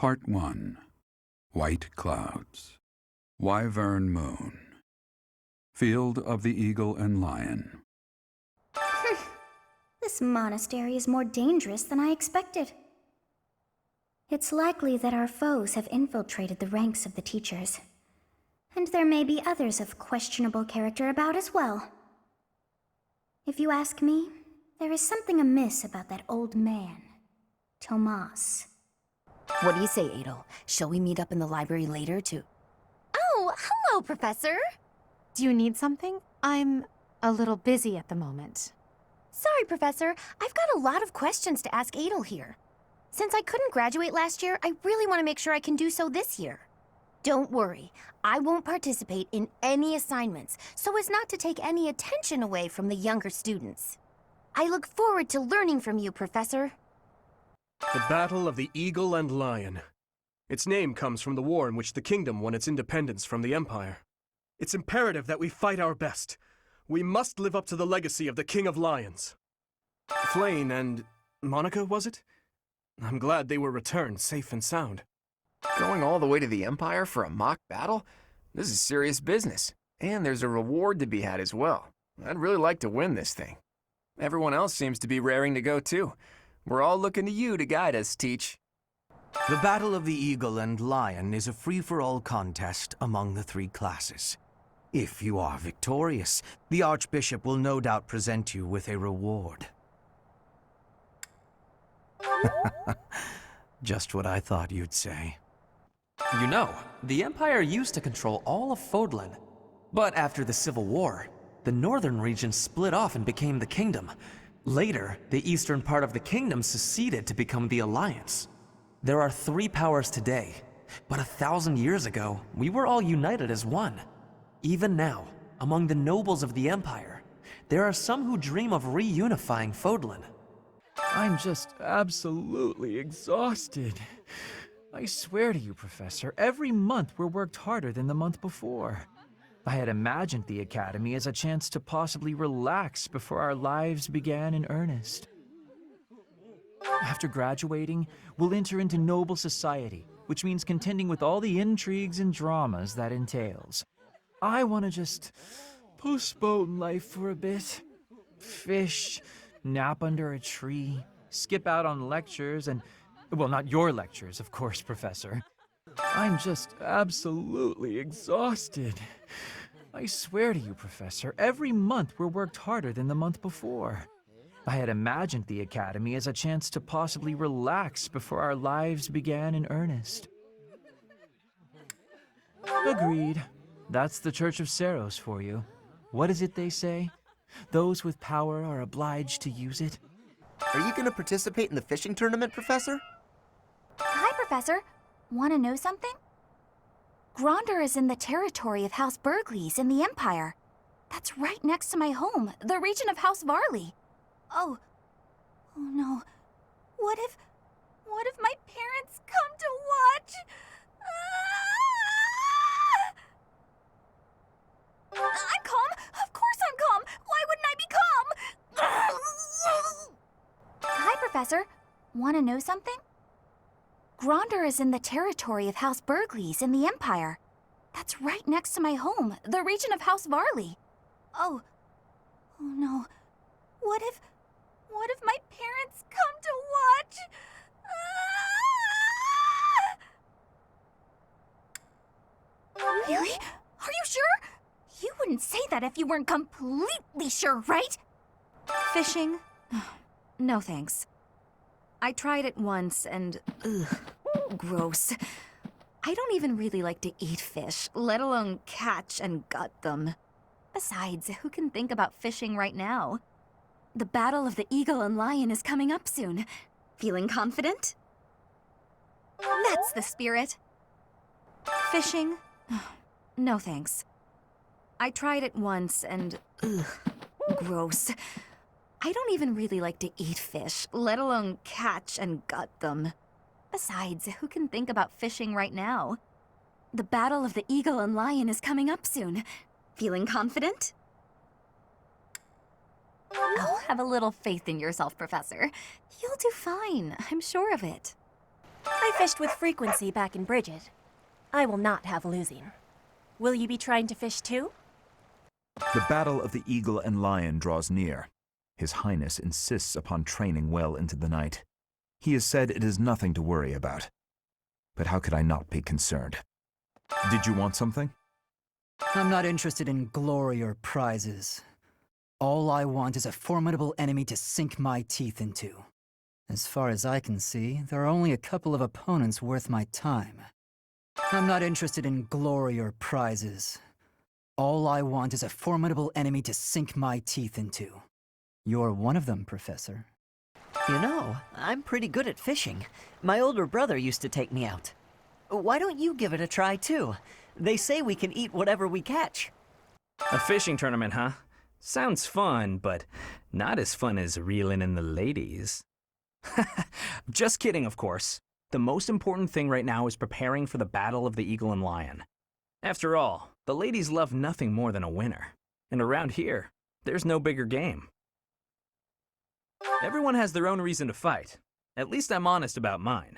Part 1. White Clouds. Wyvern Moon. Field of the Eagle and Lion. This monastery is more dangerous than I expected. It's likely that our foes have infiltrated the ranks of the teachers. And there may be others of questionable character about as well. If you ask me, there is something amiss about that old man, Tomas. What do you say, Adel? Shall we meet up in the library later to... Oh, hello, Professor! Do you need something? I'm a little busy at the moment. Sorry, Professor. I've got a lot of questions to ask Adel here. Since I couldn't graduate last year, I really want to make sure I can do so this year. Don't worry, I won't participate in any assignments, so as not to take any attention away from the younger students. I look forward to learning from you, Professor. The Battle of the Eagle and Lion. Its name comes from the war in which the kingdom won its independence from the Empire. It's imperative that we fight our best. We must live up to the legacy of the King of Lions. Flane and Monica, was it? I'm glad they were returned safe and sound. Going all the way to the Empire for a mock battle? This is serious business, and there's a reward to be had as well. I'd really like to win this thing. Everyone else seems to be raring to go too. We're all looking to you to guide us, Teach. The Battle of the Eagle and Lion is a free-for-all contest among the 3 classes. If you are victorious, the Archbishop will no doubt present you with a reward. Just what I thought you'd say. You know, the Empire used to control all of Fódlan. But after the Civil War, the northern region split off and became the Kingdom. Later, the eastern part of the Kingdom seceded to become the Alliance. There are 3 powers today, but 1,000 years ago, we were all united as one. Even now, among the nobles of the Empire, there are some who dream of reunifying Fódlan. I'm just absolutely exhausted. I swear to you, Professor, every month we're worked harder than the month before. I had imagined the Academy as a chance to possibly relax before our lives began in earnest. After graduating, we'll enter into noble society, which means contending with all the intrigues and dramas that entails. I want to just postpone life for a bit. Fish, nap under a tree, skip out on lectures and... well, not your lectures, of course, Professor. I'm just absolutely exhausted. I swear to you, Professor, every month we're worked harder than the month before. I had imagined the Academy as a chance to possibly relax before our lives began in earnest. Agreed. That's the Church of Seros for you. What is it they say? Those with power are obliged to use it. Are you going to participate in the fishing tournament, Professor? Hi, Professor. Want to know something? Gronder is in the territory of House Burgleys in the Empire. That's right next to my home, the region of House Varley. Oh no. What if my parents come to watch? I'm calm. Of course I'm calm. Why wouldn't I be calm? Hi, Professor. Want to know something? Gronder is in the territory of House Burgleys in the Empire. That's right next to my home, the region of House Varley. Oh no. What if my parents come to watch? Really? Are you sure? You wouldn't say that if you weren't completely sure, right? Fishing? No thanks. I tried it once and... ugh, gross. I don't even really like to eat fish, let alone catch and gut them. Besides, who can think about fishing right now? The Battle of the Eagle and Lion is coming up soon. Feeling confident? That's the spirit. Fishing? No thanks. I tried it once and... ugh, gross. I don't even really like to eat fish, let alone catch and gut them. Besides, who can think about fishing right now? The Battle of the Eagle and Lion is coming up soon. Feeling confident? Oh, have a little faith in yourself, Professor. You'll do fine, I'm sure of it. I fished with frequency back in Bridget. I will not have losing. Will you be trying to fish too? The battle of the eagle and lion draws near. His Highness insists upon training well into the night. He has said it is nothing to worry about. But how could I not be concerned? Did you want something? I'm not interested in glory or prizes. All I want is a formidable enemy to sink my teeth into. As far as I can see, there are only a couple of opponents worth my time. I'm not interested in glory or prizes. All I want is a formidable enemy to sink my teeth into. You're one of them, Professor. You know, I'm pretty good at fishing. My older brother used to take me out. Why don't you give it a try, too? They say we can eat whatever we catch. A fishing tournament, huh? Sounds fun, but not as fun as reeling in the ladies. Just kidding, of course. The most important thing right now is preparing for the Battle of the Eagle and Lion. After all, the ladies love nothing more than a winner. And around here, there's no bigger game. Everyone has their own reason to fight. At least I'm honest about mine.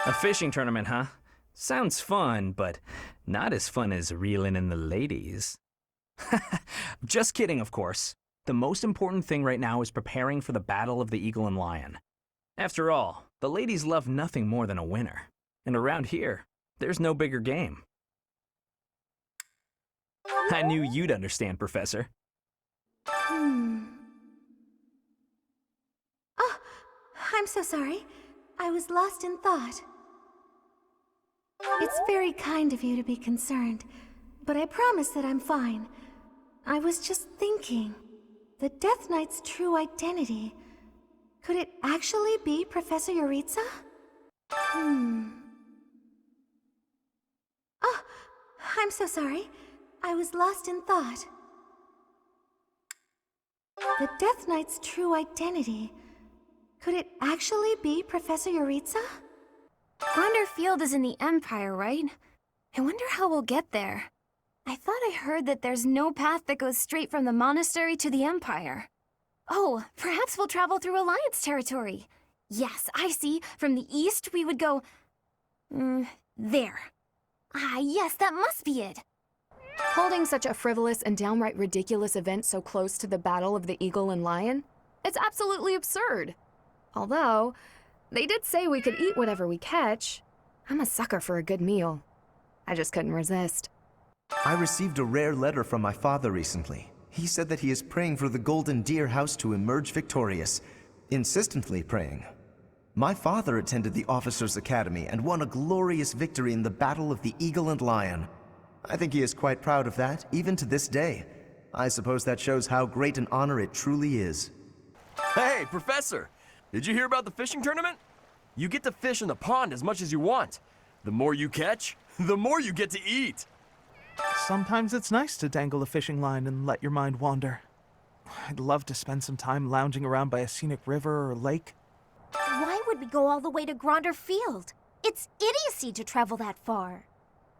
A fishing tournament, huh? Sounds fun, but not as fun as reeling in the ladies. Just kidding, of course. The most important thing right now is preparing for the Battle of the Eagle and Lion. After all, the ladies love nothing more than a winner. And around here, there's no bigger game. I knew you'd understand, Professor. Oh, I'm so sorry. I was lost in thought. It's very kind of you to be concerned, but I promise that I'm fine. I was just thinking, the Death Knight's true identity, could it actually be Professor Yuritsa? Oh, I'm so sorry. I was lost in thought. The Death Knight's true identity, could it actually be Professor Yuritsa? Gronder Field is in the Empire, right? I wonder how we'll get there. I thought I heard that there's no path that goes straight from the monastery to the Empire. Oh, perhaps we'll travel through Alliance territory. Yes, I see. From the east, we would go... there. Ah, yes, that must be it. Holding such a frivolous and downright ridiculous event so close to the Battle of the Eagle and Lion? It's absolutely absurd. Although, they did say we could eat whatever we catch. I'm a sucker for a good meal. I just couldn't resist. I received a rare letter from my father recently. He said that he is praying for the Golden Deer House to emerge victorious. Insistently praying. My father attended the Officers' Academy and won a glorious victory in the Battle of the Eagle and Lion. I think he is quite proud of that, even to this day. I suppose that shows how great an honor it truly is. Hey, Professor! Did you hear about the fishing tournament? You get to fish in the pond as much as you want. The more you catch, the more you get to eat. Sometimes it's nice to dangle a fishing line and let your mind wander. I'd love to spend some time lounging around by a scenic river or lake. Why would we go all the way to Gronder Field? It's idiocy to travel that far.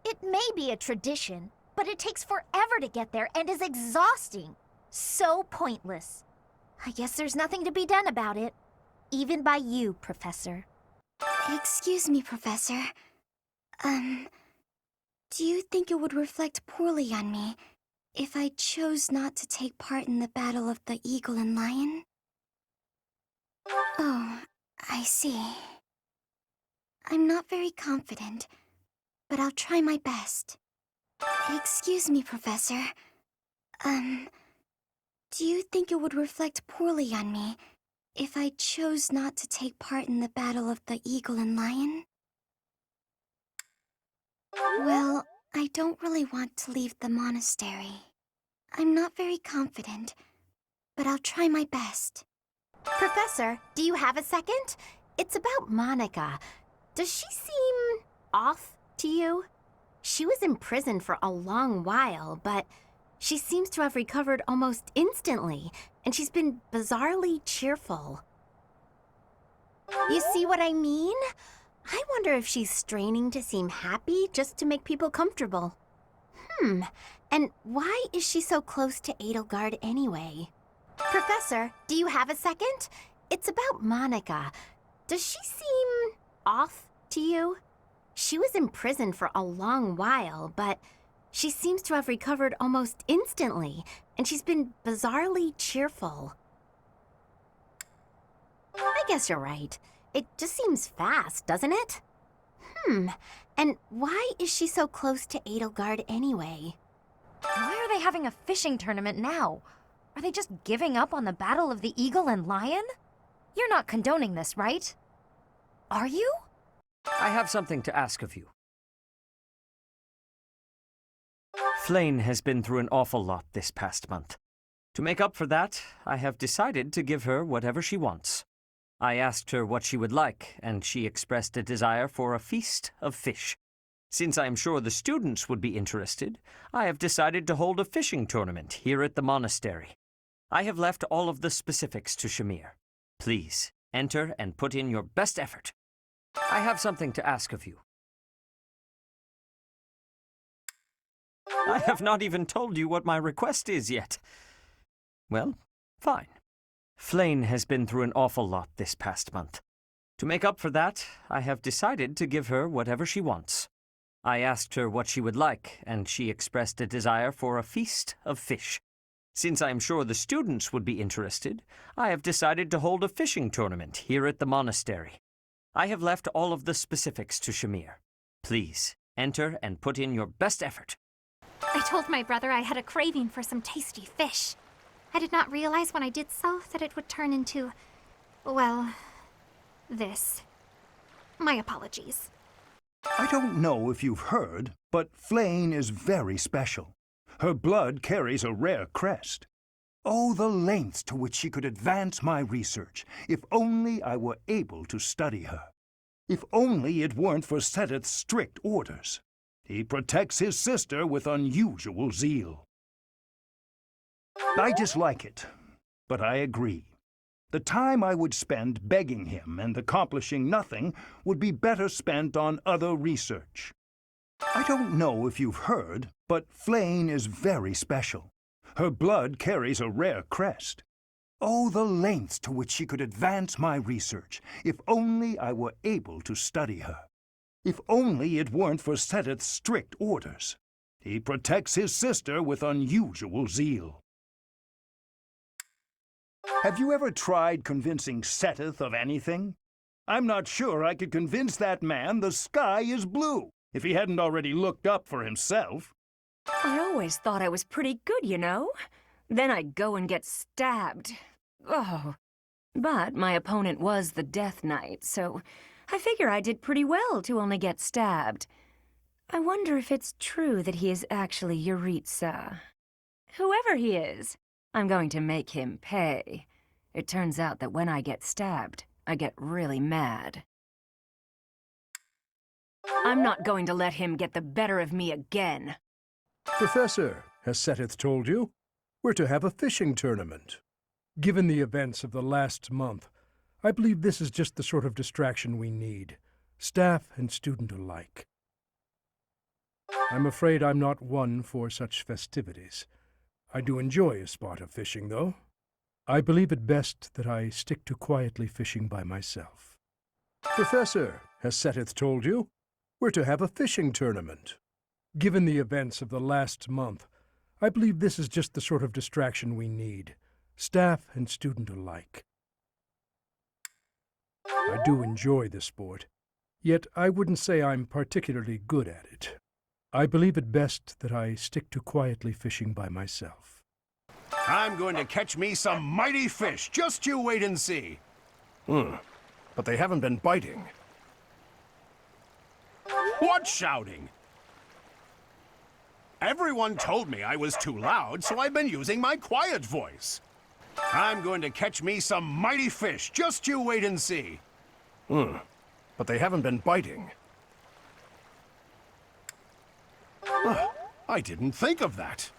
It may be a tradition, but it takes forever to get there and is exhausting. So pointless. I guess there's nothing to be done about it. Even by you, Professor. Excuse me, Professor. Do you think it would reflect poorly on me if I chose not to take part in the Battle of the Eagle and Lion? Oh, I see. I'm not very confident, but I'll try my best. Excuse me, Professor. Do you think it would reflect poorly on me if I chose not to take part in the Battle of the Eagle and Lion? Well, I don't really want to leave the monastery. I'm not very confident, but I'll try my best. Professor, do you have a second? It's about Monica. Does she seem off to you? She was in prison for a long while, but she seems to have recovered almost instantly, and she's been bizarrely cheerful. You see what I mean? I wonder if she's straining to seem happy just to make people comfortable. And why is she so close to Edelgard anyway? Professor, do you have a second? It's about Monica. Does she seem off to you? She was in prison for a long while, but she seems to have recovered almost instantly, and she's been bizarrely cheerful. I guess you're right. It just seems fast, doesn't it? And why is she so close to Edelgard anyway? Why are they having a fishing tournament now? Are they just giving up on the Battle of the Eagle and Lion? You're not condoning this, right? Are you? I have something to ask of you. Flayn has been through an awful lot this past month. To make up for that, I have decided to give her whatever she wants. I asked her what she would like, and she expressed a desire for a feast of fish. Since I am sure the students would be interested, I have decided to hold a fishing tournament here at the monastery. I have left all of the specifics to Shamir. Please, enter and put in your best effort. I have something to ask of you. I have not even told you what my request is yet. Well, fine. Flayn has been through an awful lot this past month. To make up for that, I have decided to give her whatever she wants. I asked her what she would like, and she expressed a desire for a feast of fish. Since I am sure the students would be interested, I have decided to hold a fishing tournament here at the monastery. I have left all of the specifics to Shamir. Please, enter and put in your best effort. I told my brother I had a craving for some tasty fish. I did not realize when I did so that it would turn into, well, this. My apologies. I don't know if you've heard, but Flayn is very special. Her blood carries a rare crest. Oh, the lengths to which she could advance my research, if only I were able to study her. If only it weren't for Seteth's strict orders. He protects his sister with unusual zeal. I dislike it, but I agree. The time I would spend begging him and accomplishing nothing would be better spent on other research. I don't know if you've heard, but Flayn is very special. Her blood carries a rare crest. Oh, the lengths to which she could advance my research, if only I were able to study her. If only it weren't for Seteth's strict orders. He protects his sister with unusual zeal. Have you ever tried convincing Seteth of anything? I'm not sure I could convince that man the sky is blue, if he hadn't already looked up for himself. I always thought I was pretty good, you know? Then I'd go and get stabbed. Oh. But my opponent was the Death Knight, so I figure I did pretty well to only get stabbed. I wonder if it's true that he is actually Yuritsa. Whoever he is, I'm going to make him pay. It turns out that when I get stabbed, I get really mad. I'm not going to let him get the better of me again. Professor, has Seteth told you? We're to have a fishing tournament. Given the events of the last month, I believe this is just the sort of distraction we need, staff and student alike. I'm afraid I'm not one for such festivities. I do enjoy a spot of fishing, though. I believe it best that I stick to quietly fishing by myself. Professor, has Seteth told you? We're to have a fishing tournament. Given the events of the last month, I believe this is just the sort of distraction we need, staff and student alike. I do enjoy the sport, yet I wouldn't say I'm particularly good at it. I believe it best that I stick to quietly fishing by myself. I'm going to catch me some mighty fish. Just you wait and see. But they haven't been biting. What's shouting? Everyone told me I was too loud, so I've been using my quiet voice. I'm going to catch me some mighty fish. Just you wait and see. But they haven't been biting. I didn't think of that.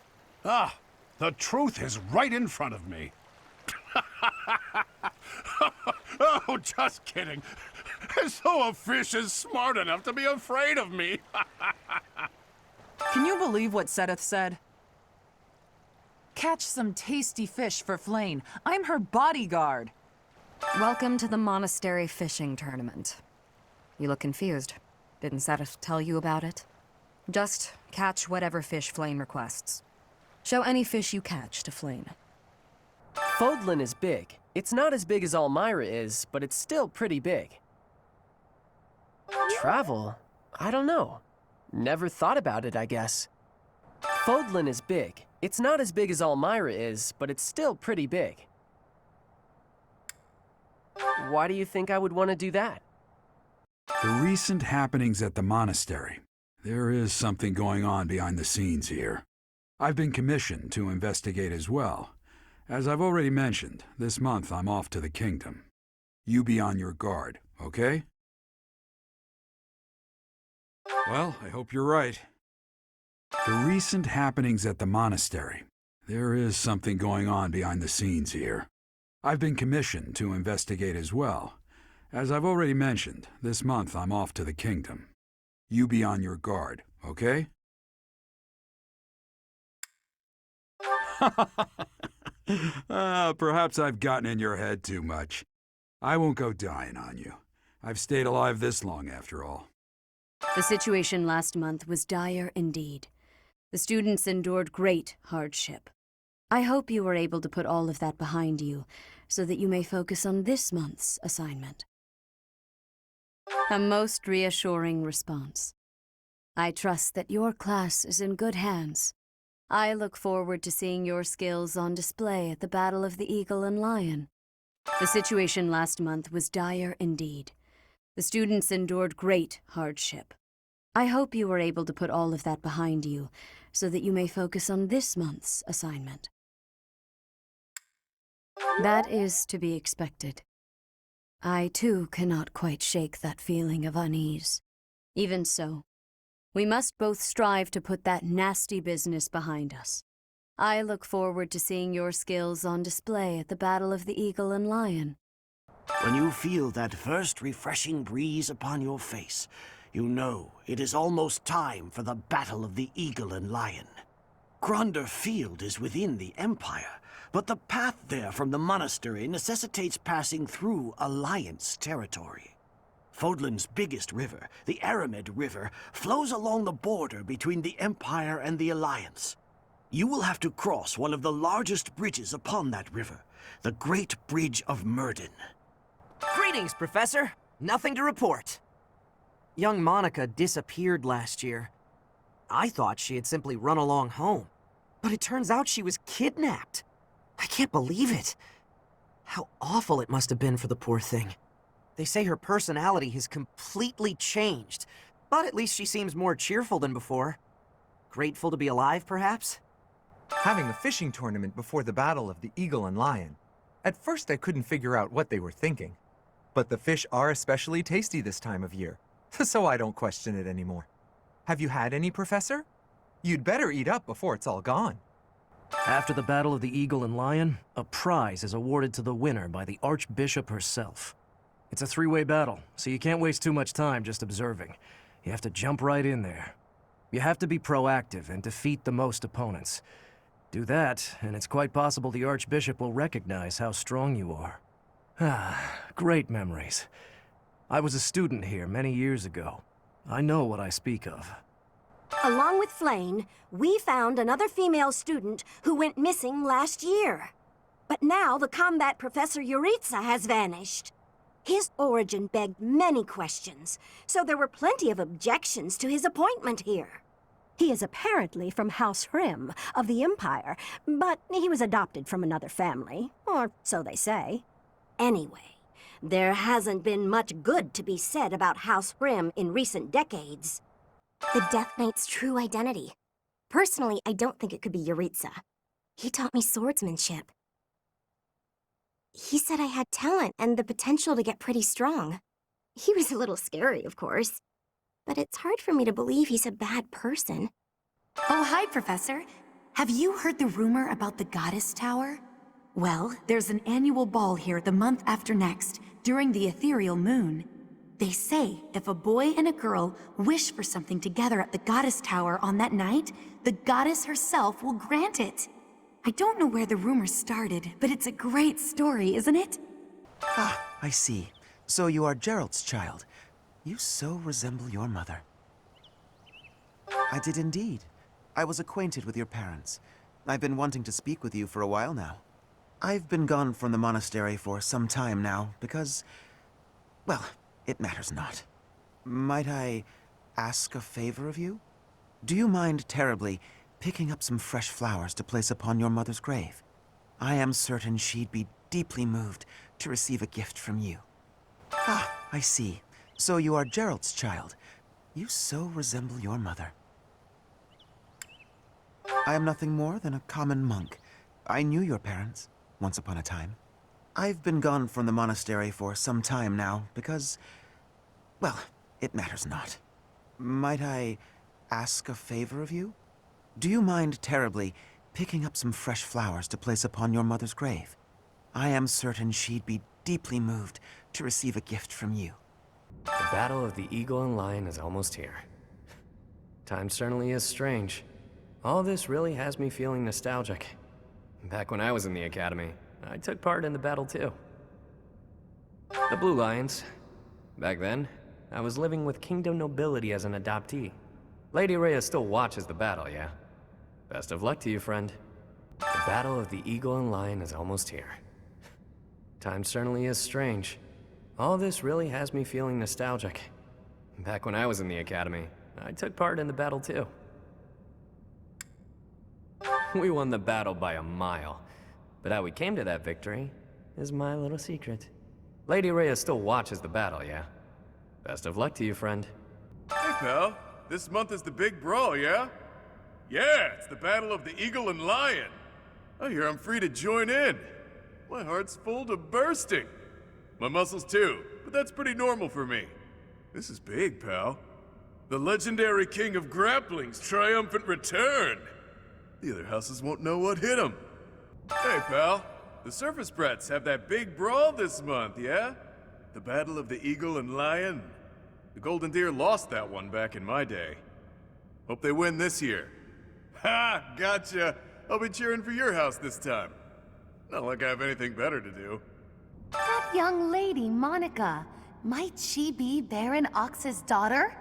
Ah, the truth is right in front of me. Oh, just kidding. As though a fish is smart enough to be afraid of me. Can you believe what Seteth said? Catch some tasty fish for Flayn. I'm her bodyguard. Welcome to the monastery fishing tournament. You look confused. Didn't Seth tell you about it? Just catch whatever fish Flame requests. Show any fish you catch to Flame. Fódlan is big. It's not as big as Elmira is, but it's still pretty big. Travel? I don't know. Never thought about it, I guess. Fódlan is big. It's not as big as Elmira is, but it's still pretty big. Why do you think I would want to do that? The recent happenings at the monastery. There is something going on behind the scenes here. I've been commissioned to investigate as well. As I've already mentioned, this month I'm off to the kingdom. You be on your guard, okay? Well, I hope you're right. The recent happenings at the monastery. There is something going on behind the scenes here. I've been commissioned to investigate as well. As I've already mentioned, this month I'm off to the kingdom. You be on your guard, okay? Perhaps I've gotten in your head too much. I won't go dying on you. I've stayed alive this long after all. The situation last month was dire indeed. The students endured great hardship. I hope you were able to put all of that behind you, so that you may focus on this month's assignment. A most reassuring response. I trust that your class is in good hands. I look forward to seeing your skills on display at the Battle of the Eagle and Lion. The situation last month was dire indeed. The students endured great hardship. I hope you were able to put all of that behind you, so that you may focus on this month's assignment. That is to be expected. I, too, cannot quite shake that feeling of unease. Even so, we must both strive to put that nasty business behind us. I look forward to seeing your skills on display at the Battle of the Eagle and Lion. When you feel that first refreshing breeze upon your face, you know it is almost time for the Battle of the Eagle and Lion. Gronder Field is within the Empire, but the path there from the monastery necessitates passing through Alliance territory. Fódlan's biggest river, the Aramid River, flows along the border between the Empire and the Alliance. You will have to cross one of the largest bridges upon that river, the Great Bridge of Myrden. Greetings, Professor. Nothing to report. Young Monica disappeared last year. I thought she had simply run along home, but it turns out she was kidnapped. I can't believe it. How awful it must have been for the poor thing. They say her personality has completely changed, but at least she seems more cheerful than before. Grateful to be alive, perhaps? Having a fishing tournament before the Battle of the Eagle and Lion. At first I couldn't figure out what they were thinking. But the fish are especially tasty this time of year, so I don't question it anymore. Have you had any, Professor? You'd better eat up before it's all gone. After the Battle of the Eagle and Lion, a prize is awarded to the winner by the Archbishop herself. It's a three-way battle, so you can't waste too much time just observing. You have to jump right in there. You have to be proactive and defeat the most opponents. Do that, and it's quite possible the Archbishop will recognize how strong you are. Ah, great memories. I was a student here many years ago. I know what I speak of. Along with Flane, we found another female student who went missing last year. But now the combat professor Yuritsa has vanished. His origin begged many questions, so there were plenty of objections to his appointment here. He is apparently from House Hrim of the Empire, but he was adopted from another family, or so they say. Anyway, there hasn't been much good to be said about House Hrim in recent decades. The Death Knight's true identity. Personally, I don't think it could be Yuritsa. He taught me swordsmanship. He said I had talent and the potential to get pretty strong. He was a little scary, of course. But it's hard for me to believe he's a bad person. Oh, hi, Professor. Have you heard the rumor about the Goddess Tower? Well, there's an annual ball here the month after next, during the ethereal moon. They say if a boy and a girl wish for something together at the Goddess Tower on that night, the goddess herself will grant it. I don't know where the rumor started, but it's a great story, isn't it? Ah, I see. So you are Gerald's child. You so resemble your mother. I did indeed. I was acquainted with your parents. I've been wanting to speak with you for a while now. I've been gone from the monastery for some time now because, well, it matters not. Might I ask a favor of you? Do you mind terribly picking up some fresh flowers to place upon your mother's grave? I am certain she'd be deeply moved to receive a gift from you. Ah, I see. So you are Gerald's child. You so resemble your mother. I am nothing more than a common monk. I knew your parents, once upon a time. I've been gone from the monastery for some time now because, well, it matters not. Might I ask a favor of you? Do you mind terribly picking up some fresh flowers to place upon your mother's grave? I am certain she'd be deeply moved to receive a gift from you. The battle of the eagle and lion is almost here. Time certainly is strange. All this really has me feeling nostalgic. Back when I was in the academy, I took part in the battle too. The Blue Lions. Back then, I was living with kingdom nobility as an adoptee. Lady Rhea still watches the battle, yeah? Best of luck to you, friend. The battle of the eagle and lion is almost here. Time certainly is strange. All this really has me feeling nostalgic. Back when I was in the academy, I took part in the battle too. We won the battle by a mile, but how we came to that victory is my little secret. Lady Rhea still watches the battle, yeah? Best of luck to you, friend. Hey, pal. This month is the big brawl, yeah? Yeah, it's the battle of the eagle and lion. I hear I'm free to join in. My heart's full to bursting. My muscles too, but that's pretty normal for me. This is big, pal. The legendary king of grappling's triumphant return. The other houses won't know what hit him. Hey, pal. The surface brats have that big brawl this month, yeah? The battle of the eagle and lion. The Golden Deer lost that one back in my day. Hope they win this year. Ha! Gotcha! I'll be cheering for your house this time. Not like I have anything better to do. That young lady, Monica, might she be Baron Ox's daughter?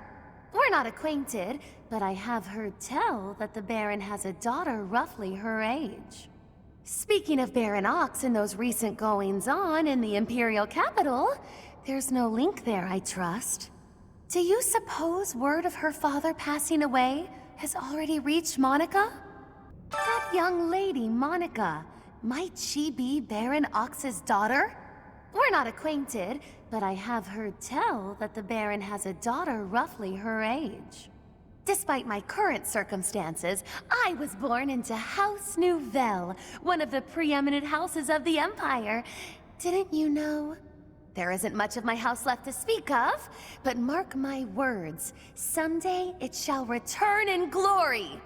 We're not acquainted, but I have heard tell that the Baron has a daughter roughly her age. Speaking of Baron Ox and those recent goings-on in the Imperial capital, there's no link there, I trust. Do you suppose word of her father passing away has already reached Monica? That young lady, Monica, might she be Baron Ox's daughter? We're not acquainted, but I have heard tell that the Baron has a daughter roughly her age. Despite my current circumstances, I was born into House Nouvelle, one of the preeminent houses of the Empire. Didn't you know? There isn't much of my house left to speak of, but mark my words, someday it shall return in glory.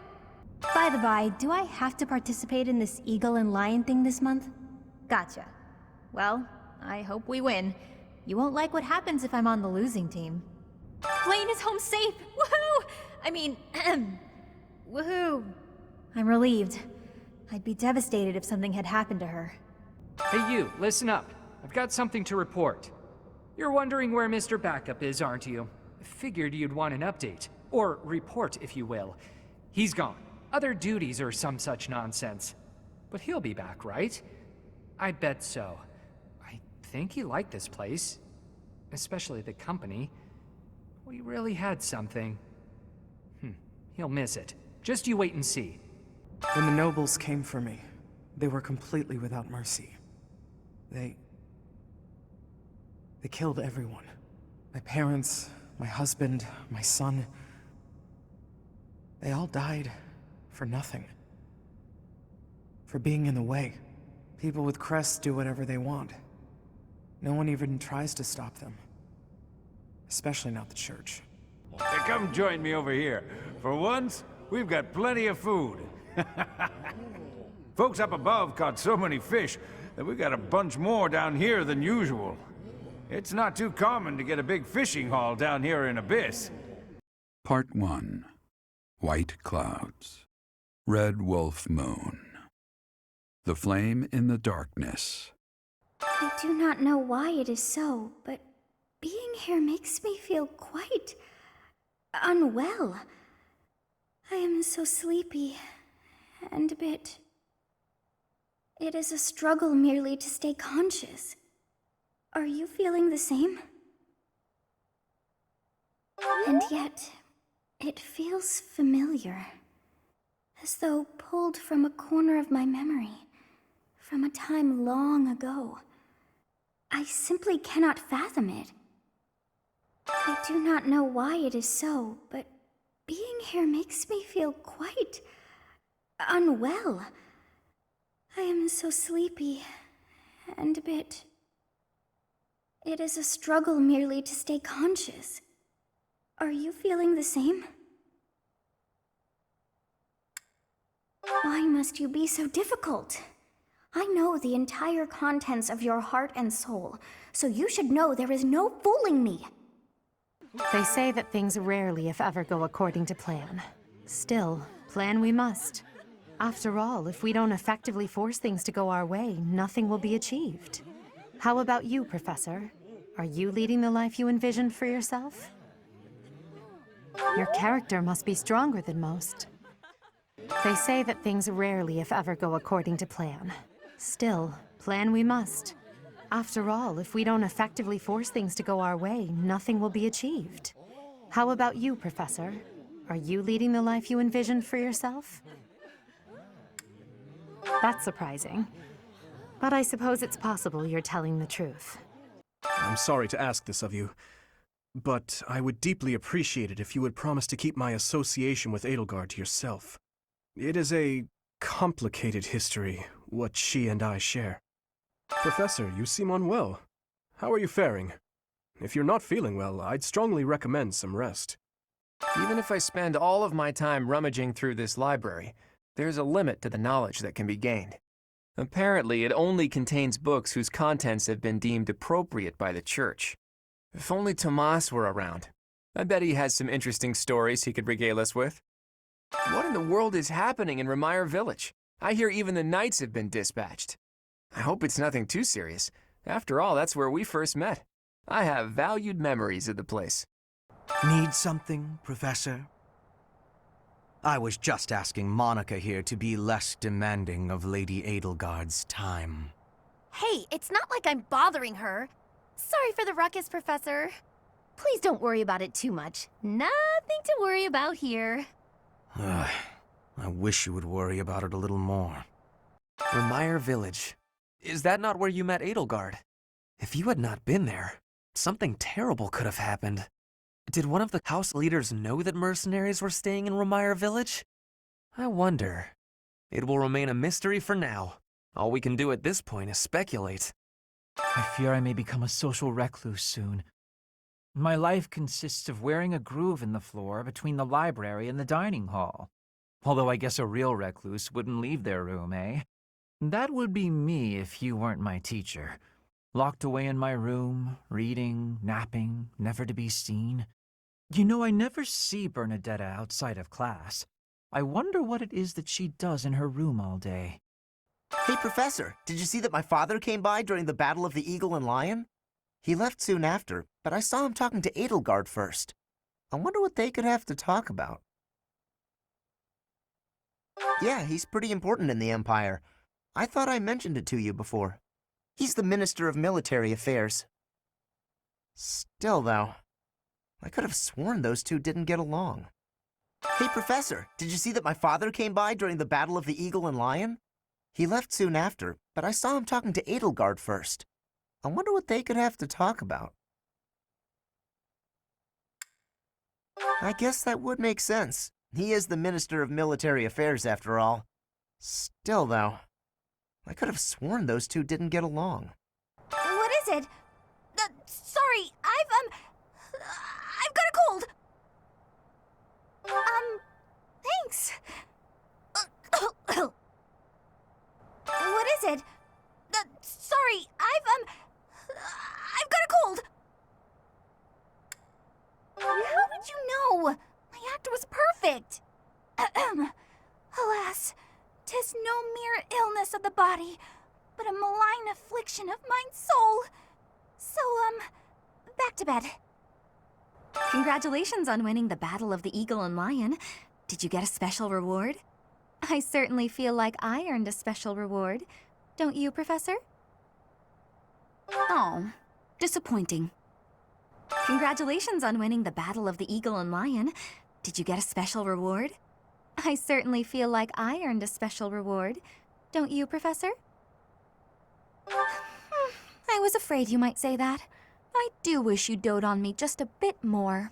By the by, do I have to participate in this eagle and lion thing this month? Gotcha. Well, I hope we win. You won't like what happens if I'm on the losing team. Flane is home safe! Woohoo! I mean, woohoo! I'm relieved. I'd be devastated if something had happened to her. Hey you, listen up. I've got something to report. You're wondering where Mr. Backup is, aren't you? I figured you'd want an update. Or report, if you will. He's gone. Other duties or some such nonsense. But he'll be back, right? I bet so. I think he liked this place. Especially the company. We really had something. He'll miss it. Just you wait and see. When the nobles came for me, they were completely without mercy. They killed everyone. My parents, my husband, my son. They all died for nothing. For being in the way. People with crests do whatever they want. No one even tries to stop them. Especially not the church. Hey, come join me over here. For once, we've got plenty of food. Folks up above caught so many fish that we've got a bunch more down here than usual. It's not too common to get a big fishing haul down here in Abyss. Part 1. White Clouds. Red Wolf Moon. The Flame in the Darkness. I do not know why it is so, but being here makes me feel quite unwell. I am so sleepy and a bit... It is a struggle merely to stay conscious. Are you feeling the same? And yet, it feels familiar, as though pulled from a corner of my memory, from a time long ago. I simply cannot fathom it. I do not know why it is so, but being here makes me feel quite unwell. I am so sleepy and a bit... It is a struggle merely to stay conscious. Are you feeling the same? Why must you be so difficult? I know the entire contents of your heart and soul, so you should know there is no fooling me. They say that things rarely, if ever, go according to plan. Still, plan we must. After all, if we don't effectively force things to go our way, nothing will be achieved. How about you, Professor? Are you leading the life you envisioned for yourself? Your character must be stronger than most. They say that things rarely, if ever, go according to plan. Still, plan we must. After all, if we don't effectively force things to go our way, nothing will be achieved. How about you, Professor? Are you leading the life you envisioned for yourself? That's surprising. But I suppose it's possible you're telling the truth. I'm sorry to ask this of you, but I would deeply appreciate it if you would promise to keep my association with Edelgard to yourself. It is a complicated history, what she and I share. Professor, you seem unwell. How are you faring? If you're not feeling well, I'd strongly recommend some rest. Even if I spend all of my time rummaging through this library, there's a limit to the knowledge that can be gained. Apparently, it only contains books whose contents have been deemed appropriate by the Church. If only Tomas were around. I bet he has some interesting stories he could regale us with. What in the world is happening in Remire Village? I hear even the knights have been dispatched. I hope it's nothing too serious. After all, that's where we first met. I have valued memories of the place. Need something, Professor? I was just asking Monica here to be less demanding of Lady Edelgard's time. Hey, it's not like I'm bothering her. Sorry for the ruckus, Professor. Please don't worry about it too much. Nothing to worry about here. I wish you would worry about it a little more. Remire Village. Is that not where you met Edelgard? If you had not been there, something terrible could have happened. Did one of the house leaders know that mercenaries were staying in Remire Village? I wonder. It will remain a mystery for now. All we can do at this point is speculate. I fear I may become a social recluse soon. My life consists of wearing a groove in the floor between the library and the dining hall. Although I guess a real recluse wouldn't leave their room, eh? That would be me if you weren't my teacher. Locked away in my room, reading, napping, never to be seen. You know, I never see Bernadetta outside of class. I wonder what it is that she does in her room all day. Hey, Professor, did you see that my father came by during the Battle of the Eagle and Lion? He left soon after, but I saw him talking to Edelgard first. I wonder what they could have to talk about. Yeah, he's pretty important in the Empire. I thought I mentioned it to you before. He's the Minister of Military Affairs. Still, though, I could have sworn those two didn't get along. Hey, Professor, did you see that my father came by during the Battle of the Eagle and Lion? He left soon after, but I saw him talking to Edelgard first. I wonder what they could have to talk about. I guess that would make sense. He is the Minister of Military Affairs, after all. Still, though, I could have sworn those two didn't get along. What is it? Sorry, I've got a cold. Thanks. What is it? Sorry, I've got a cold. How did you know? My act was perfect. Alas, 'tis no mere illness of the body, but a malign affliction of mine soul. So, back to bed. Congratulations on winning the Battle of the Eagle and Lion. Did you get a special reward? I certainly feel like I earned a special reward. Don't you, Professor? Oh, disappointing. Congratulations on winning the Battle of the Eagle and Lion. Did you get a special reward? I certainly feel like I earned a special reward. Don't you, Professor? I was afraid you might say that. I do wish you dote on me just a bit more.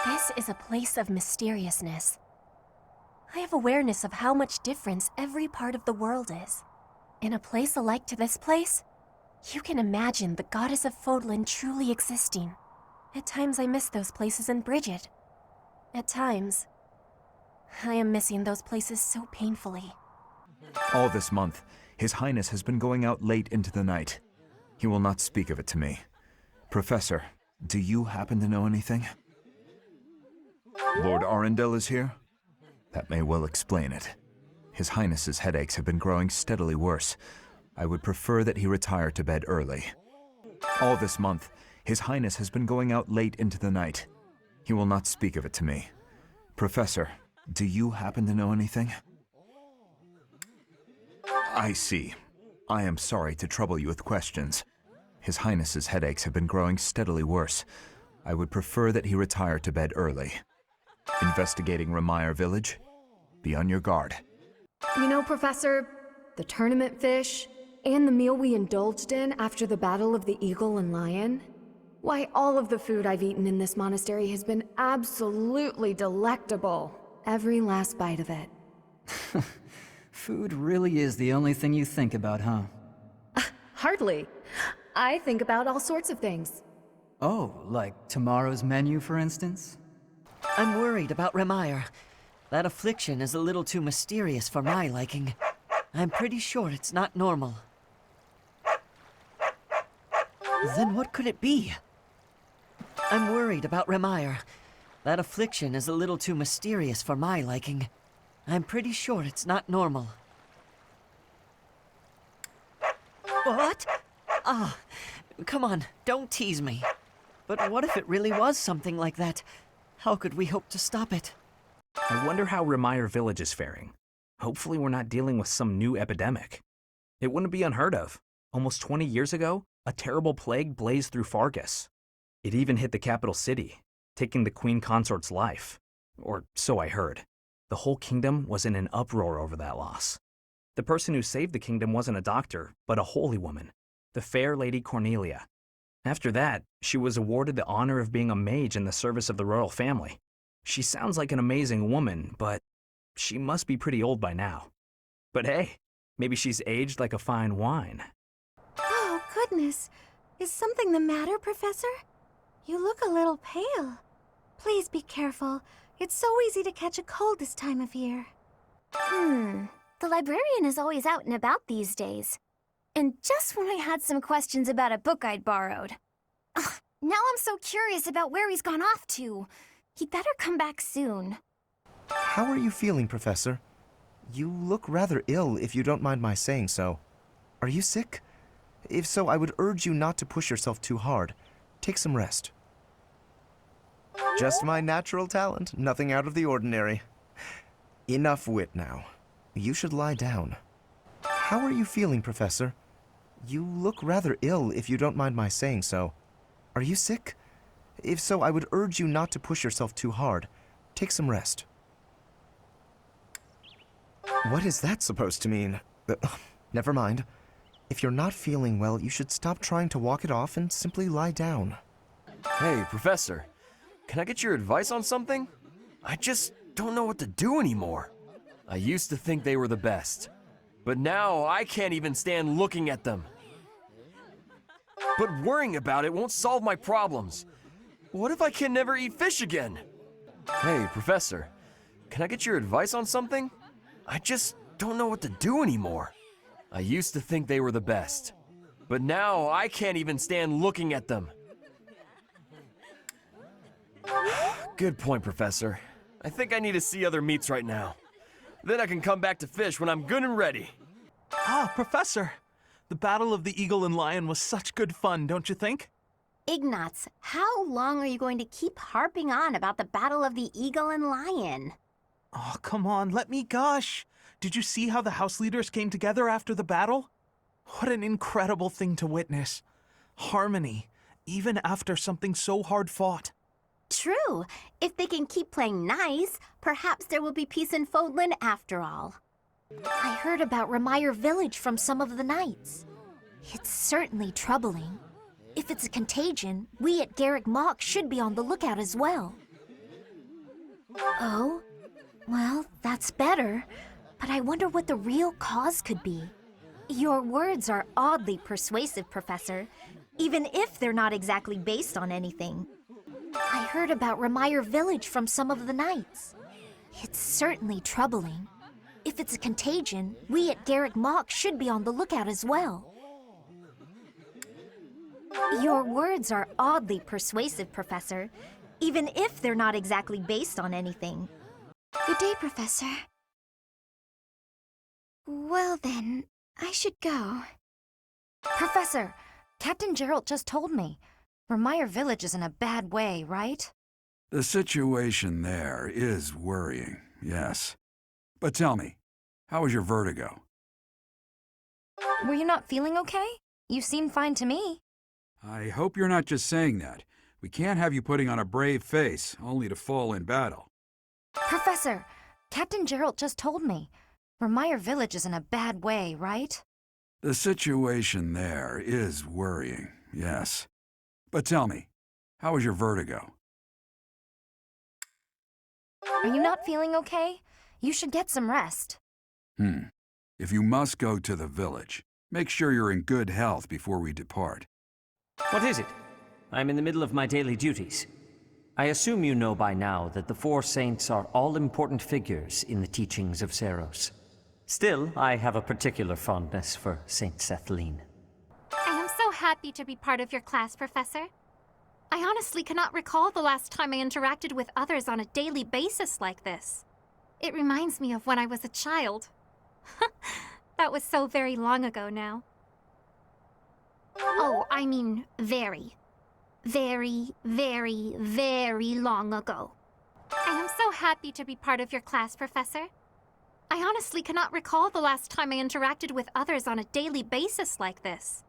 This is a place of mysteriousness. I have awareness of how much difference every part of the world is. In a place alike to this place, you can imagine the goddess of Fódlan truly existing. At times I miss those places in Bridget. At times, I am missing those places so painfully. All this month, His Highness has been going out late into the night. He will not speak of it to me. Professor, do you happen to know anything? Lord Arundel is here? That may well explain it. His Highness's headaches have been growing steadily worse. I would prefer that he retire to bed early. All this month, His Highness has been going out late into the night. He will not speak of it to me. Professor, do you happen to know anything? I see. I am sorry to trouble you with questions. His Highness's headaches have been growing steadily worse. I would prefer that he retire to bed early. Investigating Remire Village? Be on your guard. You know, Professor, the tournament fish, and the meal we indulged in after the Battle of the Eagle and Lion? Why, all of the food I've eaten in this monastery has been absolutely delectable. Every last bite of it. Food really is the only thing you think about, huh? Hardly. I think about all sorts of things. Oh, like tomorrow's menu, for instance? I'm worried about Remire. That affliction is a little too mysterious for my liking. I'm pretty sure it's not normal. Then what could it be? I'm worried about Remire. That affliction is a little too mysterious for my liking. I'm pretty sure it's not normal. What? Ah, come on, don't tease me. But what if it really was something like that? How could we hope to stop it? I wonder how Remire Village is faring. Hopefully we're not dealing with some new epidemic. It wouldn't be unheard of. Almost 20 years ago, a terrible plague blazed through Fargus. It even hit the capital city, taking the Queen Consort's life. Or so I heard. The whole kingdom was in an uproar over that loss. The person who saved the kingdom wasn't a doctor, but a holy woman, the fair Lady Cornelia. After that, she was awarded the honor of being a mage in the service of the royal family. She sounds like an amazing woman, but she must be pretty old by now. But hey, maybe she's aged like a fine wine. Oh, goodness. Is something the matter, Professor? You look a little pale. Please be careful. It's so easy to catch a cold this time of year. The librarian is always out and about these days. And just when I had some questions about a book I'd borrowed. Ugh, now I'm so curious about where he's gone off to. He'd better come back soon. How are you feeling, Professor? You look rather ill, if you don't mind my saying so. Are you sick? If so, I would urge you not to push yourself too hard. Take some rest. Just my natural talent, nothing out of the ordinary. Enough wit now. You should lie down. How are you feeling, Professor? You look rather ill, if you don't mind my saying so. Are you sick? If so, I would urge you not to push yourself too hard. Take some rest. What is that supposed to mean? Never mind. If you're not feeling well, you should stop trying to walk it off and simply lie down. Hey, Professor. Can I get your advice on something? I just don't know what to do anymore. I used to think they were the best, but now I can't even stand looking at them. But worrying about it won't solve my problems. What if I can never eat fish again? Hey, Professor. Can I get your advice on something? I just don't know what to do anymore. I used to think they were the best, but now I can't even stand looking at them. Good point, Professor. I think I need to see other meats right now. Then I can come back to fish when I'm good and ready. Ah, Professor! The Battle of the Eagle and Lion was such good fun, don't you think? Ignatz, how long are you going to keep harping on about the Battle of the Eagle and Lion? Oh, come on, let me gush. Did you see how the house leaders came together after the battle? What an incredible thing to witness. Harmony, even after something so hard fought. True. If they can keep playing nice, perhaps there will be peace in Fódlan after all. I heard about Remire Village from some of the knights. It's certainly troubling. If it's a contagion, we at Garrick Mach should be on the lookout as well. Oh? Well, that's better. But I wonder what the real cause could be. Your words are oddly persuasive, Professor, even if they're not exactly based on anything. I heard about Remire Village from some of the knights. It's certainly troubling. If it's a contagion, we at Garrick Mach should be on the lookout as well. Your words are oddly persuasive, Professor, even if they're not exactly based on anything. Good day, Professor. Well then, I should go. Professor, Captain Gerald just told me. Remire Village is in a bad way, right? The situation there is worrying, yes. But tell me, how was your vertigo? Were you not feeling okay? You seem fine to me. I hope you're not just saying that. We can't have you putting on a brave face, only to fall in battle. Professor, Captain Gerald just told me. Remire Village is in a bad way, right? The situation there is worrying, yes. But tell me, how was your vertigo? Are you not feeling okay? You should get some rest. If you must go to the village, make sure you're in good health before we depart. What is it? I'm in the middle of my daily duties. I assume you know by now that the four saints are all-important figures in the teachings of Seros. Still, I have a particular fondness for Saint Sethlene. I am so happy to be part of your class, Professor. I honestly cannot recall the last time I interacted with others on a daily basis like this. It reminds me of when I was a child. That was so very long ago now. Oh, I mean very. Very, very, very long ago. I am so happy to be part of your class, Professor. I honestly cannot recall the last time I interacted with others on a daily basis like this.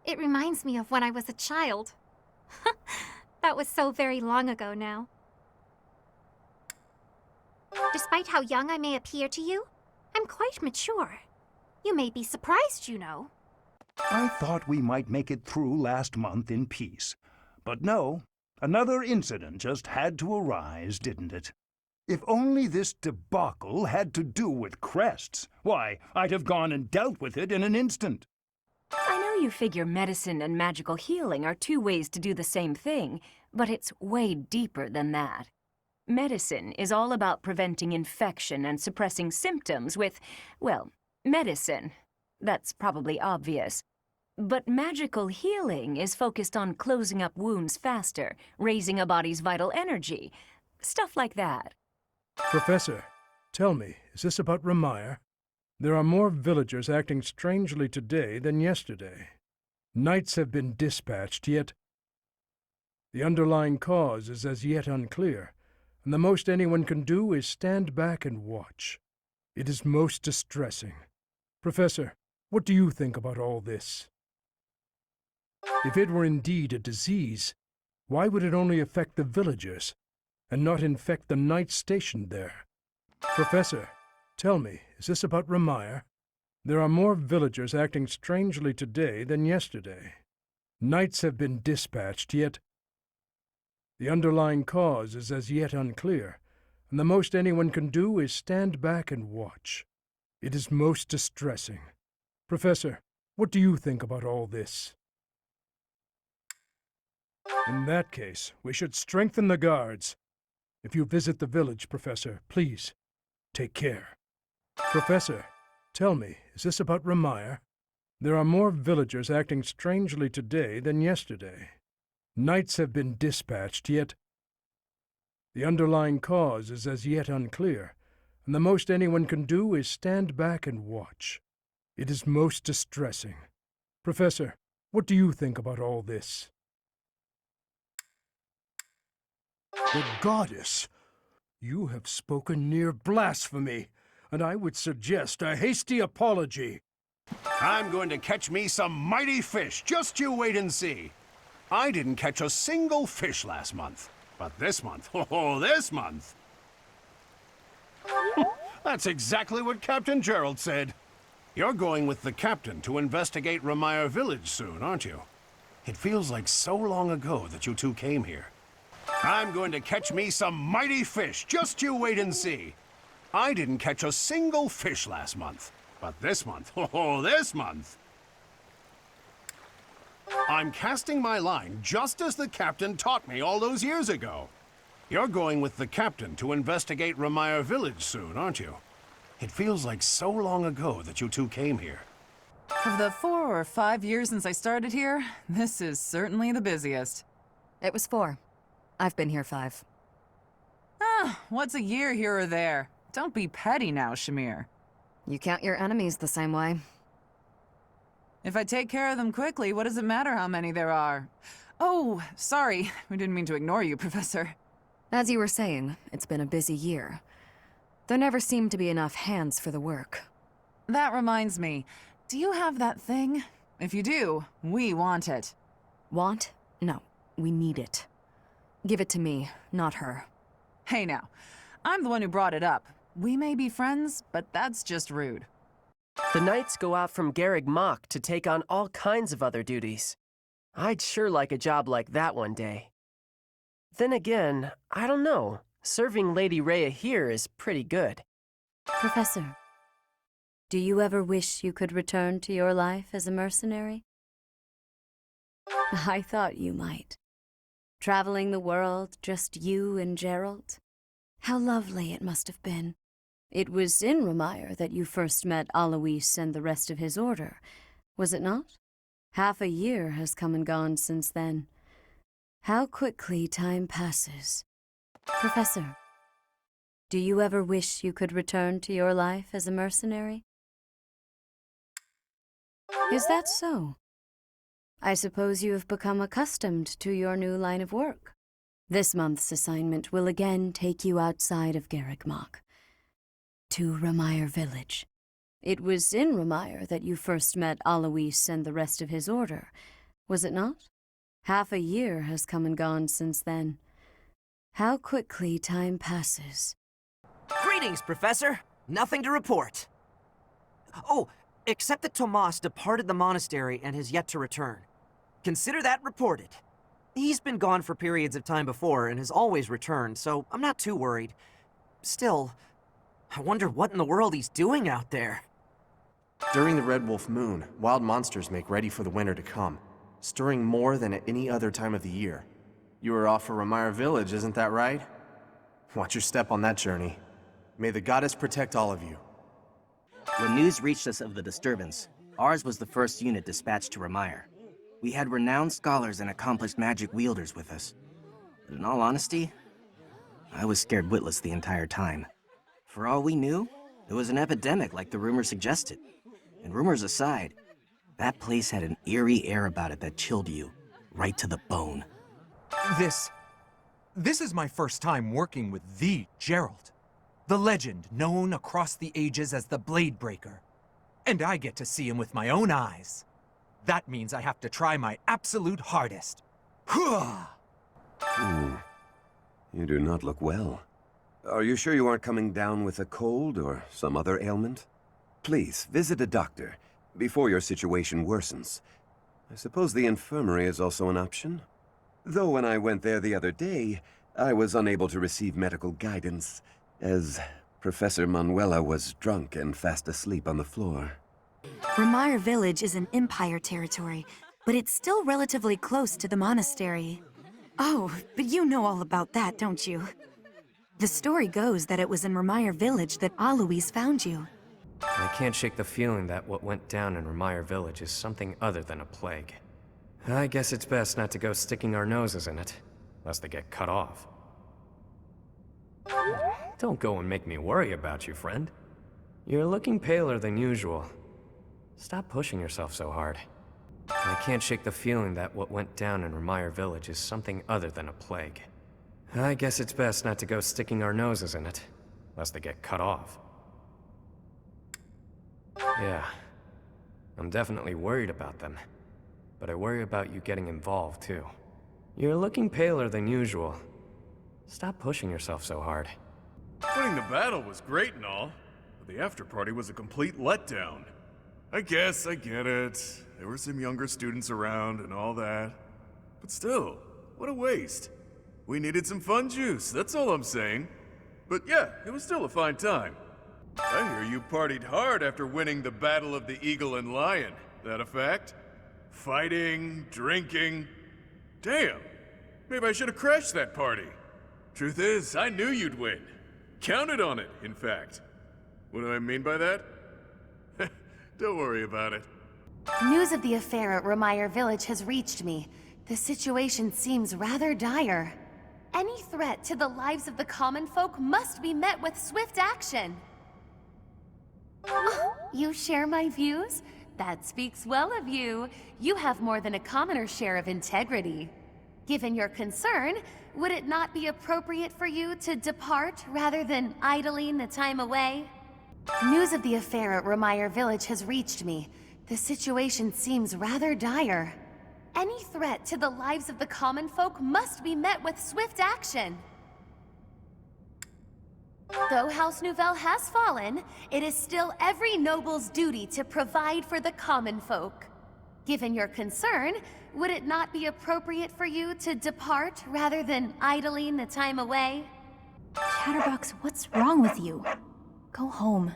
It reminds me of when I was a child. That was so very long ago now. Despite how young I may appear to you, I'm quite mature. You may be surprised, you know. I thought we might make it through last month in peace. But no, another incident just had to arise, didn't it? If only this debacle had to do with crests, why, I'd have gone and dealt with it in an instant. I know you figure medicine and magical healing are two ways to do the same thing, but it's way deeper than that. Medicine is all about preventing infection and suppressing symptoms with, well, medicine. That's probably obvious. But magical healing is focused on closing up wounds faster, raising a body's vital energy, stuff like that. Professor, tell me, is this about Remire? There are more villagers acting strangely today than yesterday. Knights have been dispatched, yet the underlying cause is as yet unclear, and the most anyone can do is stand back and watch. It is most distressing. Professor, what do you think about all this? If it were indeed a disease, why would it only affect the villagers, and not infect the knights stationed there? Professor, tell me, is this about Remire? There are more villagers acting strangely today than yesterday. Knights have been dispatched, yet the underlying cause is as yet unclear, and the most anyone can do is stand back and watch. It is most distressing. Professor, what do you think about all this? In that case, we should strengthen the guards. If you visit the village, Professor, please, take care. Professor, tell me, is this about Remire? There are more villagers acting strangely today than yesterday. Knights have been dispatched, yet the underlying cause is as yet unclear, and the most anyone can do is stand back and watch. It is most distressing. Professor, what do you think about all this? The goddess! You have spoken near blasphemy, and I would suggest a hasty apology. I'm going to catch me some mighty fish. Just you wait and see. I didn't catch a single fish last month. But this month, oh, this month! That's exactly what Captain Gerald said. You're going with the captain to investigate Remire Village soon, aren't you? It feels like so long ago that you two came here. I'm going to catch me some mighty fish. Just you wait and see. I didn't catch a single fish last month. But this month, oh, this month! I'm casting my line just as the captain taught me all those years ago. You're going with the captain to investigate Remire Village soon, aren't you? It feels like so long ago that you two came here. Of the 4 or 5 years since I started here, this is certainly the busiest. It was 4. I've been here 5. Ah, what's a year here or there? Don't be petty now, Shamir. You count your enemies the same way. If I take care of them quickly, what does it matter how many there are? Oh, sorry. We didn't mean to ignore you, Professor. As you were saying, it's been a busy year. There never seemed to be enough hands for the work. That reminds me. Do you have that thing? If you do, we want it. Want? No, we need it. Give it to me, not her. Hey now, I'm the one who brought it up. We may be friends, but that's just rude. The knights go out from Garreg Mach to take on all kinds of other duties. I'd sure like a job like that one day. Then again, I don't know. Serving Lady Rhea here is pretty good. Professor, do you ever wish you could return to your life as a mercenary? I thought you might. Traveling the world, just you and Gerald. How lovely it must have been. It was in Remire that you first met Alois and the rest of his order, was it not? Half a year has come and gone since then. How quickly time passes. Professor, do you ever wish you could return to your life as a mercenary? Is that so? I suppose you have become accustomed to your new line of work. This month's assignment will again take you outside of Garreg Mach, to Remire Village. It was in Remire that you first met Alois and the rest of his order, was it not? Half a year has come and gone since then. How quickly time passes. Greetings, Professor. Nothing to report. Oh, except that Tomas departed the monastery and has yet to return. Consider that reported. He's been gone for periods of time before and has always returned, so I'm not too worried. Still, I wonder what in the world he's doing out there. During the Red Wolf Moon, wild monsters make ready for the winter to come, stirring more than at any other time of the year. You were off for Remire Village, isn't that right? Watch your step on that journey. May the goddess protect all of you. When news reached us of the disturbance, ours was the first unit dispatched to Remire. We had renowned scholars and accomplished magic wielders with us. But in all honesty, I was scared witless the entire time. For all we knew, it was an epidemic like the rumors suggested. And rumors aside, that place had an eerie air about it that chilled you right to the bone. This is my first time working with the Gerald. The legend known across the ages as the Blade Breaker. And I get to see him with my own eyes. That means I have to try my absolute hardest. You do not look well. Are you sure you aren't coming down with a cold or some other ailment? Please, visit a doctor before your situation worsens. I suppose the infirmary is also an option. Though when I went there the other day, I was unable to receive medical guidance, as Professor Manuela was drunk and fast asleep on the floor. Remire Village is an Empire territory, but it's still relatively close to the monastery. Oh, but you know all about that, don't you? The story goes that it was in Remire Village that Alois found you. I can't shake the feeling that what went down in Remire Village is something other than a plague. I guess it's best not to go sticking our noses in it, lest they get cut off. Don't go and make me worry about you, friend. You're looking paler than usual. Stop pushing yourself so hard. I can't shake the feeling that what went down in Remire Village is something other than a plague. I guess it's best not to go sticking our noses in it, lest they get cut off. Yeah, I'm definitely worried about them, but I worry about you getting involved too. You're looking paler than usual. Stop pushing yourself so hard. Winning the battle was great and all, but the after-party was a complete letdown. I guess I get it. There were some younger students around and all that. But still, what a waste. We needed some fun juice, that's all I'm saying. But yeah, it was still a fine time. I hear you partied hard after winning the Battle of the Eagle and Lion. That a fact? Fighting, drinking. Damn, maybe I should have crashed that party. Truth is, I knew you'd win. Counted on it, in fact. What do I mean by that? Don't worry about it. News of the affair at Remire Village has reached me. The situation seems rather dire. Any threat to the lives of the common folk must be met with swift action. Oh, you share my views? That speaks well of you. You have more than a commoner's share of integrity. Given your concern, would it not be appropriate for you to depart rather than idling the time away? News of the affair at Remire Village has reached me. The situation seems rather dire. Any threat to the lives of the common folk must be met with swift action. Though House Nouvelle has fallen, it is still every noble's duty to provide for the common folk. Given your concern, would it not be appropriate for you to depart rather than idling the time away? Chatterbox, what's wrong with you? Go home.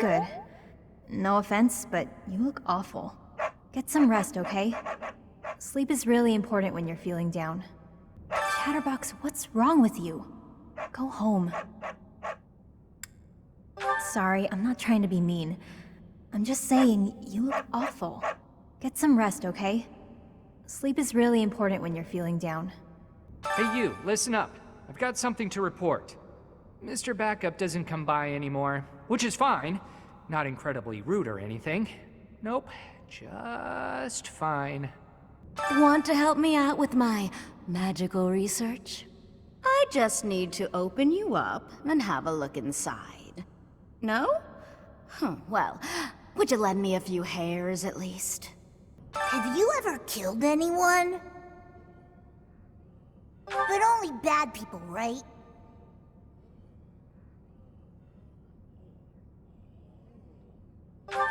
Good. No offense, but you look awful. Get some rest, okay? Sleep is really important when you're feeling down. Chatterbox, what's wrong with you? Go home. Sorry, I'm not trying to be mean. I'm just saying, you look awful. Get some rest, okay? Sleep is really important when you're feeling down. Hey you, listen up. I've got something to report. Mr. Backup doesn't come by anymore, which is fine. Not incredibly rude or anything. Nope, just fine. Want to help me out with my magical research? I just need to open you up and have a look inside. No? Well, would you lend me a few hairs at least? Have you ever killed anyone? But only bad people, right?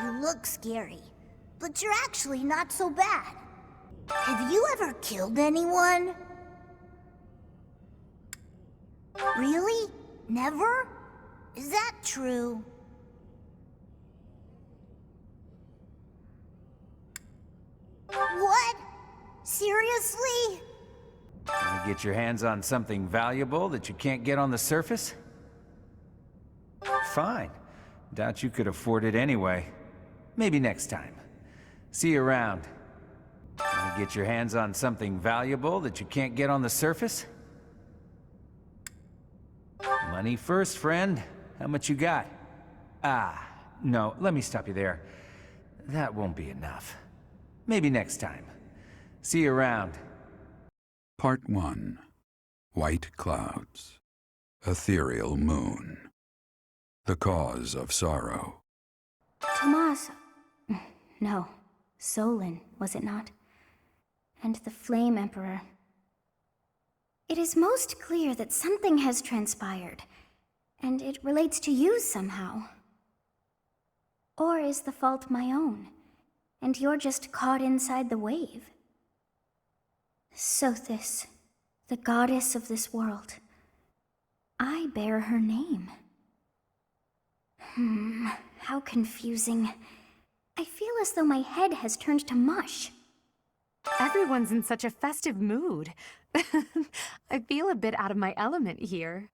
You look scary, but you're actually not so bad. Have you ever killed anyone? Really? Never? Is that true? What? Seriously? Want to get your hands on something valuable that you can't get on the surface? Fine. Doubt you could afford it anyway. Maybe next time. See you around. Want to get your hands on something valuable that you can't get on the surface? Money first, friend. How much you got? Ah, no, let me stop you there. That won't be enough. Maybe next time. See you around. Part 1. White Clouds. Ethereal Moon. The Cause of Sorrow. Tomas. No. Solon, was it not? And the Flame Emperor. It is most clear that something has transpired, and it relates to you somehow. Or is the fault my own, and you're just caught inside the wave? Sothis, the goddess of this world. I bear her name. How confusing. I feel as though my head has turned to mush. Everyone's in such a festive mood. I feel a bit out of my element here.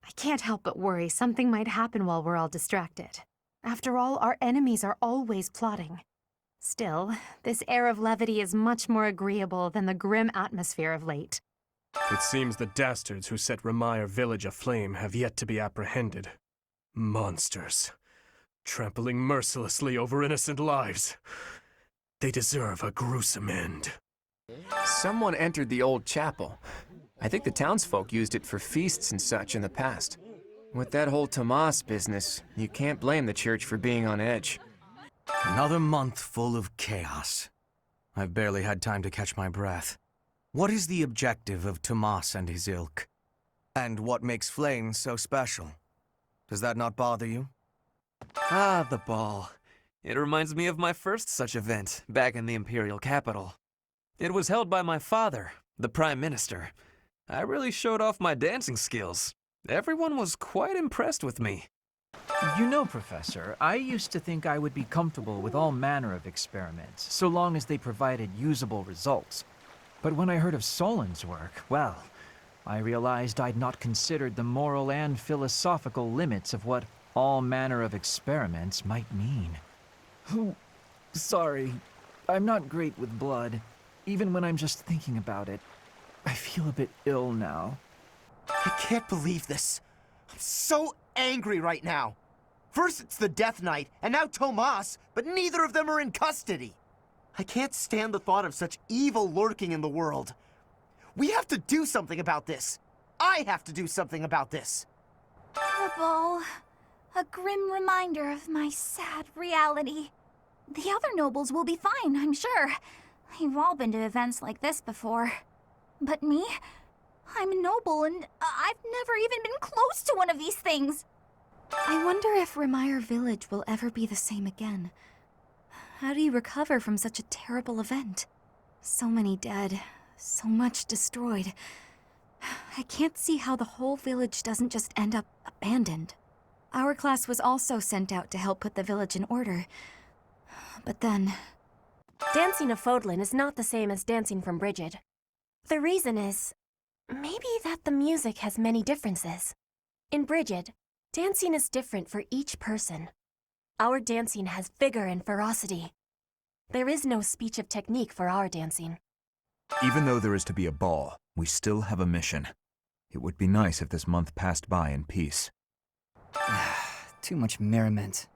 I can't help but worry something might happen while we're all distracted. After all, our enemies are always plotting. Still, this air of levity is much more agreeable than the grim atmosphere of late. It seems the dastards who set Remire Village aflame have yet to be apprehended. Monsters. Trampling mercilessly over innocent lives. They deserve a gruesome end. Someone entered the old chapel. I think the townsfolk used it for feasts and such in the past. With that whole Tomas business, you can't blame the church for being on edge. Another month full of chaos. I've barely had time to catch my breath. What is the objective of Tomas and his ilk? And what makes Flame so special? Does that not bother you? Ah, the ball. It reminds me of my first such event, back in the Imperial capital. It was held by my father, the Prime Minister. I really showed off my dancing skills. Everyone was quite impressed with me. You know, Professor, I used to think I would be comfortable with all manner of experiments, so long as they provided usable results. But when I heard of Solon's work, well, I realized I'd not considered the moral and philosophical limits of what all manner of experiments might mean. Oh, sorry. I'm not great with blood. Even when I'm just thinking about it, I feel a bit ill now. I can't believe this. I'm so angry right now. First it's the Death Knight, and now Tomas, but neither of them are in custody. I can't stand the thought of such evil lurking in the world. We have to do something about this. I have to do something about this. The ball. A grim reminder of my sad reality. The other nobles will be fine, I'm sure. They've all been to events like this before. But me? I'm a noble, and I've never even been close to one of these things. I wonder if Remire Village will ever be the same again. How do you recover from such a terrible event? So many dead, so much destroyed. I can't see how the whole village doesn't just end up abandoned. Our class was also sent out to help put the village in order. But then... Dancing of Fódlan is not the same as dancing from Brigid. The reason is... maybe that the music has many differences. In Brigid, dancing is different for each person. Our dancing has vigor and ferocity. There is no speech of technique for our dancing. Even though there is to be a ball, we still have a mission. It would be nice if this month passed by in peace. Too much merriment.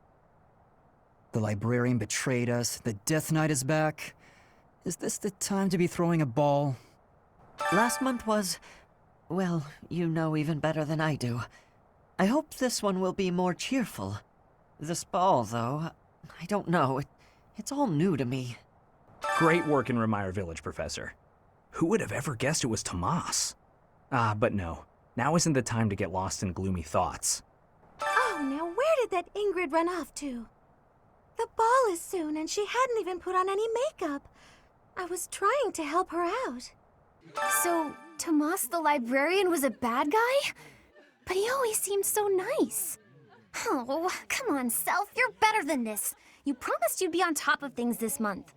The librarian betrayed us, the Death Knight is back. Is this the time to be throwing a ball? Last month was... well, you know even better than I do. I hope this one will be more cheerful. This ball, though, I don't know. It's all new to me. Great work in Remire Village, Professor. Who would have ever guessed it was Tomas? But no. Now isn't the time to get lost in gloomy thoughts. Oh, now where did that Ingrid run off to? The ball is soon, and she hadn't even put on any makeup. I was trying to help her out. So, Tomas the librarian was a bad guy? But he always seemed so nice. Oh, come on, Self, you're better than this. You promised you'd be on top of things this month.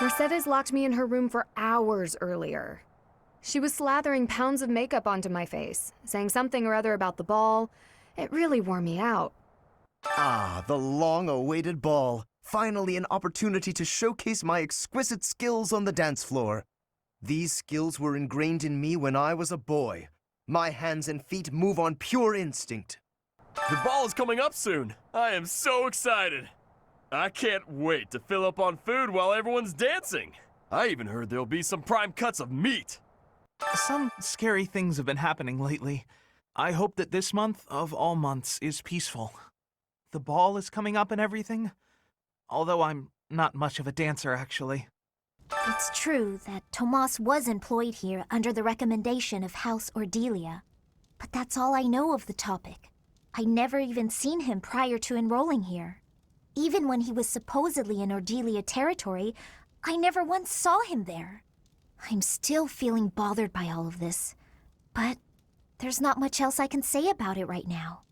Mercedes locked me in her room for hours earlier. She was slathering pounds of makeup onto my face, saying something or other about the ball. It really wore me out. Ah, the long-awaited ball. Finally an opportunity to showcase my exquisite skills on the dance floor. These skills were ingrained in me when I was a boy. My hands and feet move on pure instinct. The ball is coming up soon. I am so excited. I can't wait to fill up on food while everyone's dancing. I even heard there'll be some prime cuts of meat. Some scary things have been happening lately. I hope that this month, of all months, is peaceful. The ball is coming up and everything. Although I'm not much of a dancer, actually. It's true that Tomas was employed here under the recommendation of House Ordelia. But that's all I know of the topic. I never even seen him prior to enrolling here. Even when he was supposedly in Ordelia territory, I never once saw him there. I'm still feeling bothered by all of this. But there's not much else I can say about it right now.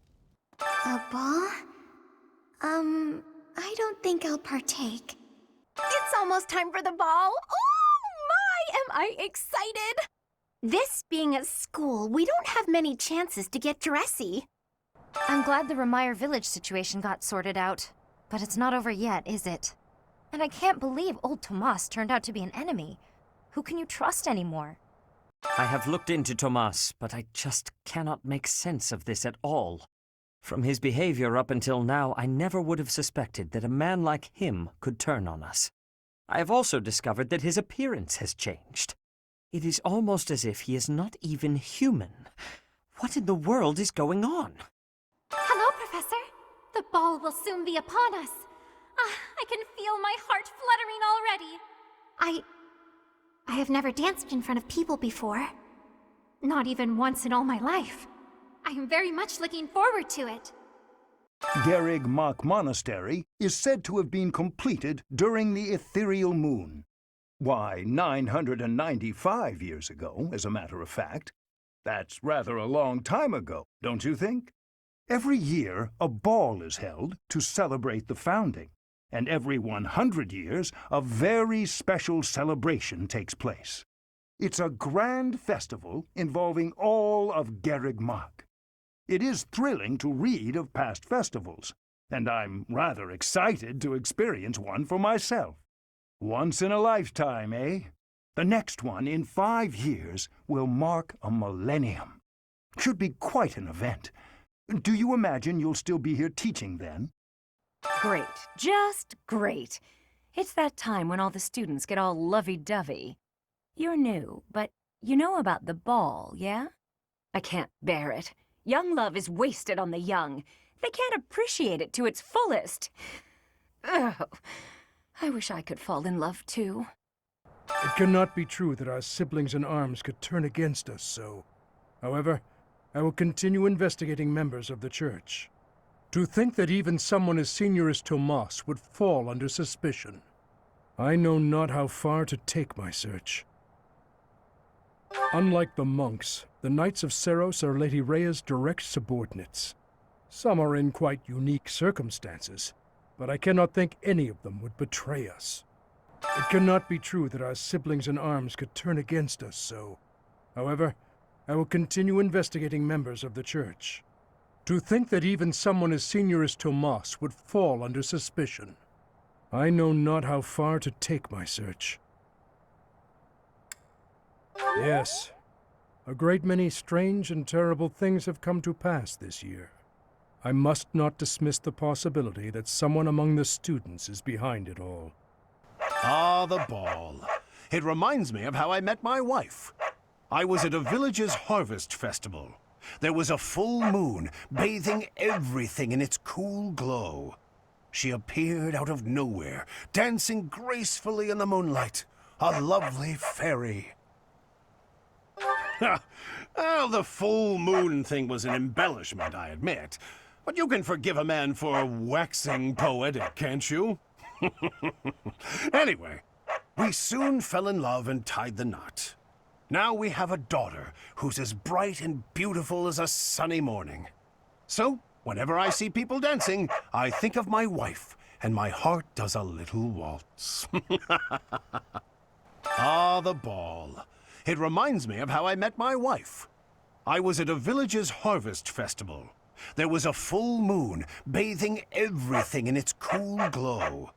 A ball? I don't think I'll partake. It's almost time for the ball. Oh my, am I excited! This being a school, we don't have many chances to get dressy. I'm glad the Remire Village situation got sorted out. But it's not over yet, is it? And I can't believe old Tomas turned out to be an enemy. Who can you trust anymore? I have looked into Tomas, but I just cannot make sense of this at all. From his behavior up until now, I never would have suspected that a man like him could turn on us. I have also discovered that his appearance has changed. It is almost as if he is not even human. What in the world is going on? Hello, Professor. The ball will soon be upon us. I can feel my heart fluttering already. I have never danced in front of people before. Not even once in all my life. I am very much looking forward to it. Garrig Mach Monastery is said to have been completed during the ethereal moon. Why, 995 years ago, as a matter of fact. That's rather a long time ago, don't you think? Every year, a ball is held to celebrate the founding, and every 100 years, a very special celebration takes place. It's a grand festival involving all of Garrig Mach. It is thrilling to read of past festivals, and I'm rather excited to experience one for myself. Once in a lifetime, eh? The next one, in 5 years, will mark a millennium. Should be quite an event. Do you imagine you'll still be here teaching then? Great. Just great. It's that time when all the students get all lovey-dovey. You're new, but you know about the ball, yeah? I can't bear it. Young love is wasted on the young. They can't appreciate it to its fullest. Ugh. I wish I could fall in love, too. It cannot be true that our siblings in arms could turn against us so. However, I will continue investigating members of the Church. To think that even someone as senior as Tomas would fall under suspicion. I know not how far to take my search. Unlike the monks, the Knights of Seros are Lady Rhea's direct subordinates. Some are in quite unique circumstances, but I cannot think any of them would betray us. It cannot be true that our siblings in arms could turn against us so. However, I will continue investigating members of the Church. To think that even someone as senior as Tomas would fall under suspicion. I know not how far to take my search. Yes, a great many strange and terrible things have come to pass this year. I must not dismiss the possibility that someone among the students is behind it all. Ah, the ball. It reminds me of how I met my wife. I was at a village's harvest festival. There was a full moon, bathing everything in its cool glow. She appeared out of nowhere, dancing gracefully in the moonlight. A lovely fairy. Well, the full moon thing was an embellishment, I admit. But you can forgive a man for waxing poetic, can't you? Anyway, we soon fell in love and tied the knot. Now we have a daughter who's as bright and beautiful as a sunny morning. So, whenever I see people dancing, I think of my wife, and my heart does a little waltz. Ah, the ball. It reminds me of how I met my wife. I was at a village's harvest festival. There was a full moon, bathing everything in its cool glow.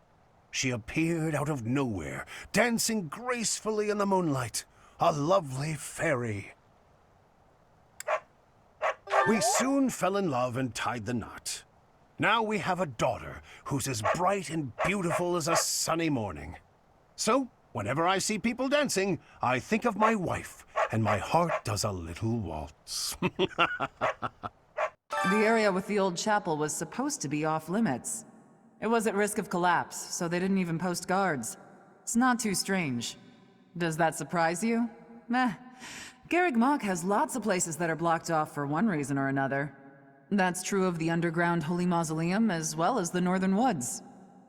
She appeared out of nowhere, dancing gracefully in the moonlight. A lovely fairy. We soon fell in love and tied the knot. Now we have a daughter who's as bright and beautiful as a sunny morning. So, whenever I see people dancing, I think of my wife, and my heart does a little waltz. The area with the old chapel was supposed to be off limits. It was at risk of collapse, so they didn't even post guards. It's not too strange. Does that surprise you? Meh. Garrig Mach has lots of places that are blocked off for one reason or another. That's true of the underground Holy Mausoleum as well as the Northern Woods.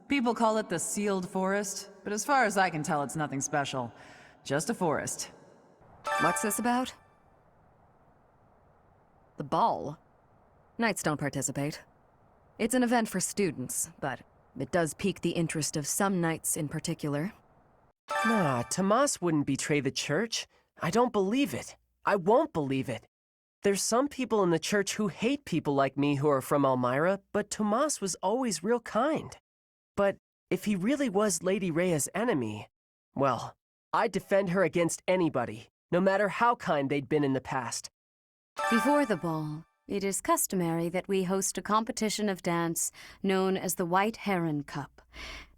People call it the Sealed Forest, but as far as I can tell, it's nothing special. Just a forest. What's this about? The ball? Knights don't participate. It's an event for students, but it does pique the interest of some knights in particular. Nah, Tomas wouldn't betray the church. I don't believe it. I won't believe it. There's some people in the church who hate people like me who are from Elmira, but Tomas was always real kind. But if he really was Lady Rhea's enemy, well, I'd defend her against anybody, no matter how kind they'd been in the past. Before the ball, it is customary that we host a competition of dance known as the White Heron Cup.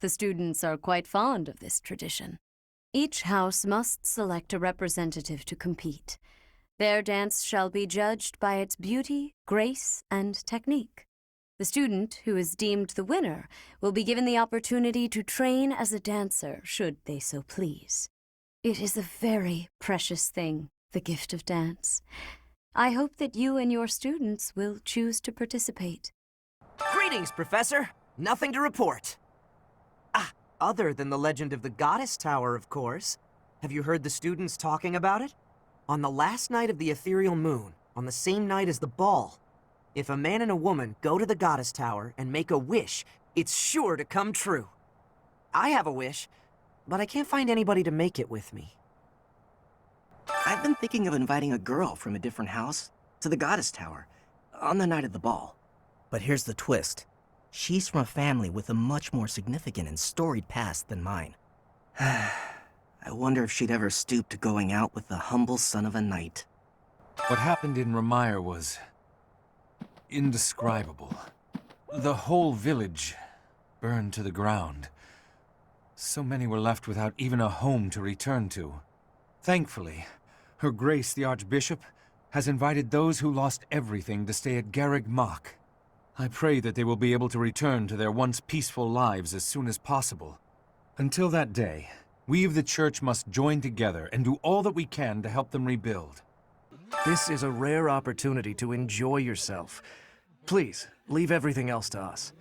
The students are quite fond of this tradition. Each house must select a representative to compete. Their dance shall be judged by its beauty, grace, and technique. The student who is deemed the winner will be given the opportunity to train as a dancer, should they so please. It is a very precious thing, the gift of dance. I hope that you and your students will choose to participate. Greetings, Professor. Nothing to report. Other than the legend of the Goddess Tower, of course. Have you heard the students talking about it? On the last night of the ethereal moon, on the same night as the ball, if a man and a woman go to the Goddess Tower and make a wish, it's sure to come true. I have a wish, but I can't find anybody to make it with me. I've been thinking of inviting a girl from a different house to the Goddess Tower on the night of the ball. But here's the twist. She's from a family with a much more significant and storied past than mine. I wonder if she'd ever stoop to going out with the humble son of a knight. What happened in Remire was indescribable. The whole village burned to the ground. So many were left without even a home to return to. Thankfully, Her Grace the Archbishop has invited those who lost everything to stay at Garrig Mach. I pray that they will be able to return to their once peaceful lives as soon as possible. Until that day, we of the Church must join together and do all that we can to help them rebuild. This is a rare opportunity to enjoy yourself. Please, leave everything else to us.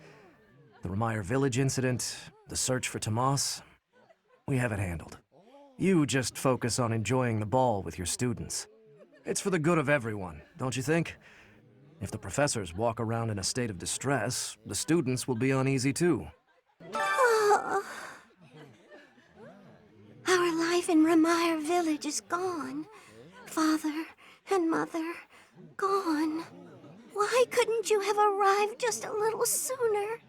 The Remire Village incident, the search for Tomas, we have it handled. You just focus on enjoying the ball with your students. It's for the good of everyone, don't you think? If the professors walk around in a state of distress, the students will be uneasy too. Oh. Our life in Remire Village is gone. Father and Mother, gone. Why couldn't you have arrived just a little sooner?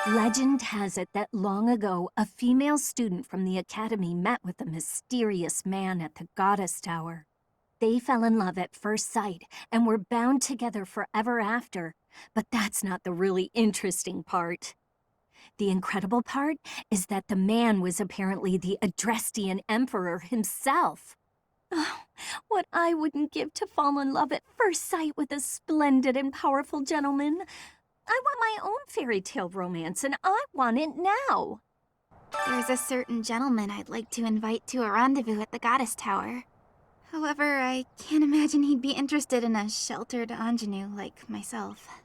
Legend has it that long ago, a female student from the academy met with a mysterious man at the Goddess Tower. They fell in love at first sight and were bound together forever after. But that's not the really interesting part. The incredible part is that the man was apparently the Adrestian Emperor himself. Oh, what I wouldn't give to fall in love at first sight with a splendid and powerful gentleman. I want my own fairy tale romance, and I want it now. There's a certain gentleman I'd like to invite to a rendezvous at the Goddess Tower. However, I can't imagine he'd be interested in a sheltered ingenue like myself.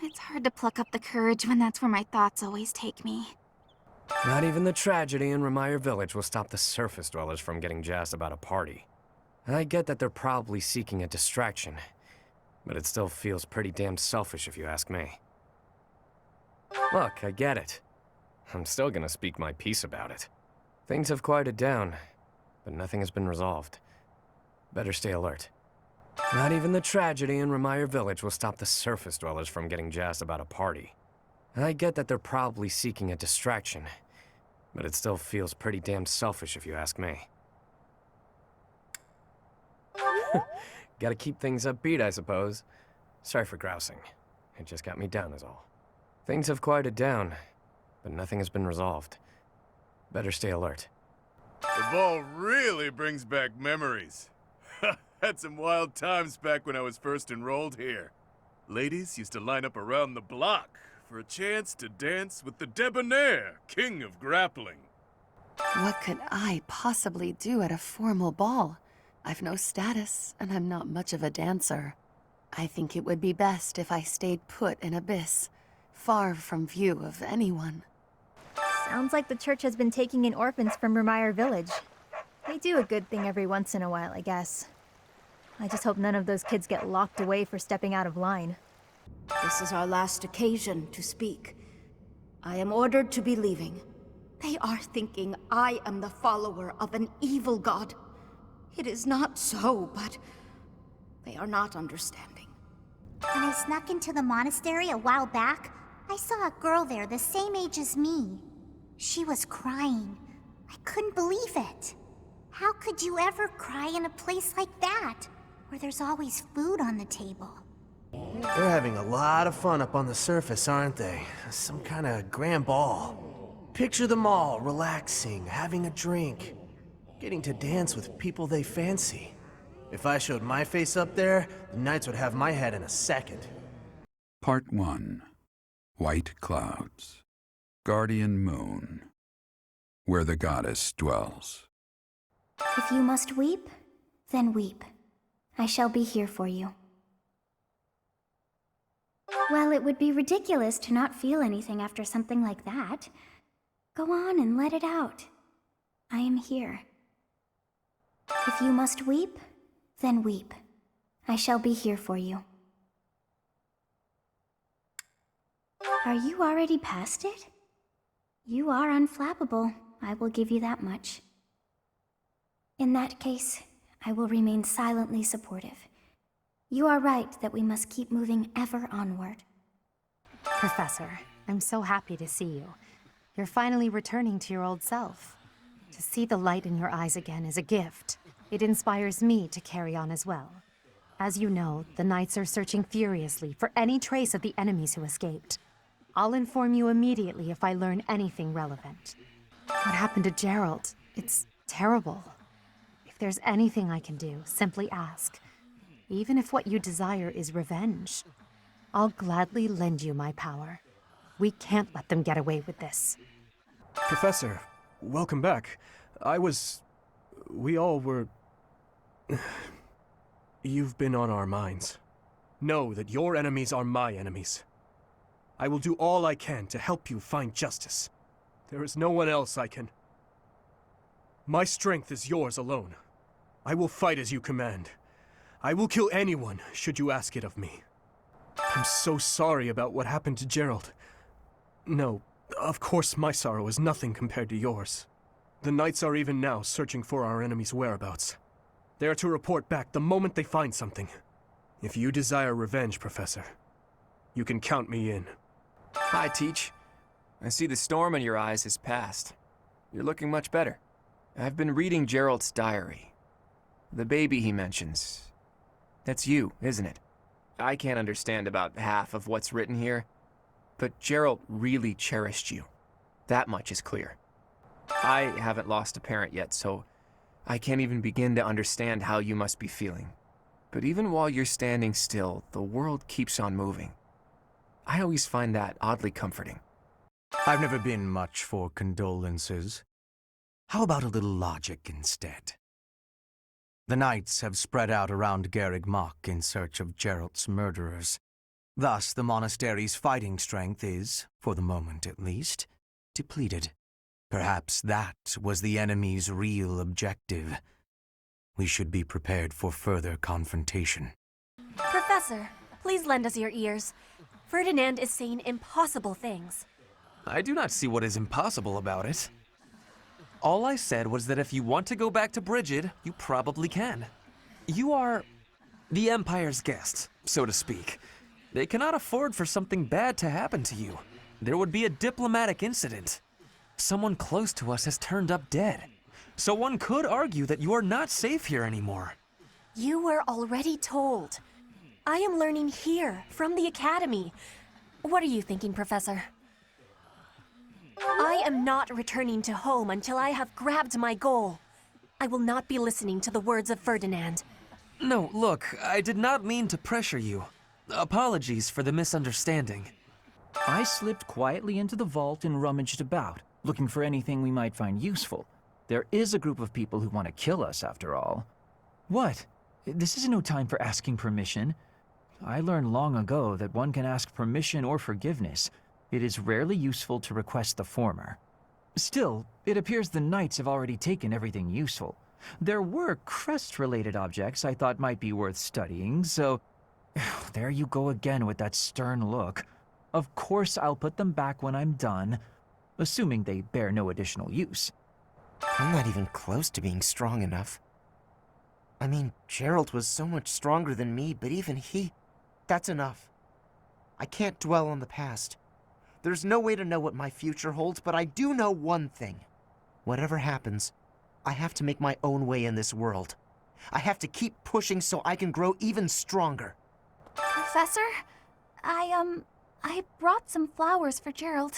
It's hard to pluck up the courage when that's where my thoughts always take me. Not even the tragedy in Remire Village will stop the surface dwellers from getting jazzed about a party. I get that they're probably seeking a distraction, but it still feels pretty damn selfish if you ask me. Look, I get it. I'm still gonna speak my piece about it. Things have quieted down, but nothing has been resolved. Better stay alert. Not even the tragedy in Remire Village will stop the surface dwellers from getting jazzed about a party. I get that they're probably seeking a distraction, but it still feels pretty damn selfish if you ask me. Gotta keep things upbeat, I suppose. Sorry for grousing. It just got me down is all. Things have quieted down, but nothing has been resolved. Better stay alert. The ball really brings back memories. Had some wild times back when I was first enrolled here. Ladies used to line up around the block for a chance to dance with the debonair king of grappling. What could I possibly do at a formal ball? I've no status, and I'm not much of a dancer. I think it would be best if I stayed put in Abyss, far from view of anyone. Sounds like the church has been taking in orphans from Remire Village. They do a good thing every once in a while, I guess. I just hope none of those kids get locked away for stepping out of line. This is our last occasion to speak. I am ordered to be leaving. They are thinking I am the follower of an evil god. It is not so, but they are not understanding. When I snuck into the monastery a while back, I saw a girl there the same age as me. She was crying. I couldn't believe it. How could you ever cry in a place like that, where there's always food on the table? They're having a lot of fun up on the surface, aren't they? Some kind of grand ball. Picture them all relaxing, having a drink, getting to dance with people they fancy. If I showed my face up there, the Knights would have my head in a second. Part 1. White Clouds. Guardian Moon. Where the goddess dwells. If you must weep, then weep. I shall be here for you. Well, it would be ridiculous to not feel anything after something like that. Go on and let it out. I am here. If you must weep, then weep. I shall be here for you. Are you already past it? You are unflappable, I will give you that much. In that case, I will remain silently supportive. You are right that we must keep moving ever onward. Professor, I'm so happy to see you. You're finally returning to your old self. To see the light in your eyes again is a gift. It inspires me to carry on as well. As you know, the Knights are searching furiously for any trace of the enemies who escaped. I'll inform you immediately if I learn anything relevant. What happened to Gerald? It's terrible. If there's anything I can do, simply ask. Even if what you desire is revenge, I'll gladly lend you my power. We can't let them get away with this. Professor, welcome back. We all were... You've been on our minds. Know that your enemies are my enemies. I will do all I can to help you find justice. There is no one else I can... My strength is yours alone. I will fight as you command. I will kill anyone, should you ask it of me. I'm so sorry about what happened to Gerald. No, of course my sorrow is nothing compared to yours. The Knights are even now searching for our enemy's whereabouts. They are to report back the moment they find something. If you desire revenge, Professor, you can count me in. Hi, Teach. I see the storm in your eyes has passed. You're looking much better. I've been reading Gerald's diary. The baby he mentions. That's you, isn't it? I can't understand about half of what's written here, but Gerald really cherished you. That much is clear. I haven't lost a parent yet, so I can't even begin to understand how you must be feeling. But even while you're standing still, the world keeps on moving. I always find that oddly comforting. I've never been much for condolences. How about a little logic instead? The Knights have spread out around Garreg Mach in search of Gerald's murderers. Thus, the monastery's fighting strength is, for the moment at least, depleted. Perhaps that was the enemy's real objective. We should be prepared for further confrontation. Professor, please lend us your ears. Ferdinand is saying impossible things. I do not see what is impossible about it. All I said was that if you want to go back to Brigid, you probably can. You are the Empire's guest, so to speak. They cannot afford for something bad to happen to you. There would be a diplomatic incident. Someone close to us has turned up dead. So one could argue that you are not safe here anymore. You were already told. I am learning here, from the Academy. What are you thinking, Professor? I am not returning to home until I have grabbed my goal. I will not be listening to the words of Ferdinand. No, look, I did not mean to pressure you. Apologies for the misunderstanding. I slipped quietly into the vault and rummaged about, looking for anything we might find useful. There is a group of people who want to kill us, after all. What? This is no time for asking permission. I learned long ago that one can ask permission or forgiveness. It is rarely useful to request the former. Still, it appears the Knights have already taken everything useful. There were crest-related objects I thought might be worth studying, so... There you go again with that stern look. Of course I'll put them back when I'm done, assuming they bear no additional use. I'm not even close to being strong enough. I mean, Gerald was so much stronger than me, but even he... That's enough. I can't dwell on the past. There's no way to know what my future holds, but I do know one thing. Whatever happens, I have to make my own way in this world. I have to keep pushing so I can grow even stronger. Professor, I brought some flowers for Gerald.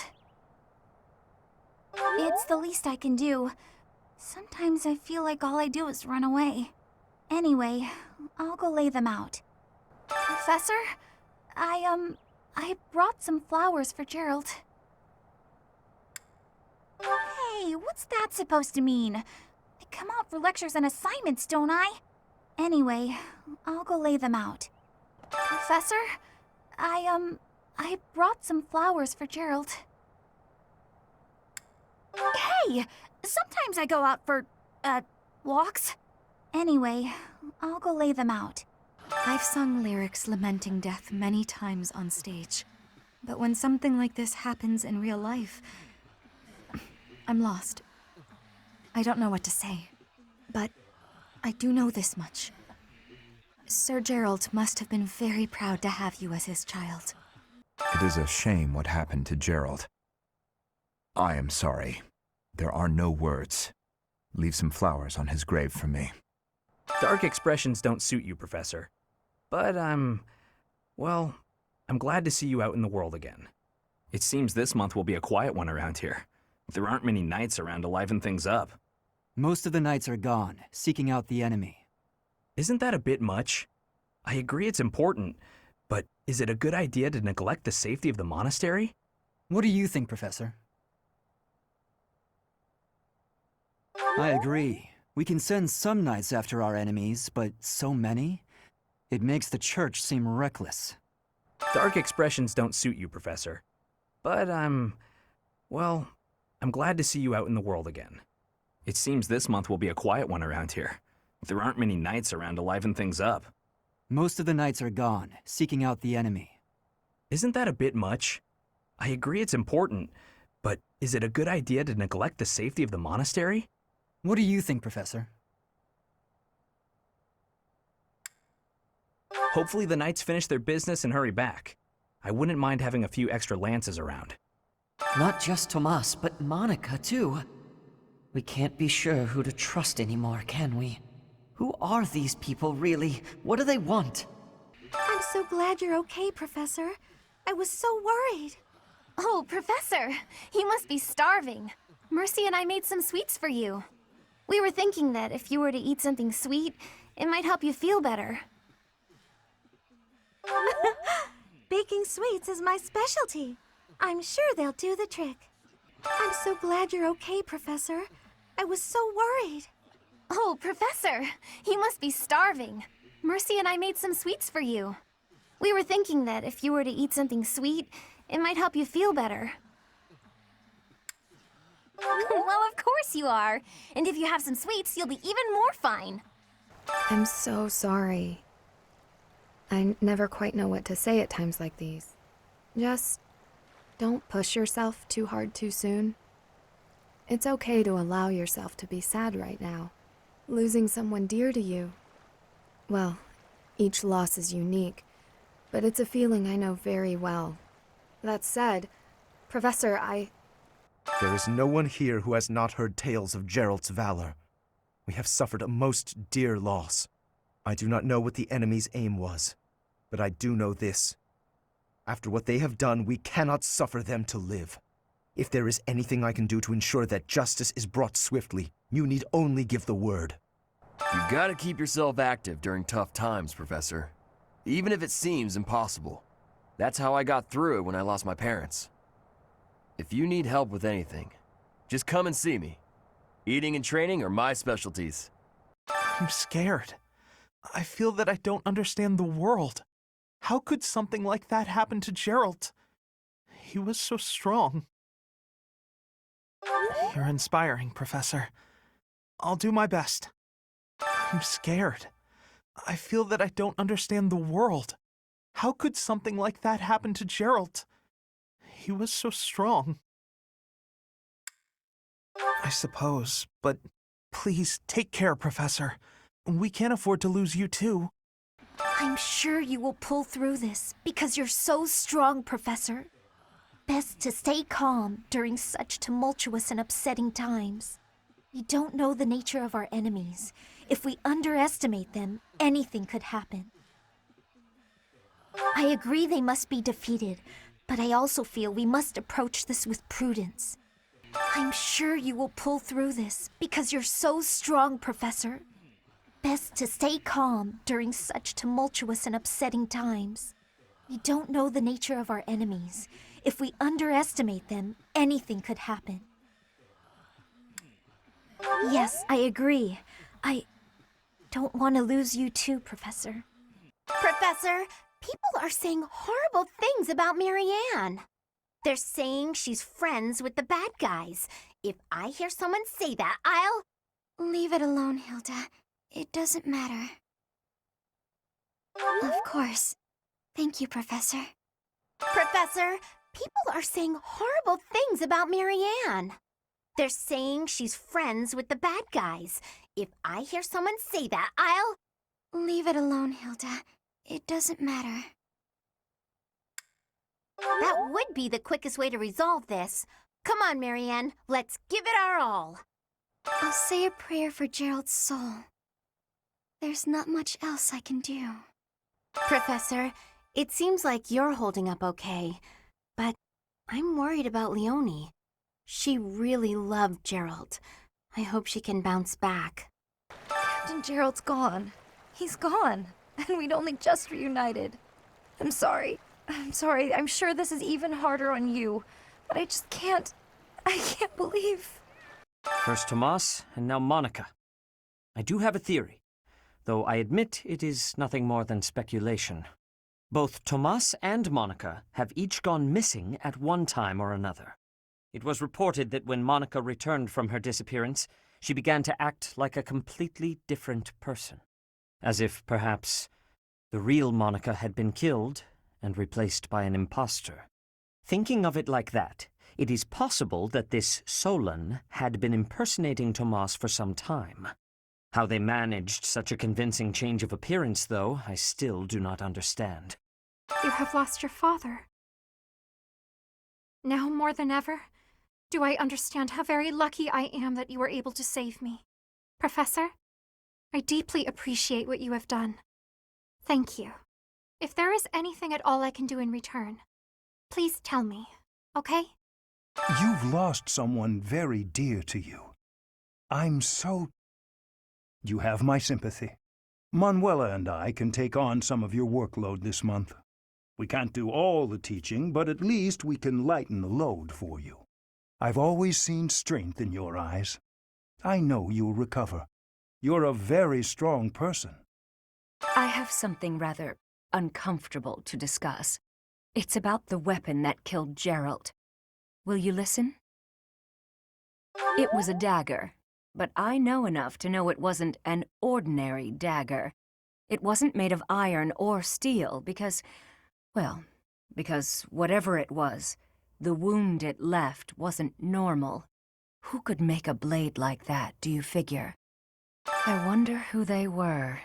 It's the least I can do. Sometimes I feel like all I do is run away. Anyway, I'll go lay them out. Professor, I brought some flowers for Gerald. Hey, what's that supposed to mean? I come out for lectures and assignments, don't I? Anyway, I'll go lay them out. Professor, I brought some flowers for Gerald. Hey! Sometimes I go out for, walks. Anyway, I'll go lay them out. I've sung lyrics lamenting death many times on stage. But when something like this happens in real life, I'm lost. I don't know what to say. But I do know this much. Sir Gerald must have been very proud to have you as his child. It is a shame what happened to Gerald. I am sorry. There are no words. Leave some flowers on his grave for me. Dark expressions don't suit you, Professor. But I'm glad to see you out in the world again. It seems this month will be a quiet one around here. There aren't many knights around to liven things up. Most of the knights are gone, seeking out the enemy. Isn't that a bit much? I agree it's important, but is it a good idea to neglect the safety of the monastery? What do you think, Professor? I agree. We can send some knights after our enemies, but so many? It makes the church seem reckless. Dark expressions don't suit you, Professor. But I'm glad to see you out in the world again. It seems this month will be a quiet one around here. There aren't many knights around to liven things up. Most of the knights are gone, seeking out the enemy. Isn't that a bit much? I agree it's important, but is it a good idea to neglect the safety of the monastery? What do you think, Professor? Hopefully the knights finish their business and hurry back. I wouldn't mind having a few extra lances around. Not just Tomas, but Monica, too. We can't be sure who to trust anymore, can we? Who are these people, really? What do they want? I'm so glad you're okay, Professor. I was so worried. Oh, Professor, you must be starving. Mercy and I made some sweets for you. We were thinking that if you were to eat something sweet, it might help you feel better. Baking sweets is my specialty. I'm sure they'll do the trick. I'm so glad you're okay, Professor. I was so worried. Oh, Professor, you must be starving. Mercy and I made some sweets for you. We were thinking that if you were to eat something sweet, it might help you feel better. Well, of course you are. And if you have some sweets, you'll be even more fine. I'm so sorry. I never quite know what to say at times like these. Just don't push yourself too hard too soon. It's okay to allow yourself to be sad right now. Losing someone dear to you. Well, each loss is unique, but it's a feeling I know very well. That said, Professor, There is no one here who has not heard tales of Gerald's valor. We have suffered a most dear loss. I do not know what the enemy's aim was, but I do know this. After what they have done, we cannot suffer them to live. If there is anything I can do to ensure that justice is brought swiftly, you need only give the word. You gotta keep yourself active during tough times, Professor. Even if it seems impossible. That's how I got through it when I lost my parents. If you need help with anything, just come and see me. Eating and training are my specialties. I'm scared. I feel that I don't understand the world. How could something like that happen to Gerald? He was so strong. You're inspiring, Professor. I'll do my best. I'm scared. I feel that I don't understand the world. How could something like that happen to Gerald? He was so strong. I suppose, but please take care, Professor. We can't afford to lose you too. I'm sure you will pull through this because you're so strong, Professor. Best to stay calm during such tumultuous and upsetting times. We don't know the nature of our enemies. If we underestimate them, anything could happen. I agree they must be defeated, but I also feel we must approach this with prudence. I'm sure you will pull through this because you're so strong, Professor. Best to stay calm during such tumultuous and upsetting times. We don't know the nature of our enemies. If we underestimate them, anything could happen. Yes, I agree. I don't want to lose you too, Professor. Professor, people are saying horrible things about Marianne. They're saying she's friends with the bad guys. If I hear someone say that, I'll... Leave it alone, Hilda. It doesn't matter. Of course. Thank you, Professor. Professor, people are saying horrible things about Marianne. They're saying she's friends with the bad guys. If I hear someone say that, I'll... Leave it alone, Hilda. It doesn't matter. That would be the quickest way to resolve this. Come on, Marianne, let's give it our all. I'll say a prayer for Gerald's soul. There's not much else I can do. Professor, it seems like you're holding up okay, but I'm worried about Leonie. She really loved Gerald. I hope she can bounce back. Captain Gerald's gone. He's gone, and we'd only just reunited. I'm sorry. I'm sure this is even harder on you, but I can't believe... First Tomas, and now Monica. I do have a theory, though I admit it is nothing more than speculation. Both Tomas and Monica have each gone missing at one time or another. It was reported that when Monica returned from her disappearance, she began to act like a completely different person. As if, perhaps, the real Monica had been killed and replaced by an imposter. Thinking of it like that, it is possible that this Fódlan had been impersonating Tomas for some time. How they managed such a convincing change of appearance, though, I still do not understand. You have lost your father. Now more than ever, do I understand how very lucky I am that you were able to save me. Professor, I deeply appreciate what you have done. Thank you. If there is anything at all I can do in return, please tell me, okay? You've lost someone very dear to you. You have my sympathy. Manuela and I can take on some of your workload this month. We can't do all the teaching, but at least we can lighten the load for you. I've always seen strength in your eyes. I know you'll recover. You're a very strong person. I have something rather uncomfortable to discuss. It's about the weapon that killed Gerald. Will you listen? It was a dagger, but I know enough to know it wasn't an ordinary dagger. It wasn't made of iron or steel because whatever it was, the wound it left wasn't normal. Who could make a blade like that, do you figure? I wonder who they were.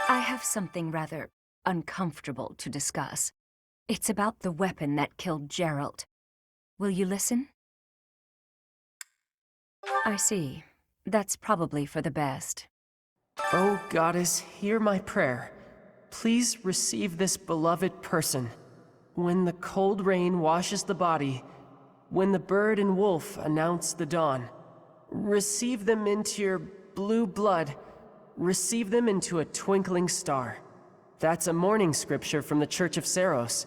I have something rather uncomfortable to discuss. It's about the weapon that killed Gerald. Will you listen? I see. That's probably for the best. Oh, Goddess, hear my prayer. Please receive this beloved person. When the cold rain washes the body, when the bird and wolf announce the dawn, receive them into your blue blood, receive them into a twinkling star. That's a morning scripture from the Church of Saros.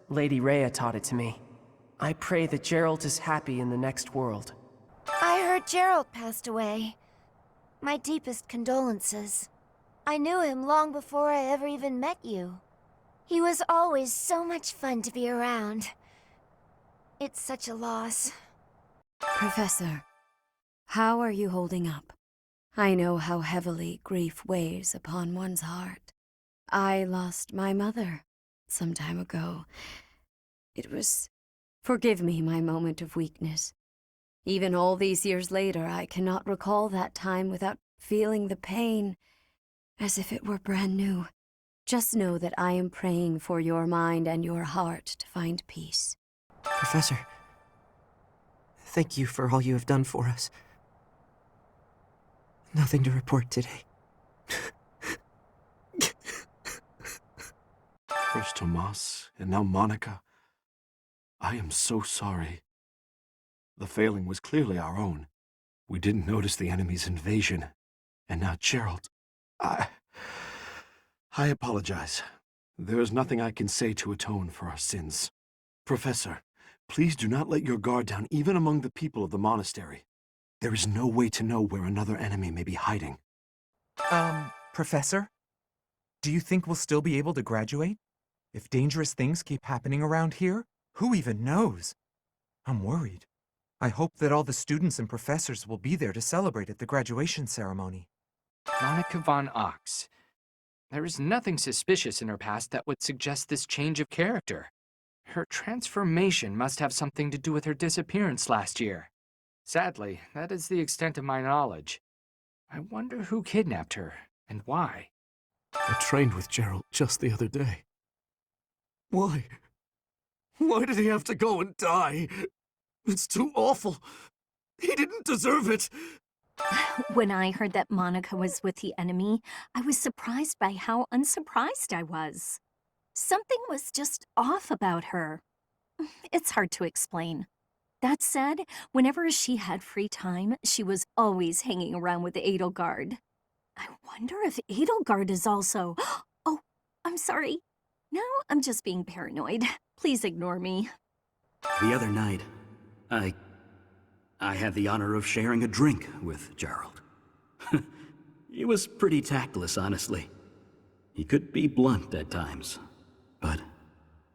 Lady Rhea taught it to me. I pray that Gerald is happy in the next world. I heard Gerald passed away. My deepest condolences. I knew him long before I ever even met you. He was always so much fun to be around. It's such a loss. Professor, how are you holding up? I know how heavily grief weighs upon one's heart. I lost my mother some time ago. Forgive me my moment of weakness. Even all these years later, I cannot recall that time without feeling the pain as if it were brand new. Just know that I am praying for your mind and your heart to find peace. Professor, thank you for all you have done for us. Nothing to report today. First Tomas, and now Monica. I am so sorry. The failing was clearly our own. We didn't notice the enemy's invasion. And now Gerald... I apologize. There is nothing I can say to atone for our sins. Professor, please do not let your guard down even among the people of the monastery. There is no way to know where another enemy may be hiding. Professor? Do you think we'll still be able to graduate? If dangerous things keep happening around here, who even knows? I'm worried. I hope that all the students and professors will be there to celebrate at the graduation ceremony. Monica von Ox. There is nothing suspicious in her past that would suggest this change of character. Her transformation must have something to do with her disappearance last year. Sadly, that is the extent of my knowledge. I wonder who kidnapped her, and why. I trained with Gerald just the other day. Why? Why did he have to go and die? It's too awful. He didn't deserve it. When I heard that Monica was with the enemy, I was surprised by how unsurprised I was. Something was just off about her. It's hard to explain. That said, whenever she had free time, she was always hanging around with Edelgard. I wonder if Edelgard is also... Oh, I'm sorry. No, I'm just being paranoid. Please ignore me. The other night, I had the honor of sharing a drink with Gerald. He was pretty tactless, honestly. He could be blunt at times, but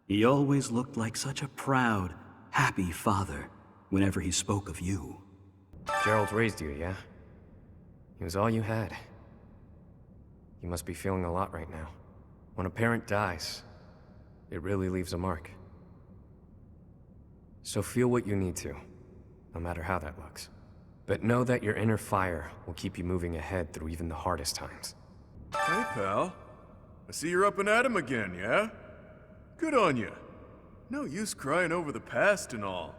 he always looked like such a proud, happy father whenever he spoke of you. Gerald raised you, yeah? He was all you had. You must be feeling a lot right now. When a parent dies, it really leaves a mark. So feel what you need to, no matter how that looks. But know that your inner fire will keep you moving ahead through even the hardest times. Hey, pal. I see you're up and at 'em again, yeah? Good on you. No use crying over the past and all.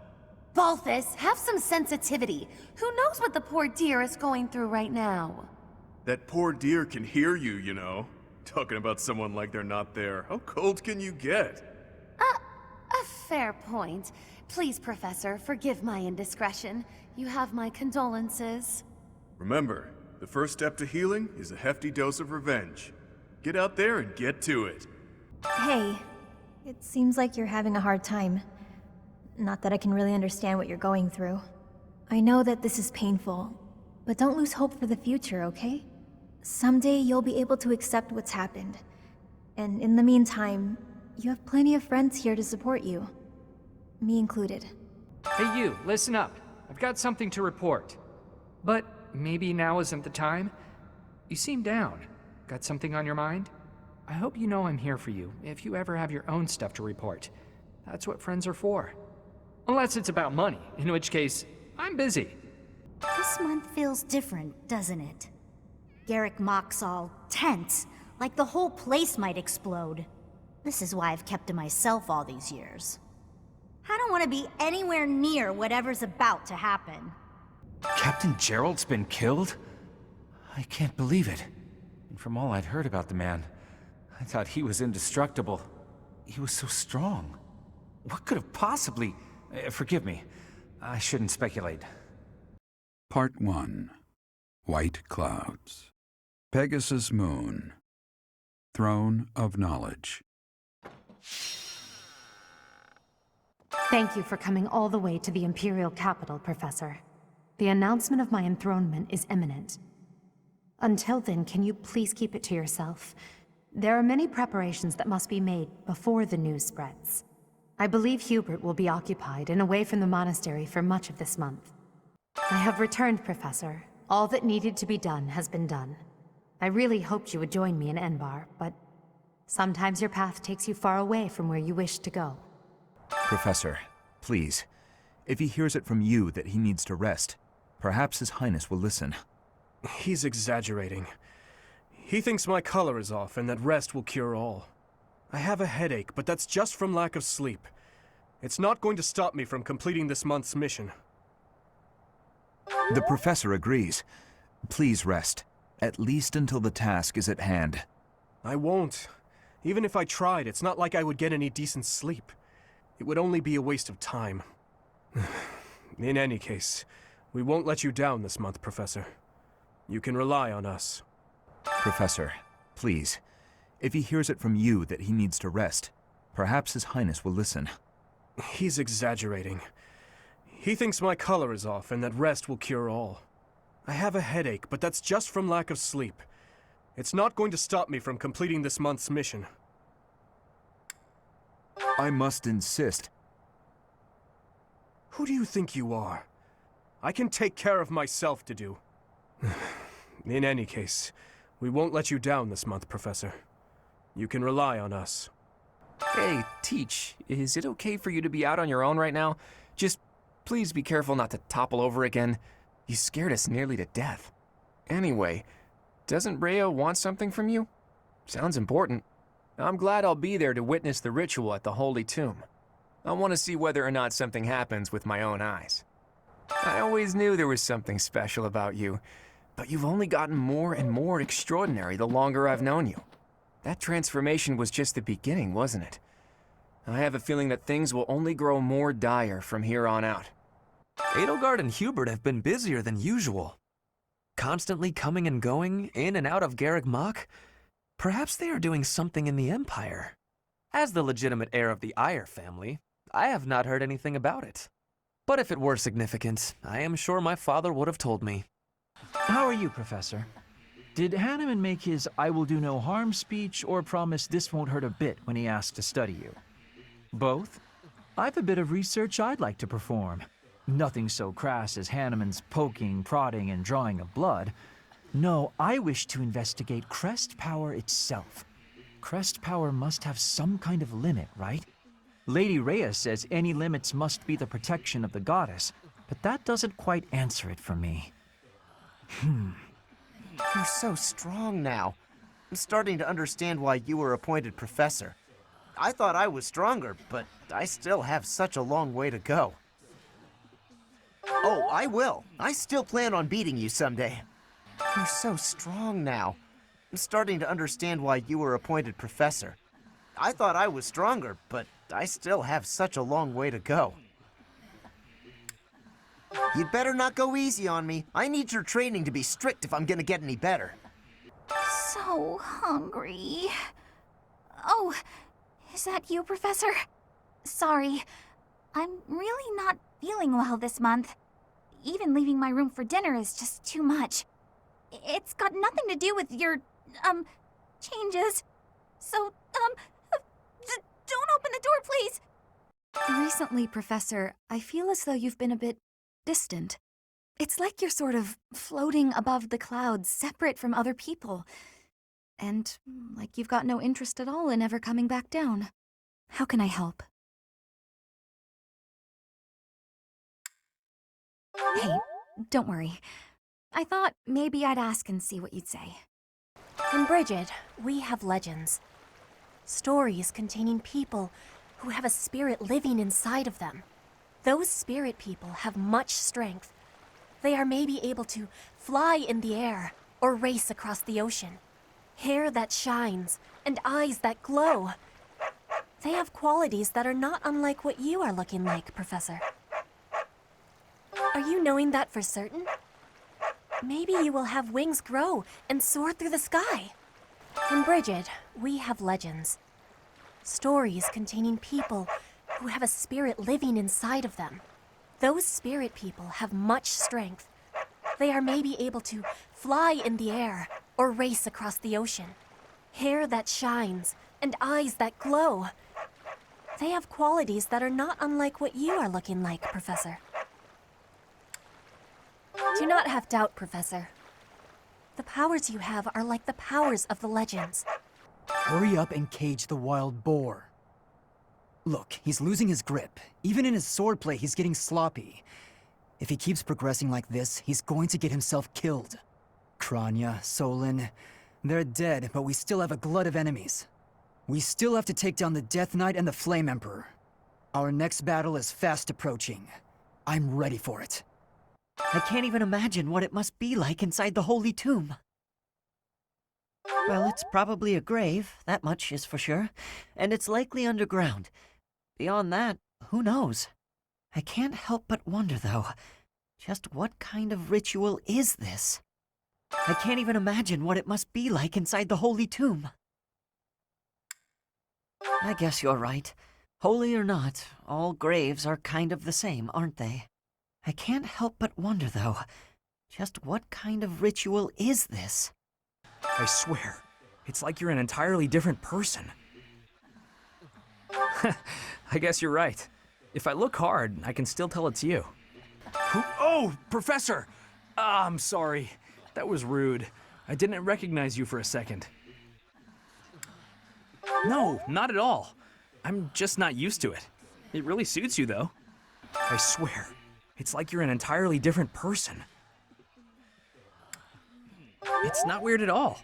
Balthus, have some sensitivity. Who knows what the poor dear is going through right now? That poor dear can hear you, you know. Talking about someone like they're not there. How cold can you get? A fair point. Please, Professor, forgive my indiscretion. You have my condolences. Remember, the first step to healing is a hefty dose of revenge. Get out there and get to it. Hey, it seems like you're having a hard time. Not that I can really understand what you're going through. I know that this is painful, but don't lose hope for the future, okay? Someday you'll be able to accept what's happened. And in the meantime, you have plenty of friends here to support you. Me included. Hey you, listen up. I've got something to report. But maybe now isn't the time? You seem down. Got something on your mind? I hope you know I'm here for you if you ever have your own stuff to report. That's what friends are for. Unless it's about money, in which case, I'm busy. This month feels different, doesn't it? Garrick Mock's all tense, like the whole place might explode. This is why I've kept to myself all these years. I don't want to be anywhere near whatever's about to happen. Captain Gerald's been killed? I can't believe it. And from all I'd heard about the man, I thought he was indestructible. He was so strong. What could have possibly... forgive me. I shouldn't speculate. Part 1. White Clouds. Pegasus Moon. Throne of Knowledge. Thank you for coming all the way to the Imperial capital, Professor. The announcement of my enthronement is imminent. Until then, can you please keep it to yourself? There are many preparations that must be made before the news spreads. I believe Hubert will be occupied and away from the monastery for much of this month. I have returned, Professor. All that needed to be done has been done. I really hoped you would join me in Enbar, but sometimes your path takes you far away from where you wish to go. Professor, please. If he hears it from you that he needs to rest, perhaps His Highness will listen. He's exaggerating. He thinks my color is off and that rest will cure all. I have a headache, but that's just from lack of sleep. It's not going to stop me from completing this month's mission. The Professor agrees. Please rest, at least until the task is at hand. I won't. Even if I tried, it's not like I would get any decent sleep. It would only be a waste of time. In any case, we won't let you down this month, Professor. You can rely on us. Professor, please. If he hears it from you that he needs to rest, perhaps His Highness will listen. He's exaggerating. He thinks my color is off and that rest will cure all. I have a headache, but that's just from lack of sleep. It's not going to stop me from completing this month's mission. I must insist. Who do you think you are? I can take care of myself to do. In any case, we won't let you down this month, Professor. You can rely on us. Hey, Teach, is it okay for you to be out on your own right now? Just please be careful not to topple over again. You scared us nearly to death. Anyway, doesn't Rhea want something from you? Sounds important. I'm glad I'll be there to witness the ritual at the Holy Tomb. I want to see whether or not something happens with my own eyes. I always knew there was something special about you, but you've only gotten more and more extraordinary the longer I've known you. That transformation was just the beginning, wasn't it? I have a feeling that things will only grow more dire from here on out. Edelgard and Hubert have been busier than usual. Constantly coming and going, in and out of Garreg Mach. Perhaps they are doing something in the Empire. As the legitimate heir of the Eyre family, I have not heard anything about it. But if it were significant, I am sure my father would have told me. How are you, Professor? Did Hanneman make his "I will do no harm" speech or promise this won't hurt a bit when he asked to study you? Both? I've a bit of research I'd like to perform. Nothing so crass as Hanneman's poking, prodding, and drawing of blood. No, I wish to investigate crest power itself. Crest power must have some kind of limit, right? Lady Rhea says any limits must be the protection of the goddess, but that doesn't quite answer it for me. You're so strong now. I'm starting to understand why you were appointed professor. I thought I was stronger, but I still have such a long way to go. Oh, I will. I still plan on beating you someday. You're so strong now. I'm starting to understand why you were appointed professor. I thought I was stronger, but I still have such a long way to go. You'd better not go easy on me. I need your training to be strict if I'm gonna get any better. So hungry. Oh, is that you, Professor? Sorry. I'm really not feeling well this month. Even leaving my room for dinner is just too much. It's got nothing to do with your, changes. So, don't open the door, please! Recently, Professor, I feel as though you've been a bit distant. It's like you're sort of floating above the clouds, separate from other people. And like you've got no interest at all in ever coming back down. How can I help? Hey, don't worry. I thought maybe I'd ask and see what you'd say. In Bridget, we have legends. Stories containing people who have a spirit living inside of them. Those spirit people have much strength. They are maybe able to fly in the air or race across the ocean. Hair that shines and eyes that glow. They have qualities that are not unlike what you are looking like, Professor. Are you knowing that for certain? Maybe you will have wings grow and soar through the sky. In Bridget, we have legends. Stories containing people who have a spirit living inside of them. Those spirit people have much strength. They are maybe able to fly in the air or race across the ocean. Hair that shines and eyes that glow. They have qualities that are not unlike what you are looking like, Professor. Do not have doubt, Professor. The powers you have are like the powers of the legends. Hurry up and cage the wild boar. Look, he's losing his grip. Even in his swordplay, he's getting sloppy. If he keeps progressing like this, he's going to get himself killed. Kranya, Solon, they're dead, but we still have a glut of enemies. We still have to take down the Death Knight and the Flame Emperor. Our next battle is fast approaching. I'm ready for it. I can't even imagine what it must be like inside the Holy Tomb. Well, it's probably a grave, that much is for sure. And it's likely underground. Beyond that, who knows? I can't help but wonder, though, just what kind of ritual is this? I can't even imagine what it must be like inside the Holy Tomb. I guess you're right. Holy or not, all graves are kind of the same, aren't they? I can't help but wonder, though, just what kind of ritual is this? I swear, it's like you're an entirely different person. I guess you're right. If I look hard, I can still tell it's you. Oh, Professor! Ah, I'm sorry. That was rude. I didn't recognize you for a second. No, not at all. I'm just not used to it. It really suits you, though. I swear, it's like you're an entirely different person. It's not weird at all.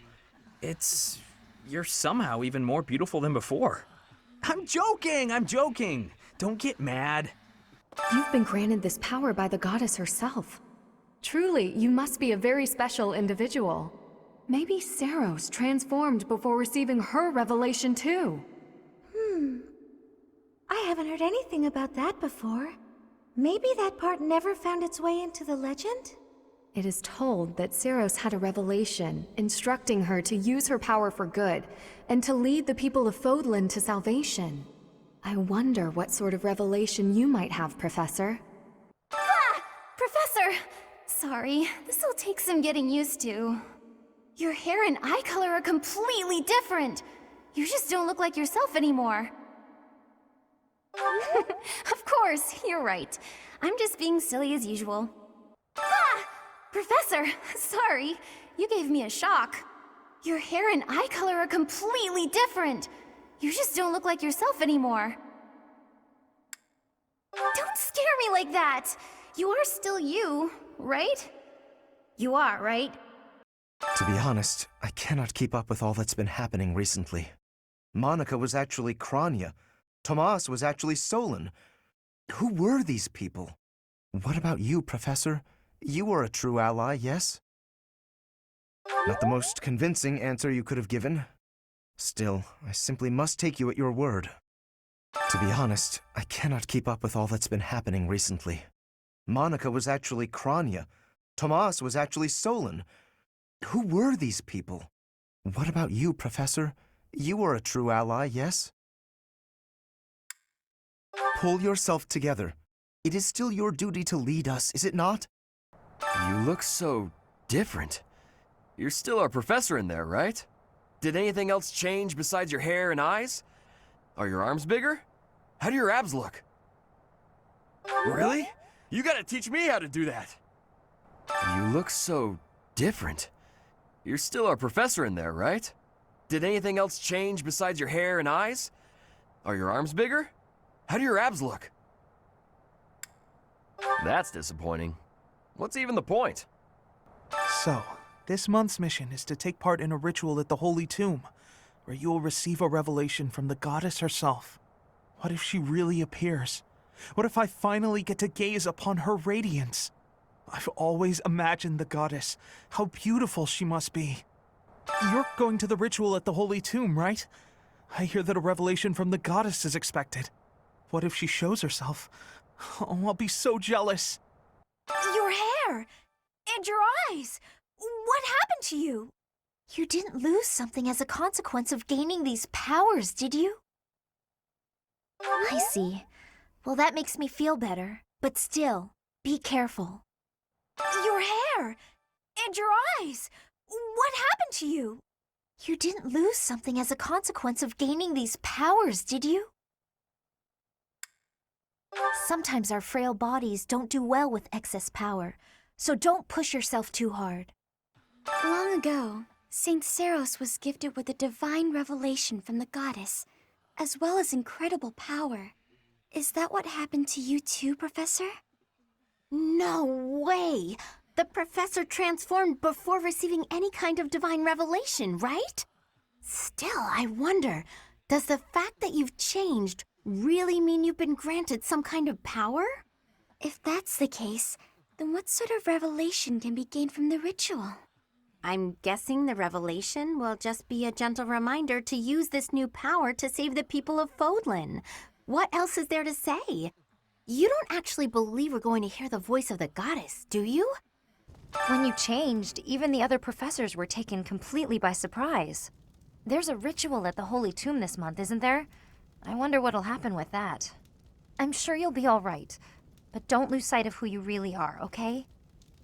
You're somehow even more beautiful than before. I'm joking! Don't get mad. You've been granted this power by the goddess herself. Truly, you must be a very special individual. Maybe Saros transformed before receiving her revelation too. I haven't heard anything about that before. Maybe that part never found its way into the legend? It is told that Saros had a revelation, instructing her to use her power for good, and to lead the people of Fódlan to salvation. I wonder what sort of revelation you might have, Professor. Ah! Professor! Sorry, this'll take some getting used to. Your hair and eye color are completely different. You just don't look like yourself anymore. Of course, you're right. I'm just being silly as usual. Ah! Professor, sorry. You gave me a shock. Your hair and eye color are completely different. You just don't look like yourself anymore. Don't scare me like that. You are still you, right? You are, right? To be honest, I cannot keep up with all that's been happening recently. Monica was actually Kranya. Tomas was actually Solon. Who were these people? What about you, Professor? You were a true ally, yes? Not the most convincing answer you could have given. Still, I simply must take you at your word. To be honest, I cannot keep up with all that's been happening recently. Monica was actually Kranya. Tomas was actually Solon. Who were these people? What about you, Professor? You were a true ally, yes? Pull yourself together. It is still your duty to lead us, is it not? You look so different. You're still our professor in there, right? Did anything else change besides your hair and eyes? Are your arms bigger? How do your abs look? Really? You gotta teach me how to do that. You look so different. You're still our professor in there, right? Did anything else change besides your hair and eyes? Are your arms bigger? How do your abs look? That's disappointing. What's even the point? So, this month's mission is to take part in a ritual at the Holy Tomb, where you will receive a revelation from the goddess herself. What if she really appears? What if I finally get to gaze upon her radiance? I've always imagined the goddess, how beautiful she must be. You're going to the ritual at the Holy Tomb, right? I hear that a revelation from the goddess is expected. What if she shows herself? Oh, I'll be so jealous. Your hair! And your eyes! What happened to you? You didn't lose something as a consequence of gaining these powers, did you? I see. Well, that makes me feel better. But still, be careful. Your hair! And your eyes! What happened to you? You didn't lose something as a consequence of gaining these powers, did you? Sometimes our frail bodies don't do well with excess power, so don't push yourself too hard. Long ago, Saint Saros was gifted with a divine revelation from the goddess, as well as incredible power. Is that what happened to you too, Professor? No way! The Professor transformed before receiving any kind of divine revelation, right? Still, I wonder, does the fact that you've changed really mean you've been granted some kind of power? If that's the case, then what sort of revelation can be gained from the ritual? I'm guessing the revelation will just be a gentle reminder to use this new power to save the people of Fódlan. What else is there to say? You don't actually believe we're going to hear the voice of the goddess, do you? When you changed, even the other professors were taken completely by surprise. There's a ritual at the Holy Tomb this month, isn't there? I wonder what'll happen with that. I'm sure you'll be all right, but don't lose sight of who you really are, okay?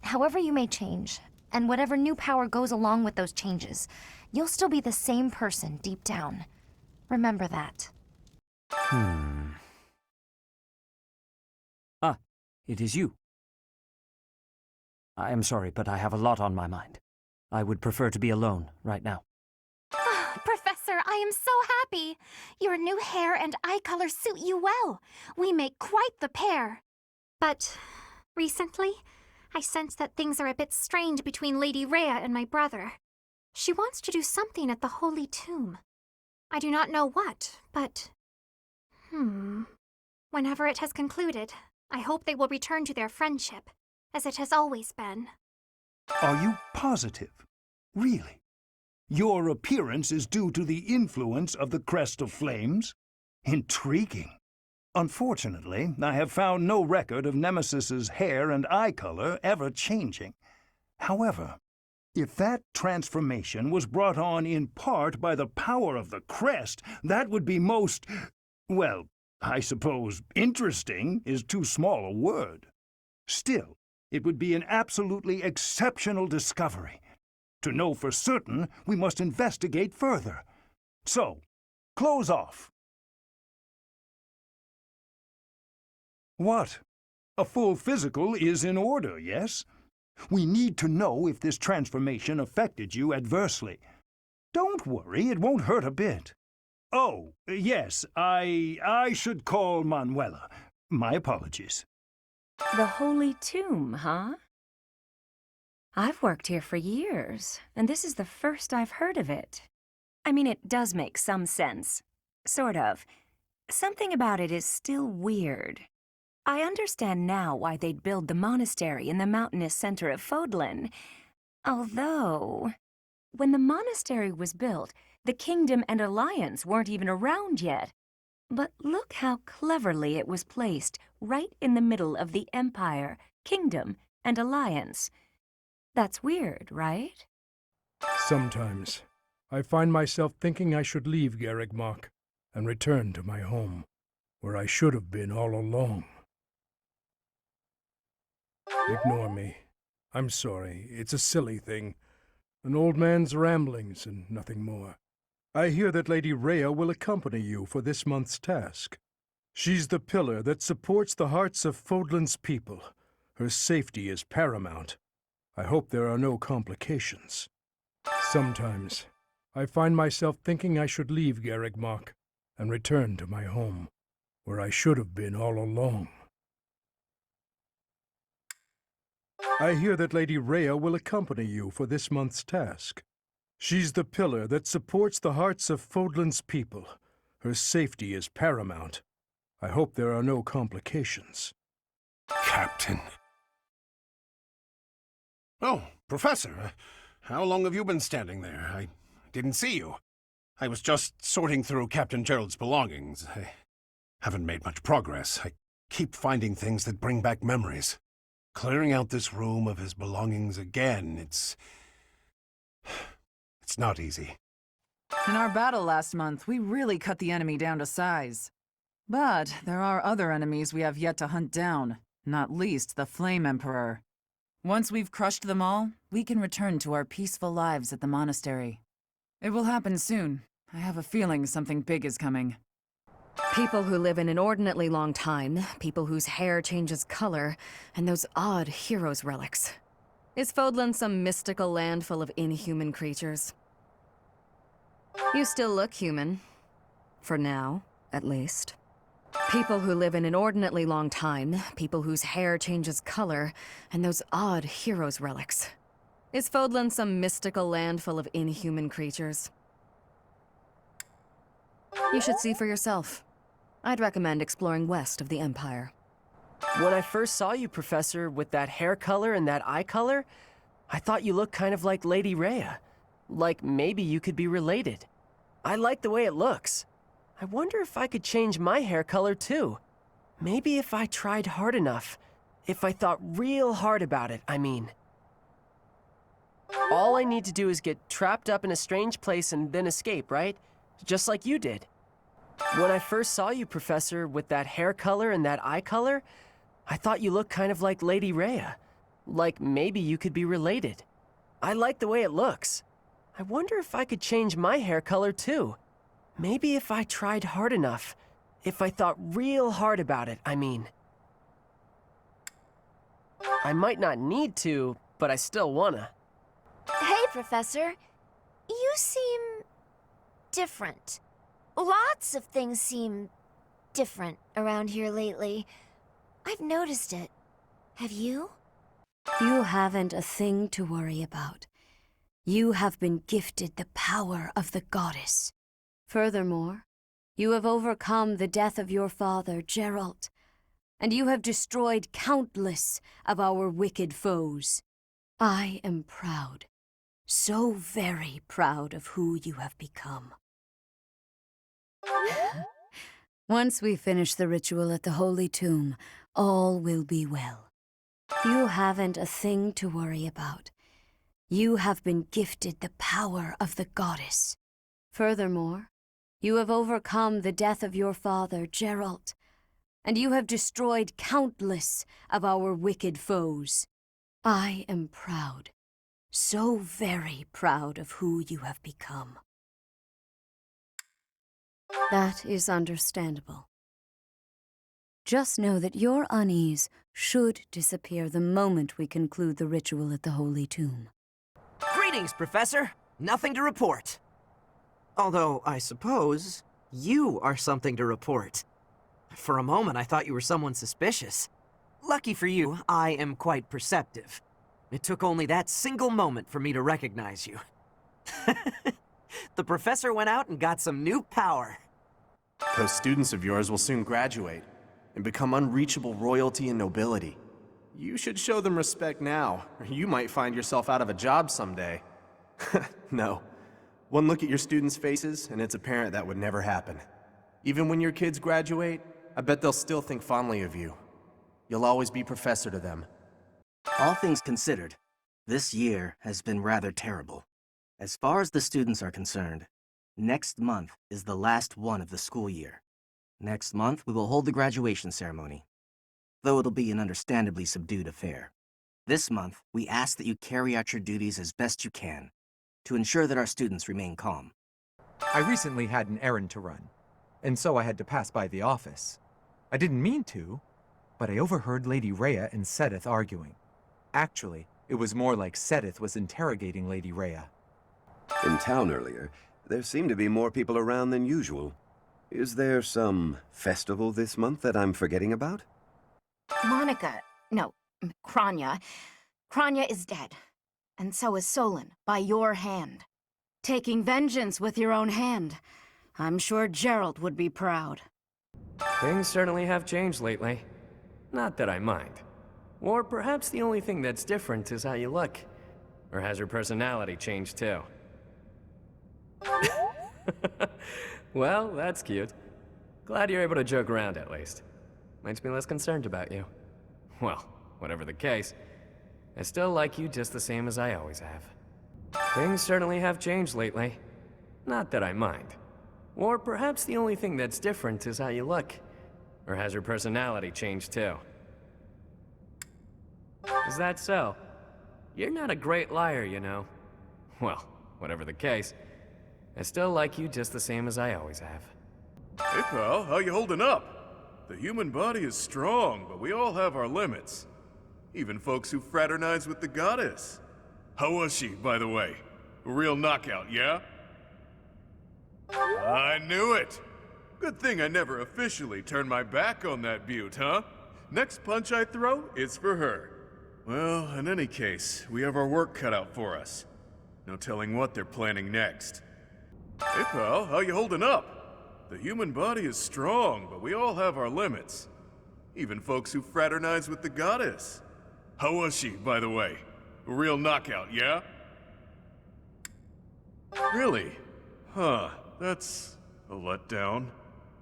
However you may change, and whatever new power goes along with those changes, you'll still be the same person deep down. Remember that. Ah, it is you. I am sorry, but I have a lot on my mind. I would prefer to be alone right now. Professor, I am so happy. Your new hair and eye color suit you well. We make quite the pair. But recently, I sense that things are a bit strained between Lady Rhea and my brother. She wants to do something at the Holy Tomb. I do not know what, but... Whenever it has concluded, I hope they will return to their friendship, as it has always been. Are you positive? Really? Your appearance is due to the influence of the Crest of Flames? Intriguing. Unfortunately, I have found no record of Nemesis's hair and eye color ever changing. However, if that transformation was brought on in part by the power of the crest, that would be most, well, I suppose interesting is too small a word. Still, it would be an absolutely exceptional discovery. To know for certain, we must investigate further. So, close off. What? A full physical is in order, yes? We need to know if this transformation affected you adversely. Don't worry, it won't hurt a bit. Oh, yes, I should call Manuela. My apologies. The Holy Tomb, huh? I've worked here for years, and this is the first I've heard of it. I mean, it does make some sense. Sort of. Something about it is still weird. I understand now why they'd build the monastery in the mountainous center of Fódlan. Although, when the monastery was built, the Kingdom and Alliance weren't even around yet. But look how cleverly it was placed right in the middle of the Empire, Kingdom, and Alliance. That's weird, right? Sometimes, I find myself thinking I should leave Garreg-Mach and return to my home, where I should have been all along. Ignore me. I'm sorry. It's a silly thing. An old man's ramblings and nothing more. I hear that Lady Rhea will accompany you for this month's task. She's the pillar that supports the hearts of Fódlan's people. Her safety is paramount. I hope there are no complications. Sometimes, I find myself thinking I should leave Garreg-Mach and return to my home, where I should have been all along. I hear that Lady Rhea will accompany you for this month's task. She's the pillar that supports the hearts of Fódlan's people. Her safety is paramount. I hope there are no complications. Captain. Oh, Professor. How long have you been standing there? I didn't see you. I was just sorting through Captain Gerald's belongings. I haven't made much progress. I keep finding things that bring back memories. Clearing out this room of his belongings again, it's not easy. In our battle last month, we really cut the enemy down to size. But there are other enemies we have yet to hunt down, not least the Flame Emperor. Once we've crushed them all, we can return to our peaceful lives at the monastery. It will happen soon. I have a feeling something big is coming. People who live an inordinately long time, people whose hair changes color, and those odd heroes' relics. Is Fódlan some mystical land full of inhuman creatures? You still look human. For now, at least. People who live an inordinately long time, people whose hair changes color, and those odd heroes' relics. Is Fódlan some mystical land full of inhuman creatures? You should see for yourself. I'd recommend exploring west of the Empire. When I first saw you, Professor, with that hair color and that eye color, I thought you looked kind of like Lady Rhea. Like maybe you could be related. I like the way it looks. I wonder if I could change my hair color too. Maybe if I tried hard enough. If I thought real hard about it, I mean. All I need to do is get trapped up in a strange place and then escape, right? Just like you did. When I first saw you, Professor, with that hair color and that eye color, I thought you looked kind of like Lady Rhea. Like maybe you could be related. I like the way it looks. I wonder if I could change my hair color too. Maybe if I tried hard enough. If I thought real hard about it, I mean. I might not need to, but I still wanna. Hey, Professor. You seem different. Lots of things seem different around here lately. I've noticed it. Have you? You haven't a thing to worry about. You have been gifted the power of the goddess. Furthermore, you have overcome the death of your father, Geralt, and you have destroyed countless of our wicked foes. I am proud, so very proud of who you have become. Once we finish the ritual at the Holy Tomb, all will be well. You haven't a thing to worry about. You have been gifted the power of the goddess. Furthermore, you have overcome the death of your father, Geralt, and you have destroyed countless of our wicked foes. I am proud, so very proud of who you have become. That is understandable. Just know that your unease should disappear the moment we conclude the ritual at the Holy Tomb. Greetings, Professor. Nothing to report. Although, I suppose, you are something to report. For a moment, I thought you were someone suspicious. Lucky for you, I am quite perceptive. It took only that single moment for me to recognize you. The professor went out and got some new power. Those students of yours will soon graduate and become unreachable royalty and nobility. You should show them respect now, or you might find yourself out of a job someday. No. One look at your students' faces, and it's apparent that would never happen. Even when your kids graduate, I bet they'll still think fondly of you. You'll always be professor to them. All things considered, this year has been rather terrible. As far as the students are concerned, next month is the last one of the school year. Next month, we will hold the graduation ceremony, though it'll be an understandably subdued affair. This month, we ask that you carry out your duties as best you can, to ensure that our students remain calm. I recently had an errand to run, and so I had to pass by the office. I didn't mean to, but I overheard Lady Rhea and Sedith arguing. Actually, it was more like Sedith was interrogating Lady Rhea. In town earlier, there seemed to be more people around than usual. Is there some festival this month that I'm forgetting about? Kranya. Kranya is dead. And so is Solon, by your hand. Taking vengeance with your own hand. I'm sure Geralt would be proud. Things certainly have changed lately. Not that I mind. Or perhaps the only thing that's different is how you look. Or has your personality changed too? Well, that's cute. Glad you're able to joke around at least. Makes me less concerned about you. Well, whatever the case, I still like you just the same as I always have. Things certainly have changed lately. Not that I mind. Or perhaps the only thing that's different is how you look. Or has your personality changed too? Is that so? You're not a great liar, you know. Well, whatever the case, I still like you just the same as I always have. Hey pal, how you holding up? The human body is strong, but we all have our limits. Even folks who fraternize with the goddess. How was she, by the way? A real knockout, yeah? I knew it! Good thing I never officially turned my back on that beaut, huh? Next punch I throw is for her. Well, in any case, we have our work cut out for us. No telling what they're planning next. Hey pal, how you holding up? The human body is strong, but we all have our limits. Even folks who fraternize with the goddess. How was she, by the way? A real knockout, yeah? Really? Huh, that's a letdown.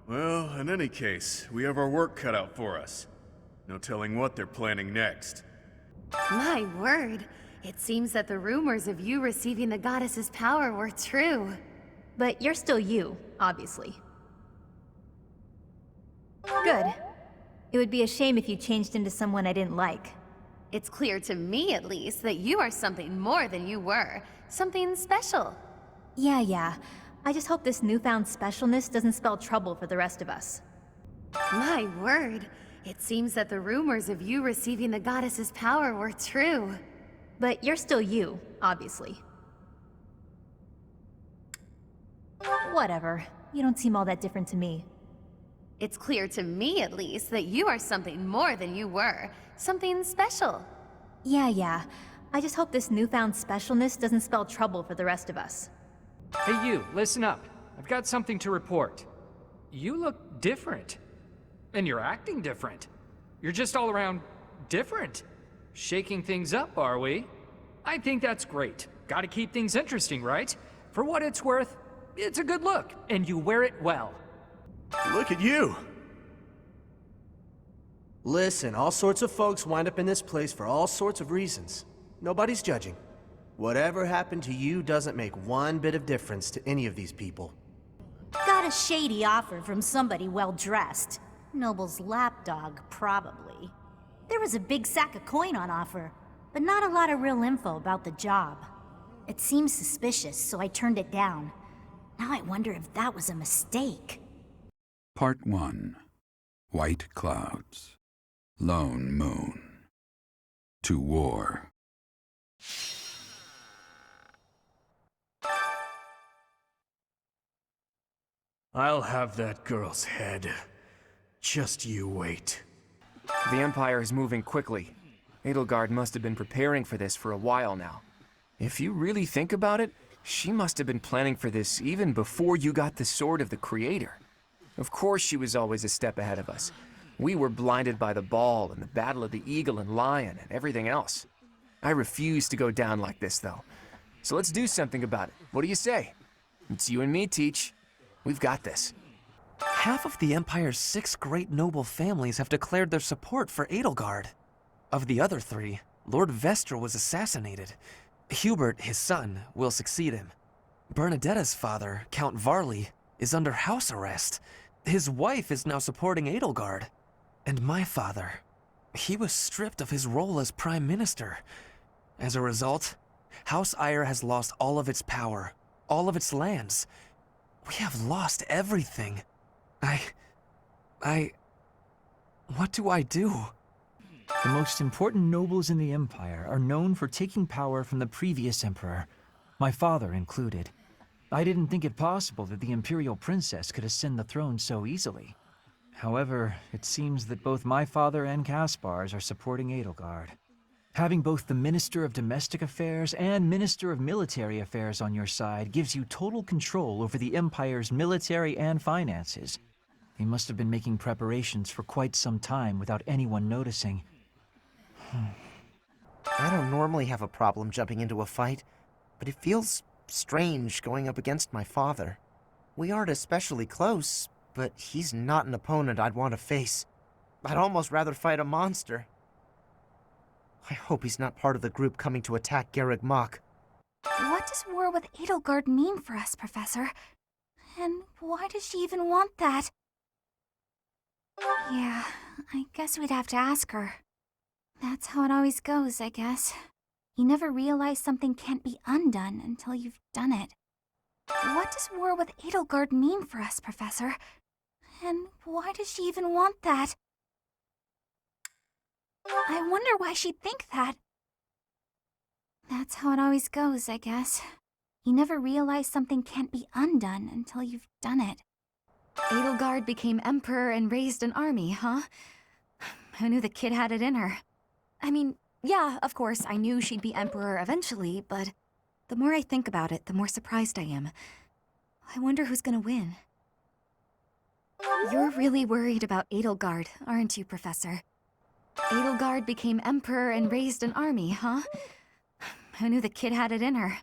Well, in any case, we have our work cut out for us. No telling what they're planning next. My word. It seems that the rumors of you receiving the goddess's power were true. But you're still you, obviously. Good. It would be a shame if you changed into someone I didn't like. It's clear to me, at least, that you are something more than you were. Something special. Yeah. I just hope this newfound specialness doesn't spell trouble for the rest of us. My word. It seems that the rumors of you receiving the goddess's power were true. But you're still you, obviously. Whatever. You don't seem all that different to me. It's clear to me, at least, that you are something more than you were. Something special. Yeah. I just hope this newfound specialness doesn't spell trouble for the rest of us. Hey you, listen up. I've got something to report. You look different. And you're acting different. You're just all around different. Shaking things up, are we? I think that's great. Gotta keep things interesting, right? For what it's worth, it's a good look, and you wear it well. Look at you! Listen, all sorts of folks wind up in this place for all sorts of reasons. Nobody's judging. Whatever happened to you doesn't make one bit of difference to any of these people. Got a shady offer from somebody well-dressed. Noble's lapdog, probably. There was a big sack of coin on offer, but not a lot of real info about the job. It seemed suspicious, so I turned it down. Now I wonder if that was a mistake. Part 1. White Clouds. Lone Moon. To war. I'll have that girl's head. Just you wait. The Empire is moving quickly. Edelgard must have been preparing for this for a while now. If you really think about it, she must have been planning for this even before you got the Sword of the Creator. Of course she was always a step ahead of us. We were blinded by the ball and the Battle of the Eagle and Lion and everything else. I refuse to go down like this, though. So let's do something about it. What do you say? It's you and me, Teach. We've got this. Half of the Empire's 6 great noble families have declared their support for Edelgard. Of the other 3, Lord Vestra was assassinated. Hubert, his son, will succeed him. Bernadetta's father, Count Varley, is under house arrest. His wife is now supporting Edelgard. And my father, he was stripped of his role as Prime Minister. As a result, House Eyre has lost all of its power, all of its lands. We have lost everything. What do I do? The most important nobles in the Empire are known for taking power from the previous emperor, my father included. I didn't think it possible that the Imperial Princess could ascend the throne so easily. However, it seems that both my father and Caspar's are supporting Edelgard. Having both the Minister of Domestic Affairs and Minister of Military Affairs on your side gives you total control over the Empire's military and finances. They must have been making preparations for quite some time without anyone noticing. I don't normally have a problem jumping into a fight, but it feels strange going up against my father. We aren't especially close, but he's not an opponent I'd want to face. I'd almost rather fight a monster. I hope he's not part of the group coming to attack Garreg Mach. What does war with Edelgard mean for us, Professor? And why does she even want that? Yeah, I guess we'd have to ask her. That's how it always goes, I guess. You never realize something can't be undone until you've done it. What does war with Edelgard mean for us, Professor? And why does she even want that? I wonder why she'd think that. That's how it always goes, I guess. You never realize something can't be undone until you've done it. Edelgard became emperor and raised an army, huh? Who knew the kid had it in her? I mean, yeah, of course, I knew she'd be emperor eventually, but the more I think about it, the more surprised I am. I wonder who's gonna win. You're really worried about Edelgard, aren't you, Professor? Edelgard became emperor and raised an army, huh? Who knew the kid had it in her?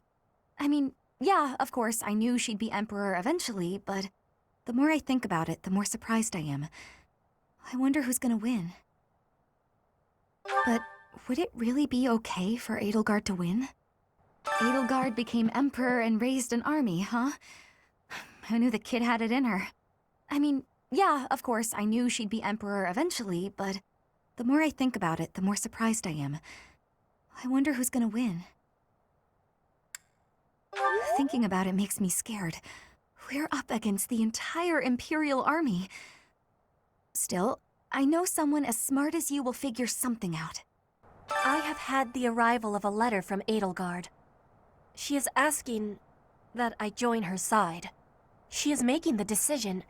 I mean, yeah, of course, I knew she'd be emperor eventually, but The more I think about it, the more surprised I am. I wonder who's gonna win. But would it really be okay for Edelgard to win? Edelgard became emperor and raised an army, huh? Who knew the kid had it in her? I mean, yeah, of course, I knew she'd be emperor eventually, but the more I think about it, the more surprised I am. I wonder who's gonna win. Thinking about it makes me scared. We're up against the entire Imperial army. Still, I know someone as smart as you will figure something out. I have had the arrival of a letter from Edelgard. She is asking that I join her side. She is making the decision.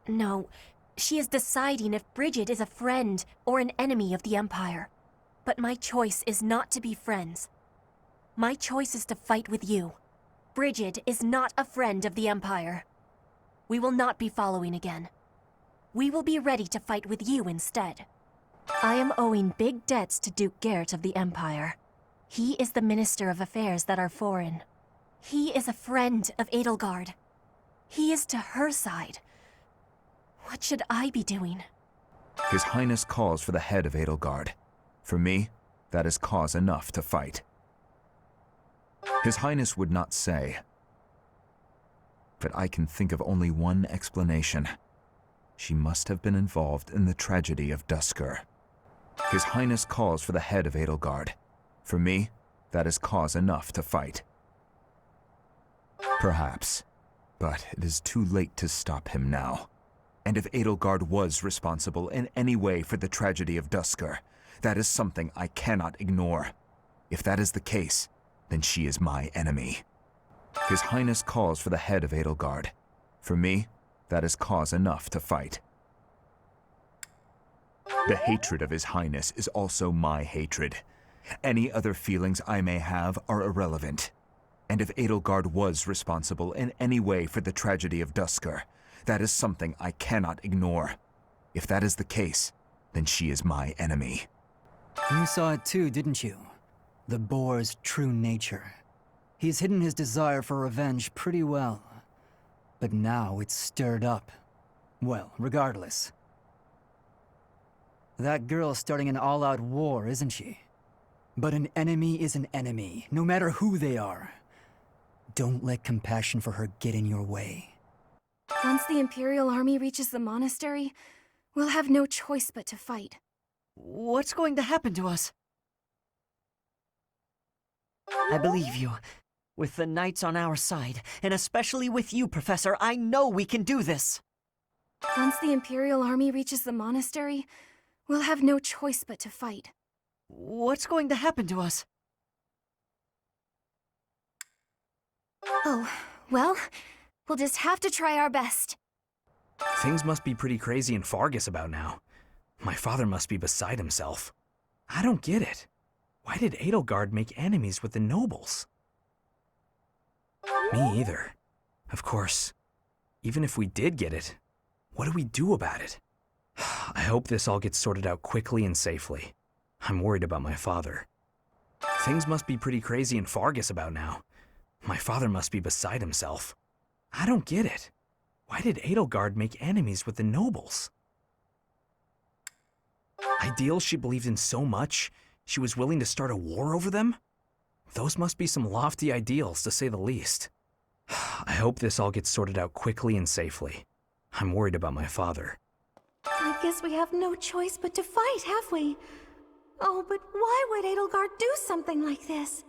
No, she is deciding if Bridget is a friend or an enemy of the Empire. But my choice is not to be friends. My choice is to fight with you. Bridget is not a friend of the Empire. We will not be following again. We will be ready to fight with you instead. I am owing big debts to Duke Garrett of the Empire. He is the Minister of Affairs that are foreign. He is a friend of Edelgard. He is to her side. What should I be doing? His Highness calls for the head of Edelgard. For me, that is cause enough to fight. His Highness would not say, but I can think of only one explanation. She must have been involved in the tragedy of Duskur. His Highness calls for the head of Edelgard. For me, that is cause enough to fight. Perhaps, but it is too late to stop him now. And if Edelgard was responsible in any way for the tragedy of Duskur, that is something I cannot ignore. If that is the case, then she is my enemy. His Highness calls for the head of Edelgard. For me, that is cause enough to fight. The hatred of His Highness is also my hatred. Any other feelings I may have are irrelevant. And if Edelgard was responsible in any way for the tragedy of Duskur, that is something I cannot ignore. If that is the case, then she is my enemy. You saw it too, didn't you? The boar's true nature. He's hidden his desire for revenge pretty well. But now it's stirred up. Well, regardless. That girl's starting an all-out war, isn't she? But an enemy is an enemy, no matter who they are. Don't let compassion for her get in your way. Once the Imperial army reaches the monastery, we'll have no choice but to fight. What's going to happen to us? I believe you. With the Knights on our side, and especially with you, Professor, I know we can do this! Once the Imperial army reaches the monastery, we'll have no choice but to fight. What's going to happen to us? Oh, well, we'll just have to try our best. Things must be pretty crazy in Fargus about now. My father must be beside himself. I don't get it. Why did Edelgard make enemies with the nobles? Me either. Of course, even if we did get it, what do we do about it? I hope this all gets sorted out quickly and safely. I'm worried about my father. Things must be pretty crazy in Fargus about now. My father must be beside himself. I don't get it. Why did Edelgard make enemies with the nobles? Ideals she believed in so much, she was willing to start a war over them? Those must be some lofty ideals, to say the least. I hope this all gets sorted out quickly and safely. I'm worried about my father. I guess we have no choice but to fight, have we? Oh, but why would Edelgard do something like this?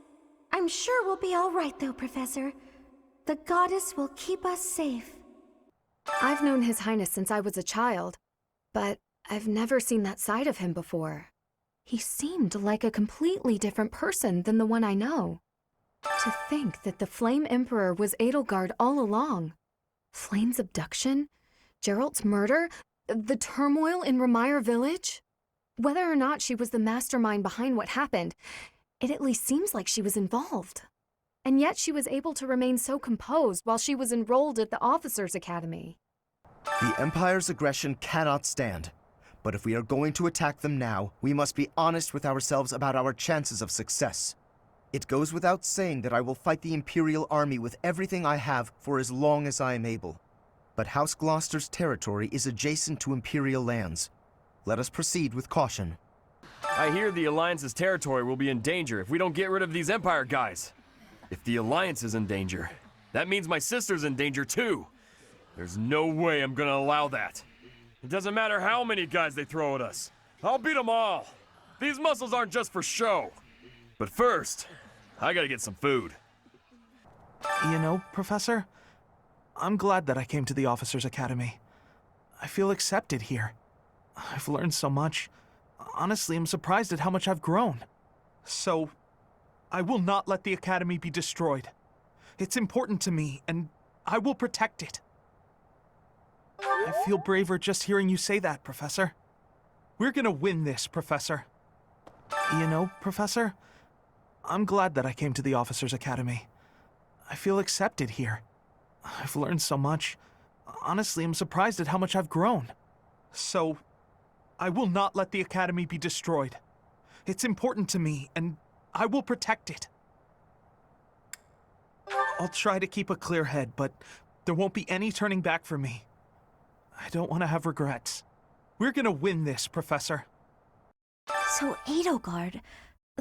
I'm sure we'll be all right, though, Professor. The goddess will keep us safe. I've known His Highness since I was a child, but I've never seen that side of him before. He seemed like a completely different person than the one I know. To think that the Flame Emperor was Edelgard all along. Flame's abduction? Geralt's murder? The turmoil in Remire Village? Whether or not she was the mastermind behind what happened, it at least seems like she was involved. And yet she was able to remain so composed while she was enrolled at the Officers' Academy. The Empire's aggression cannot stand. But if we are going to attack them now, we must be honest with ourselves about our chances of success. It goes without saying that I will fight the Imperial army with everything I have for as long as I am able. but House Gloucester's territory is adjacent to Imperial lands. Let us proceed with caution. I hear the Alliance's territory will be in danger if we don't get rid of these Empire guys. If the Alliance is in danger, that means my sister's in danger too. There's no way I'm gonna allow that. It doesn't matter how many guys they throw at us. I'll beat them all. These muscles aren't just for show. But first, I gotta get some food. You know, Professor, I'm glad that I came to the Officers' Academy. I feel accepted here. I've learned so much. Honestly, I'm surprised at how much I've grown. So, I will not let the Academy be destroyed. It's important to me, and I will protect it. I feel braver just hearing you say that, Professor. We're gonna win this, Professor. You know, Professor, I'm glad that I came to the Officers' Academy. I feel accepted here. I've learned so much. Honestly, I'm surprised at how much I've grown. So, I will not let the Academy be destroyed. It's important to me, and I will protect it. I'll try to keep a clear head, but there won't be any turning back for me. I don't want to have regrets. We're gonna win this, Professor. So Edelgard,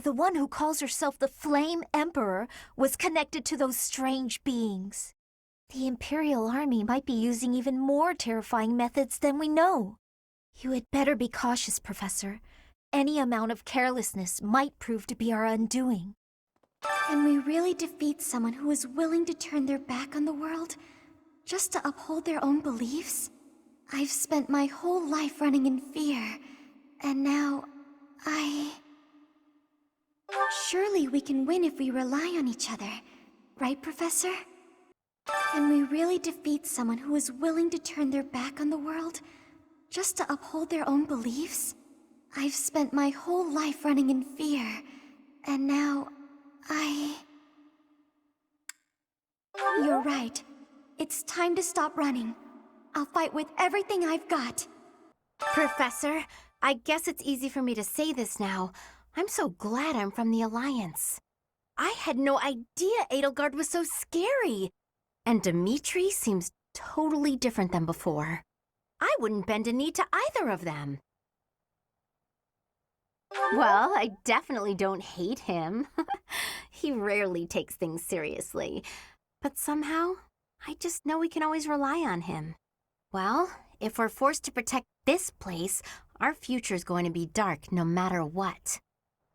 the one who calls herself the Flame Emperor, was connected to those strange beings. The Imperial Army might be using even more terrifying methods than we know. You had better be cautious, Professor. Any amount of carelessness might prove to be our undoing. Can we really defeat someone who is willing to turn their back on the world just to uphold their own beliefs? I've spent my whole life running in fear, and now Surely we can win if we rely on each other, right, Professor? Can we really defeat someone who is willing to turn their back on the world just to uphold their own beliefs? I've spent my whole life running in fear, and now You're right. It's time to stop running. I'll fight with everything I've got. Professor, I guess it's easy for me to say this now. I'm so glad I'm from the Alliance. I had no idea Edelgard was so scary. And Dimitri seems totally different than before. I wouldn't bend a knee to either of them. Well, I definitely don't hate him. He rarely takes things seriously. But somehow, I just know we can always rely on him. Well, if we're forced to protect this place, our future's going to be dark no matter what.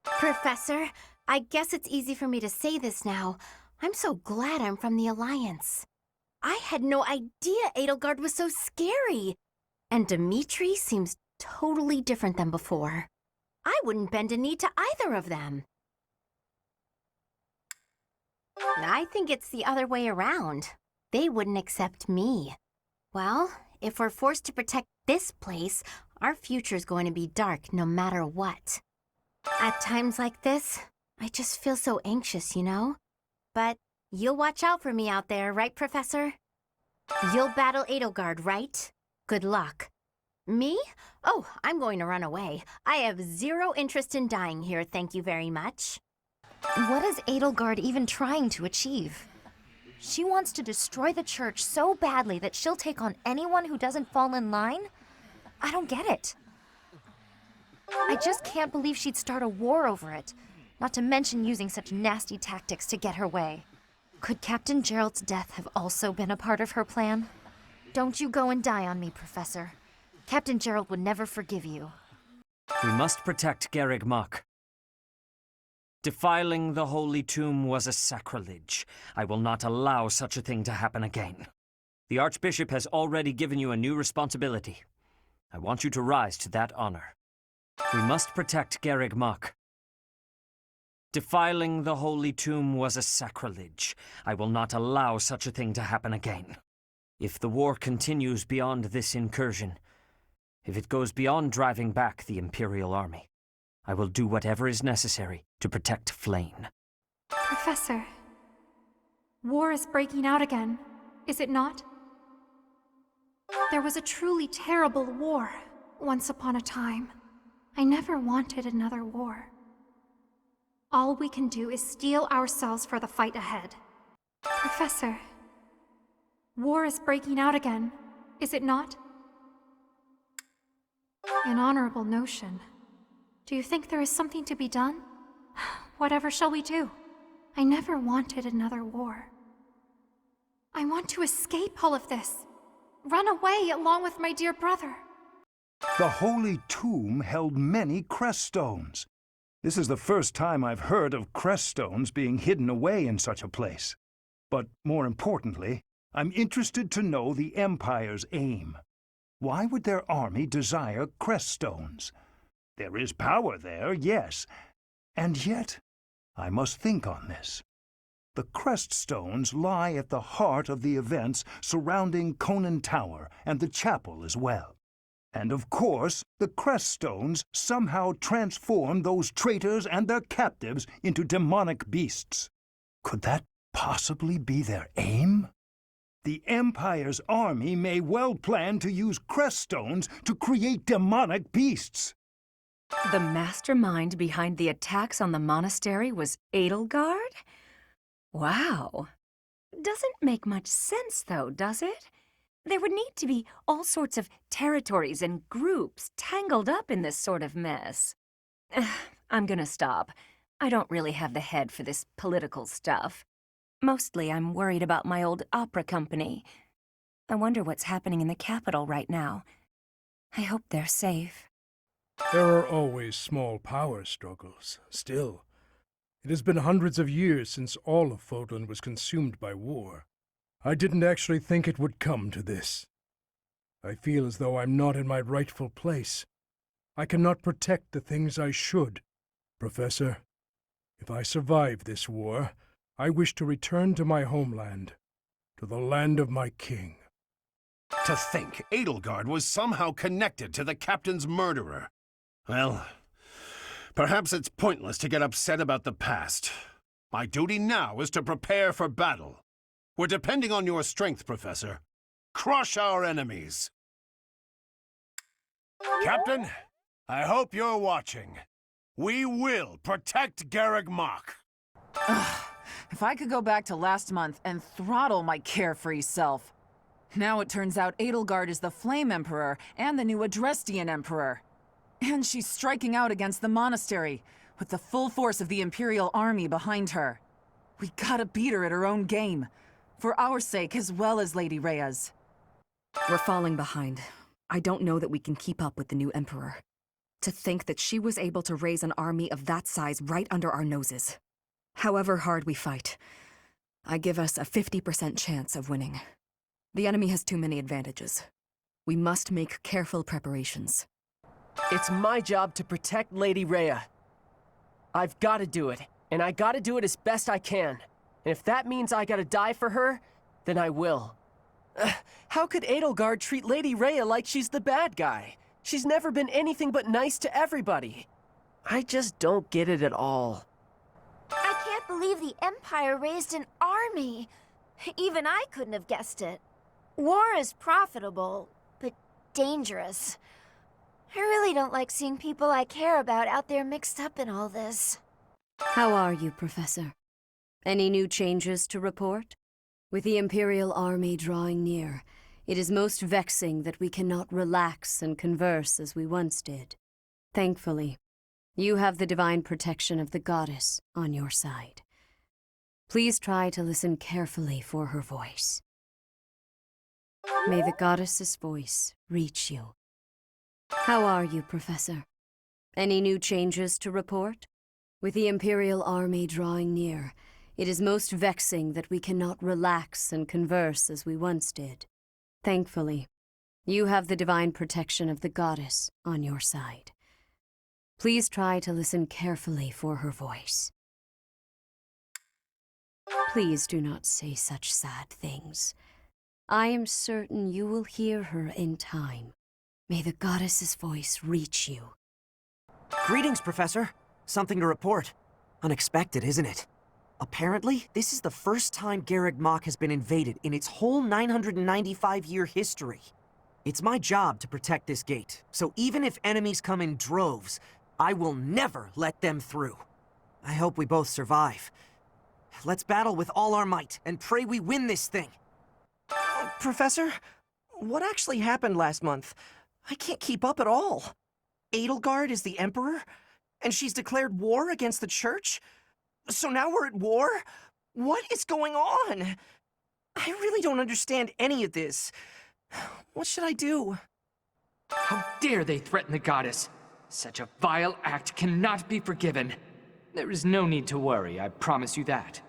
Professor, I guess it's easy for me to say this now. I'm so glad I'm from the Alliance. I had no idea Edelgard was so scary. And Dimitri seems totally different than before. I wouldn't bend a knee to either of them. I think it's the other way around. They wouldn't accept me. Well, if we're forced to protect this place, our future's going to be dark no matter what. At times like this, I just feel so anxious, you know? But you'll watch out for me out there, right, Professor? You'll battle Edelgard, right? Good luck. Me? Oh, I'm going to run away. I have zero interest in dying here, thank you very much. What is Edelgard even trying to achieve? She wants to destroy the church so badly that she'll take on anyone who doesn't fall in line? I don't get it. I just can't believe she'd start a war over it, not to mention using such nasty tactics to get her way. Could Captain Gerald's death have also been a part of her plan? Don't you go and die on me, Professor. Captain Gerald would never forgive you. We must protect Garreg Mach. Defiling the holy tomb was a sacrilege. I will not allow such a thing to happen again. The Archbishop has already given you a new responsibility. I want you to rise to that honor. We must protect Garreg Mach. Defiling the holy tomb was a sacrilege. I will not allow such a thing to happen again. If the war continues beyond this incursion, if it goes beyond driving back the Imperial Army, I will do whatever is necessary to protect Flame. Professor, war is breaking out again, is it not? There was a truly terrible war once upon a time. I never wanted another war. All we can do is steel ourselves for the fight ahead. Professor, war is breaking out again, is it not? An honorable notion. Do you think there is something to be done? Whatever shall we do? I never wanted another war. I want to escape all of this. Run away along with my dear brother. The Holy Tomb held many crest stones. This is the first time I've heard of crest stones being hidden away in such a place. But more importantly, I'm interested to know the Empire's aim. Why would their army desire crest stones? There is power there, yes. And yet, I must think on this. The crest stones lie at the heart of the events surrounding Conan Tower and the chapel as well. And of course, the crest stones somehow transform those traitors and their captives into demonic beasts. Could that possibly be their aim? The Empire's army may well plan to use crest stones to create demonic beasts. The mastermind behind the attacks on the monastery was Edelgard? Wow. Doesn't make much sense, though, does it? There would need to be all sorts of territories and groups tangled up in this sort of mess. I'm gonna stop. I don't really have the head for this political stuff. Mostly I'm worried about my old opera company. I wonder what's happening in the capital right now. I hope they're safe. There are always small power struggles. Still, it has been hundreds of years since all of Fódlan was consumed by war. I didn't actually think it would come to this. I feel as though I'm not in my rightful place. I cannot protect the things I should. Professor, if I survive this war, I wish to return to my homeland, to the land of my king. To think Edelgard was somehow connected to the captain's murderer. Well, perhaps it's pointless to get upset about the past. My duty now is to prepare for battle. We're depending on your strength, Professor. Crush our enemies. Captain, I hope you're watching. We will protect Garreg Mach. If I could go back to last month and throttle my carefree self. Now it turns out Edelgard is the Flame Emperor and the new Adrestian Emperor. And she's striking out against the monastery, with the full force of the Imperial army behind her. We gotta beat her at her own game, for our sake as well as Lady Rhea's. We're falling behind. I don't know that we can keep up with the new Emperor. To think that she was able to raise an army of that size right under our noses. However hard we fight, I give us a 50% chance of winning. The enemy has too many advantages. We must make careful preparations. It's my job to protect Lady Rhea. I've got to do it, and I got to do it as best I can. And if that means I got to die for her, then I will. How could Edelgard treat Lady Rhea like she's the bad guy? She's never been anything but nice to everybody. I just don't get it at all. I can't believe the Empire raised an army. Even I couldn't have guessed it. War is profitable, but dangerous. I really don't like seeing people I care about out there mixed up in all this. How are you, Professor? Any new changes to report? With the Imperial army drawing near, it is most vexing that we cannot relax and converse as we once did. Thankfully, you have the divine protection of the goddess on your side. Please try to listen carefully for her voice. May the goddess's voice reach you. How are you, Professor? Any new changes to report? With the Imperial army drawing near, it is most vexing that we cannot relax and converse as we once did. Thankfully, you have the divine protection of the goddess on your side. Please try to listen carefully for her voice. Please do not say such sad things. I am certain you will hear her in time. May the goddess's voice reach you. Greetings, Professor. Something to report. Unexpected, isn't it? Apparently, this is the first time Garreg Mach has been invaded in its whole 995-year history. It's my job to protect this gate, so even if enemies come in droves, I will never let them through. I hope we both survive. Let's battle with all our might and pray we win this thing. Professor, What actually happened last month? I can't keep up at all. Edelgard is the Emperor, and she's declared war against the Church? So now we're at war? What is going on? I really don't understand any of this. What should I do? How dare they threaten the goddess? Such a vile act cannot be forgiven. There is no need to worry, I promise you that.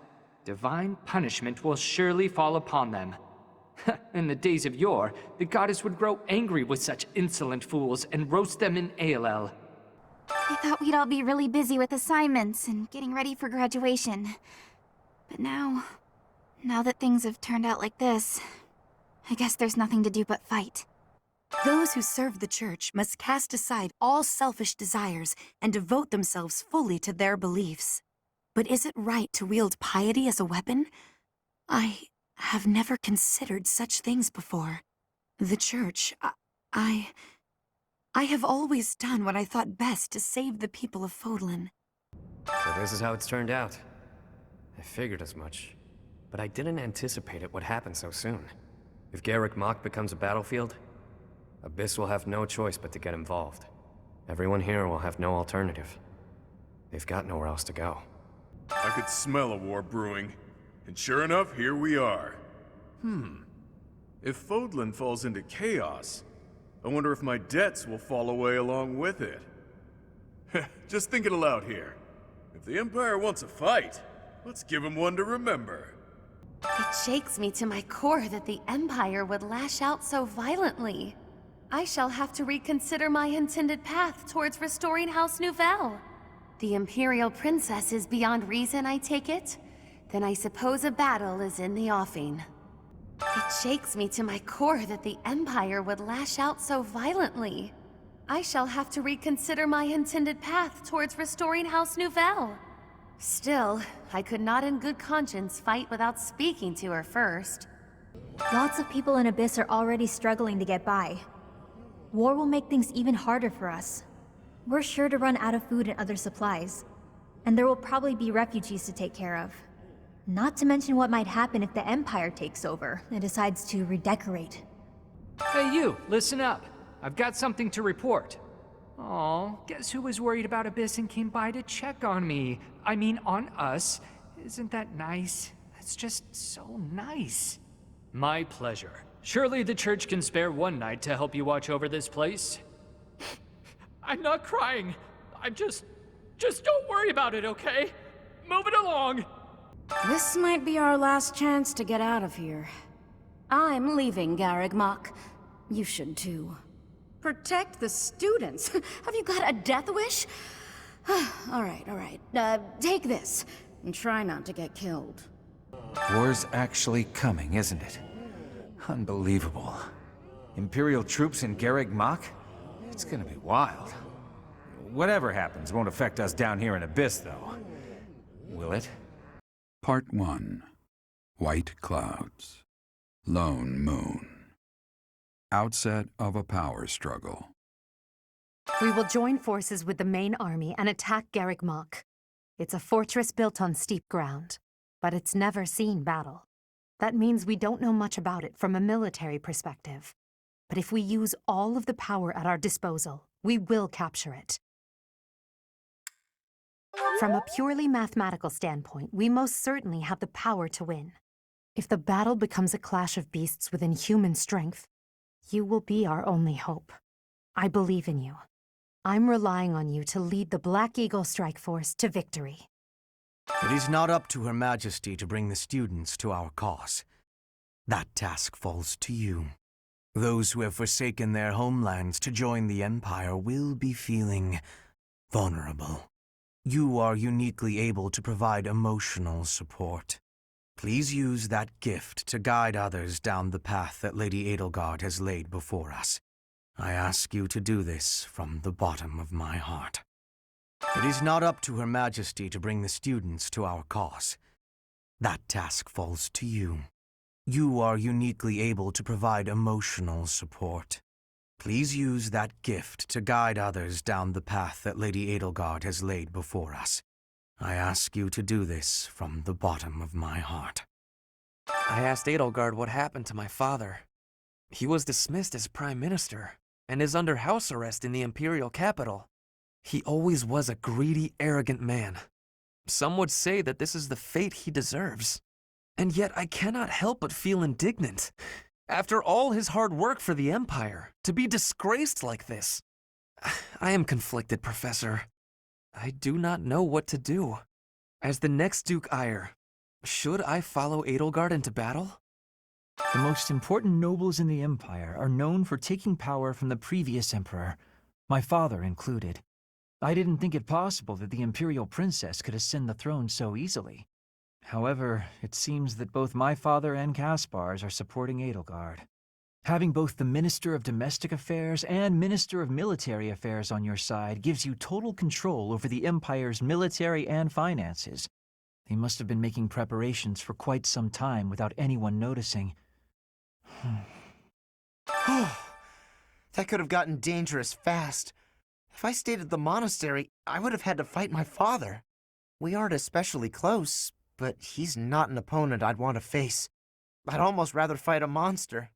Divine punishment will surely fall upon them. In the days of yore, the goddess would grow angry with such insolent fools and roast them in ALL. I thought we'd all be really busy with assignments and getting ready for graduation. But now that things have turned out like this, I guess there's nothing to do but fight. Those who serve the Church must cast aside all selfish desires and devote themselves fully to their beliefs. But is it right to wield piety as a weapon? I have never considered such things before. The Church, I have always done what I thought best to save the people of Fódlan. So this is how it's turned out. I figured as much, but I didn't anticipate it would happen so soon. If Garrick Mach becomes a battlefield, Abyss will have no choice but to get involved. Everyone here will have no alternative. They've got nowhere else to go. I could smell a war brewing, and sure enough, here we are. If Fódlan falls into chaos, I wonder if my debts will fall away along with it. Just thinking aloud here. If the Empire wants a fight, let's give them one to remember. It shakes me to my core that the Empire would lash out so violently. I shall have to reconsider my intended path towards restoring House Nouvelle. The Imperial Princess is beyond reason, I take it? Then I suppose a battle is in the offing. It shakes me to my core that the Empire would lash out so violently. I shall have to reconsider my intended path towards restoring House Nouvelle. Still, I could not in good conscience fight without speaking to her first. Lots of people in Abyss are already struggling to get by. War will make things even harder for us. We're sure to run out of food and other supplies. And there will probably be refugees to take care of. Not to mention what might happen if the Empire takes over and decides to redecorate. Hey you, listen up. I've got something to report. Aw, guess who was worried about Abyss and came by to check on me? I mean, on us. Isn't that nice? That's just so nice. My pleasure. Surely the Church can spare one night to help you watch over this place. I'm not crying. I'm just don't worry about it, okay? Move it along. This might be our last chance to get out of here. I'm leaving, Garrick Mach. You should too. Protect the students? Have you got a death wish? all right. Take this, and try not to get killed. War's actually coming, isn't it? Unbelievable. Imperial troops in Garrick Mach? It's gonna be wild. Whatever happens won't affect us down here in Abyss, though. Will it? Part 1. White Clouds. Lone Moon. Outset of a power struggle. We will join forces with the main army and attack Garrick Mach. It's a fortress built on steep ground, but it's never seen battle. That means we don't know much about it from a military perspective. But if we use all of the power at our disposal, we will capture it. From a purely mathematical standpoint, we most certainly have the power to win. If the battle becomes a clash of beasts within human strength, you will be our only hope. I believe in you. I'm relying on you to lead the Black Eagle Strike Force to victory. It is not up to Her Majesty to bring the students to our cause. That task falls to you. Those who have forsaken their homelands to join the Empire will be feeling vulnerable. You are uniquely able to provide emotional support. Please use that gift to guide others down the path that Lady Edelgard has laid before us. I ask you to do this from the bottom of my heart. It is not up to Her Majesty to bring the students to our cause. That task falls to you. You are uniquely able to provide emotional support. Please use that gift to guide others down the path that Lady Edelgard has laid before us. I ask you to do this from the bottom of my heart. I asked Edelgard what happened to my father. He was dismissed as Prime Minister and is under house arrest in the Imperial capital. He always was a greedy, arrogant man. Some would say that this is the fate he deserves. And yet I cannot help but feel indignant. After all his hard work for the Empire, to be disgraced like this. I am conflicted, Professor. I do not know what to do. As the next Duke Eyre, should I follow Edelgard into battle? The most important nobles in the Empire are known for taking power from the previous emperor, my father included. I didn't think it possible that the Imperial Princess could ascend the throne so easily. However, it seems that both my father and Caspar's are supporting Edelgard. Having both the Minister of Domestic Affairs and Minister of Military Affairs on your side gives you total control over the Empire's military and finances. They must have been making preparations for quite some time without anyone noticing. That could have gotten dangerous fast. If I stayed at the monastery, I would have had to fight my father. We aren't especially close, but he's not an opponent I'd want to face. I'd almost rather fight a monster.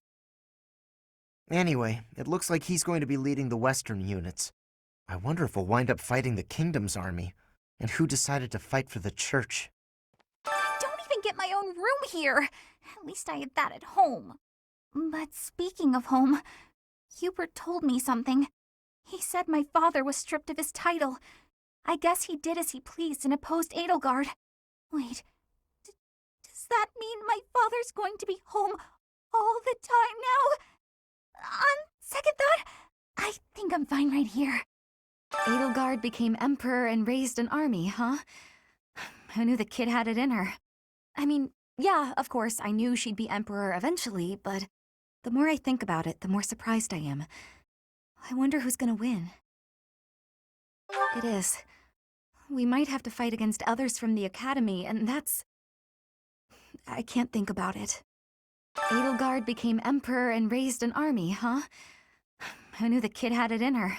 Anyway, it looks like he's going to be leading the Western units. I wonder if we'll wind up fighting the Kingdom's army, and who decided to fight for the Church. I don't even get my own room here. At least I had that at home. But speaking of home, Hubert told me something. He said my father was stripped of his title. I guess he did as he pleased and opposed Edelgard. Wait, does that mean my father's going to be home all the time now? On second thought, I think I'm fine right here. Edelgard became emperor and raised an army, huh? Who knew the kid had it in her? I mean, yeah, of course, I knew she'd be emperor eventually, but the more I think about it, the more surprised I am. I wonder who's gonna win. It is. We might have to fight against others from the Academy, and that's... I can't think about it. Edelgard became emperor and raised an army, huh? Who knew the kid had it in her?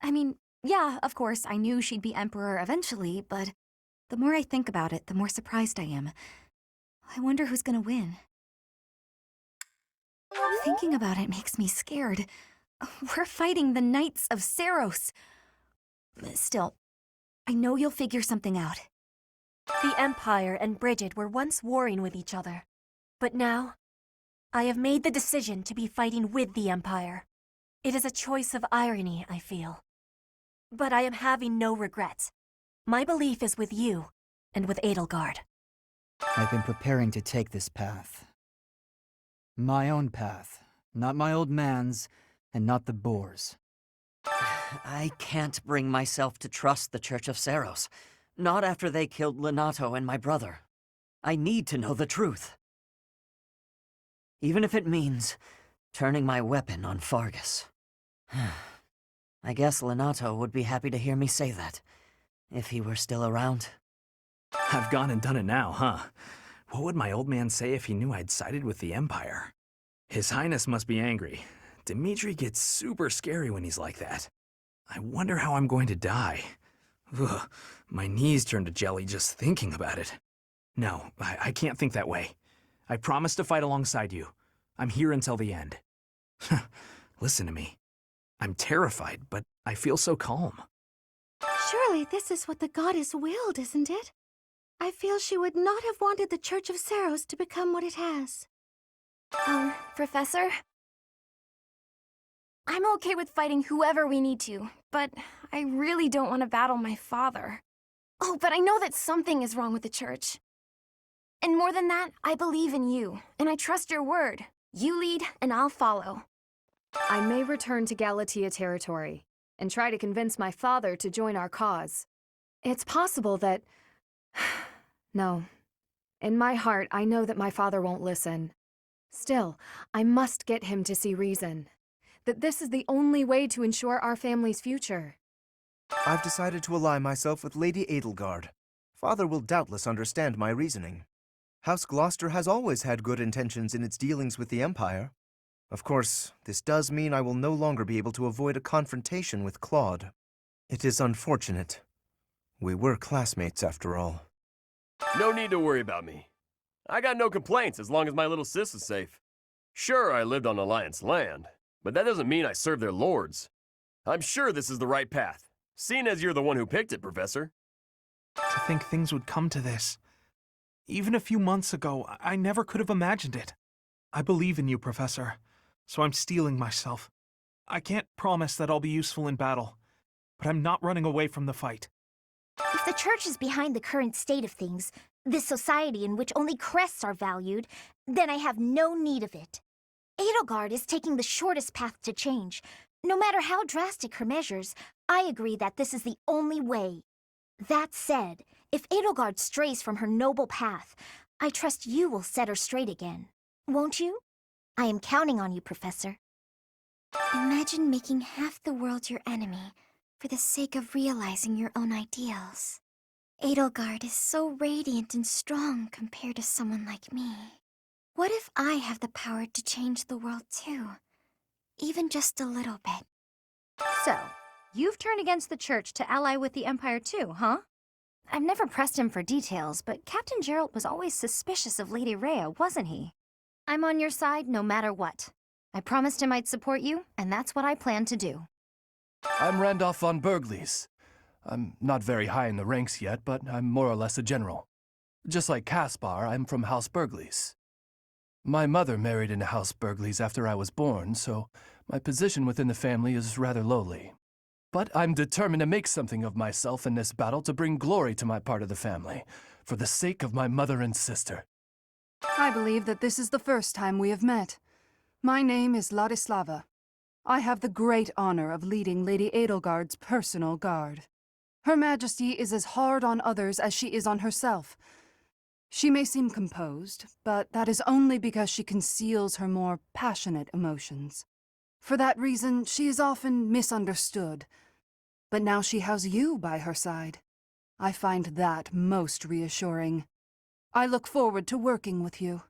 I mean, yeah, of course, I knew she'd be emperor eventually, but the more I think about it, the more surprised I am. I wonder who's gonna win. Thinking about it makes me scared. We're fighting the Knights of Seiros. Still, I know you'll figure something out. The Empire and Bridget were once warring with each other, but now, I have made the decision to be fighting with the Empire. It is a choice of irony, I feel. But I am having no regrets. My belief is with you, and with Edelgard. I've been preparing to take this path. My own path, not my old man's, and not the boar's. I can't bring myself to trust the Church of Seiros. Not after they killed Lenato and my brother. I need to know the truth. Even if it means turning my weapon on Fargus. I guess Lenato would be happy to hear me say that, if he were still around. I've gone and done it now, huh? What would my old man say if he knew I'd sided with the Empire? His Highness must be angry. Dimitri gets super scary when he's like that. I wonder how I'm going to die. Ugh, my knees turn to jelly just thinking about it. No, I can't think that way. I promise to fight alongside you. I'm here until the end. Listen to me. I'm terrified, but I feel so calm. Surely this is what the goddess willed, isn't it? I feel she would not have wanted the Church of Seiros to become what it has. Professor? I'm okay with fighting whoever we need to, but I really don't want to battle my father. Oh, but I know that something is wrong with the Church. And more than that, I believe in you, and I trust your word. You lead, and I'll follow. I may return to Galatea territory and try to convince my father to join our cause. It's possible that... No. In my heart, I know that my father won't listen. Still, I must get him to see reason. That this is the only way to ensure our family's future. I've decided to ally myself with Lady Edelgard. Father will doubtless understand my reasoning. House Gloucester has always had good intentions in its dealings with the Empire. Of course, this does mean I will no longer be able to avoid a confrontation with Claude. It is unfortunate. We were classmates after all. No need to worry about me. I got no complaints as long as my little sis is safe. Sure, I lived on Alliance land, but that doesn't mean I serve their lords. I'm sure this is the right path, seeing as you're the one who picked it, Professor. To think things would come to this. Even a few months ago, I never could have imagined it. I believe in you, Professor, so I'm steeling myself. I can't promise that I'll be useful in battle, but I'm not running away from the fight. If the church is behind the current state of things, this society in which only crests are valued, then I have no need of it. Edelgard is taking the shortest path to change. No matter how drastic her measures, I agree that this is the only way. That said, if Edelgard strays from her noble path, I trust you will set her straight again. Won't you? I am counting on you, Professor. Imagine making half the world your enemy for the sake of realizing your own ideals. Edelgard is so radiant and strong compared to someone like me. What if I have the power to change the world too? Even just a little bit. So, you've turned against the church to ally with the Empire too, huh? I've never pressed him for details, but Captain Geralt was always suspicious of Lady Rhea, wasn't he? I'm on your side no matter what. I promised him I'd support you, and that's what I plan to do. I'm Randolph von Burgleys. I'm not very high in the ranks yet, but I'm more or less a general. Just like Caspar, I'm from House Burgleys. My mother married into House Burgleys after I was born, so my position within the family is rather lowly. But I'm determined to make something of myself in this battle to bring glory to my part of the family, for the sake of my mother and sister. I believe that this is the first time we have met. My name is Ladislava. I have the great honor of leading Lady Edelgard's personal guard. Her Majesty is as hard on others as she is on herself. She may seem composed, but that is only because she conceals her more passionate emotions. For that reason, she is often misunderstood. But now she has you by her side. I find that most reassuring. I look forward to working with you.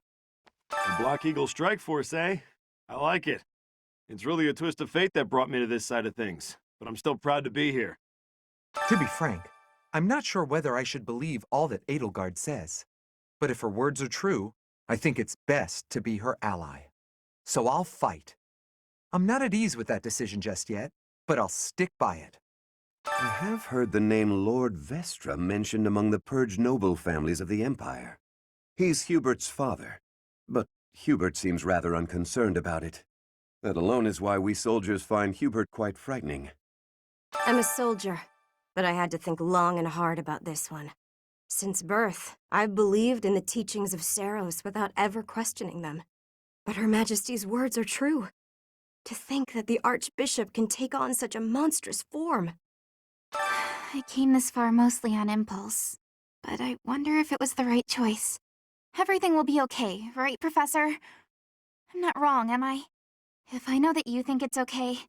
The Black Eagle Strike Force, eh? I like it. It's really a twist of fate that brought me to this side of things, but I'm still proud to be here. To be frank, I'm not sure whether I should believe all that Edelgard says. But if her words are true, I think it's best to be her ally. So I'll fight. I'm not at ease with that decision just yet, but I'll stick by it. I have heard the name Lord Vestra mentioned among the purged noble families of the Empire. He's Hubert's father, but Hubert seems rather unconcerned about it. That alone is why we soldiers find Hubert quite frightening. I'm a soldier, but I had to think long and hard about this one. Since birth, I've believed in the teachings of Saros without ever questioning them. But Her Majesty's words are true. To think that the Archbishop can take on such a monstrous form. I came this far mostly on impulse, but I wonder if it was the right choice. Everything will be okay, right, Professor? I'm not wrong, am I? If I know that you think it's okay,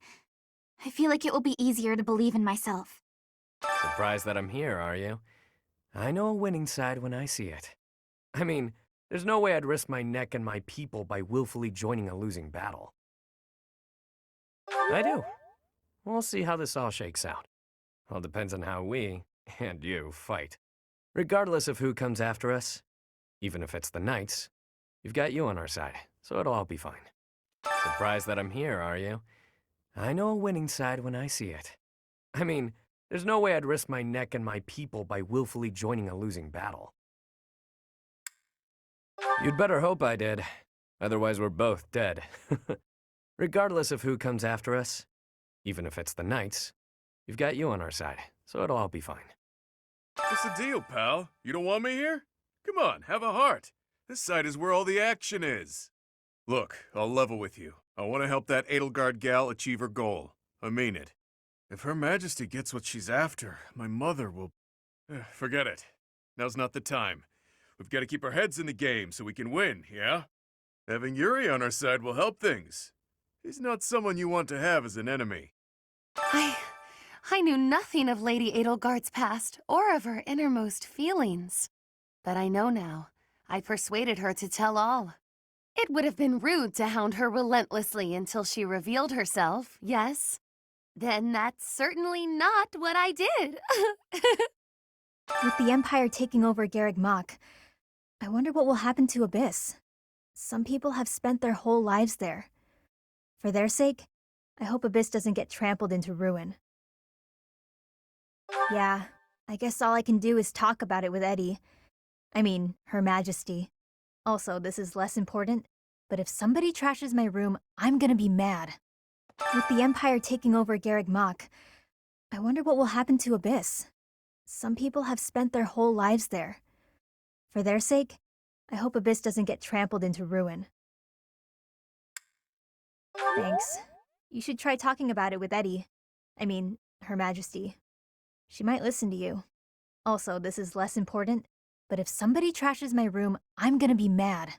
I feel like it will be easier to believe in myself. Surprised that I'm here, are you? I know a winning side when I see it. I mean, there's no way I'd risk my neck and my people by willfully joining a losing battle. I do. We'll see how this all shakes out. All depends on how we, and you, fight. Regardless of who comes after us, even if it's the Knights, we've got you on our side, so it'll all be fine. Surprised that I'm here, are you? I know a winning side when I see it. I mean, there's no way I'd risk my neck and my people by willfully joining a losing battle. You'd better hope I did. Otherwise, we're both dead. Regardless of who comes after us, even if it's the Knights, we've got you on our side, so it'll all be fine. What's the deal, pal? You don't want me here? Come on, have a heart. This side is where all the action is. Look, I'll level with you. I want to help that Edelgard gal achieve her goal. I mean it. If Her Majesty gets what she's after, my mother will... Forget it. Now's not the time. We've got to keep our heads in the game so we can win, yeah? Having Yuri on our side will help things. He's not someone you want to have as an enemy. I knew nothing of Lady Edelgard's past or of her innermost feelings. But I know now. I persuaded her to tell all. It would have been rude to hound her relentlessly until she revealed herself, yes? Then that's certainly not what I did. With the Empire taking over Garreg Mach, I wonder what will happen to Abyss. Some people have spent their whole lives there. For their sake, I hope Abyss doesn't get trampled into ruin. Yeah, I guess all I can do is talk about it with Eddie. I mean, Her Majesty. Also, this is less important, but if somebody trashes my room, I'm gonna be mad. With the Empire taking over Garreg Mach, I wonder what will happen to Abyss. Some people have spent their whole lives there. For their sake, I hope Abyss doesn't get trampled into ruin. Thanks. You should try talking about it with Eddie. I mean, Her Majesty. She might listen to you. Also, this is less important, but if somebody trashes my room, I'm gonna be mad.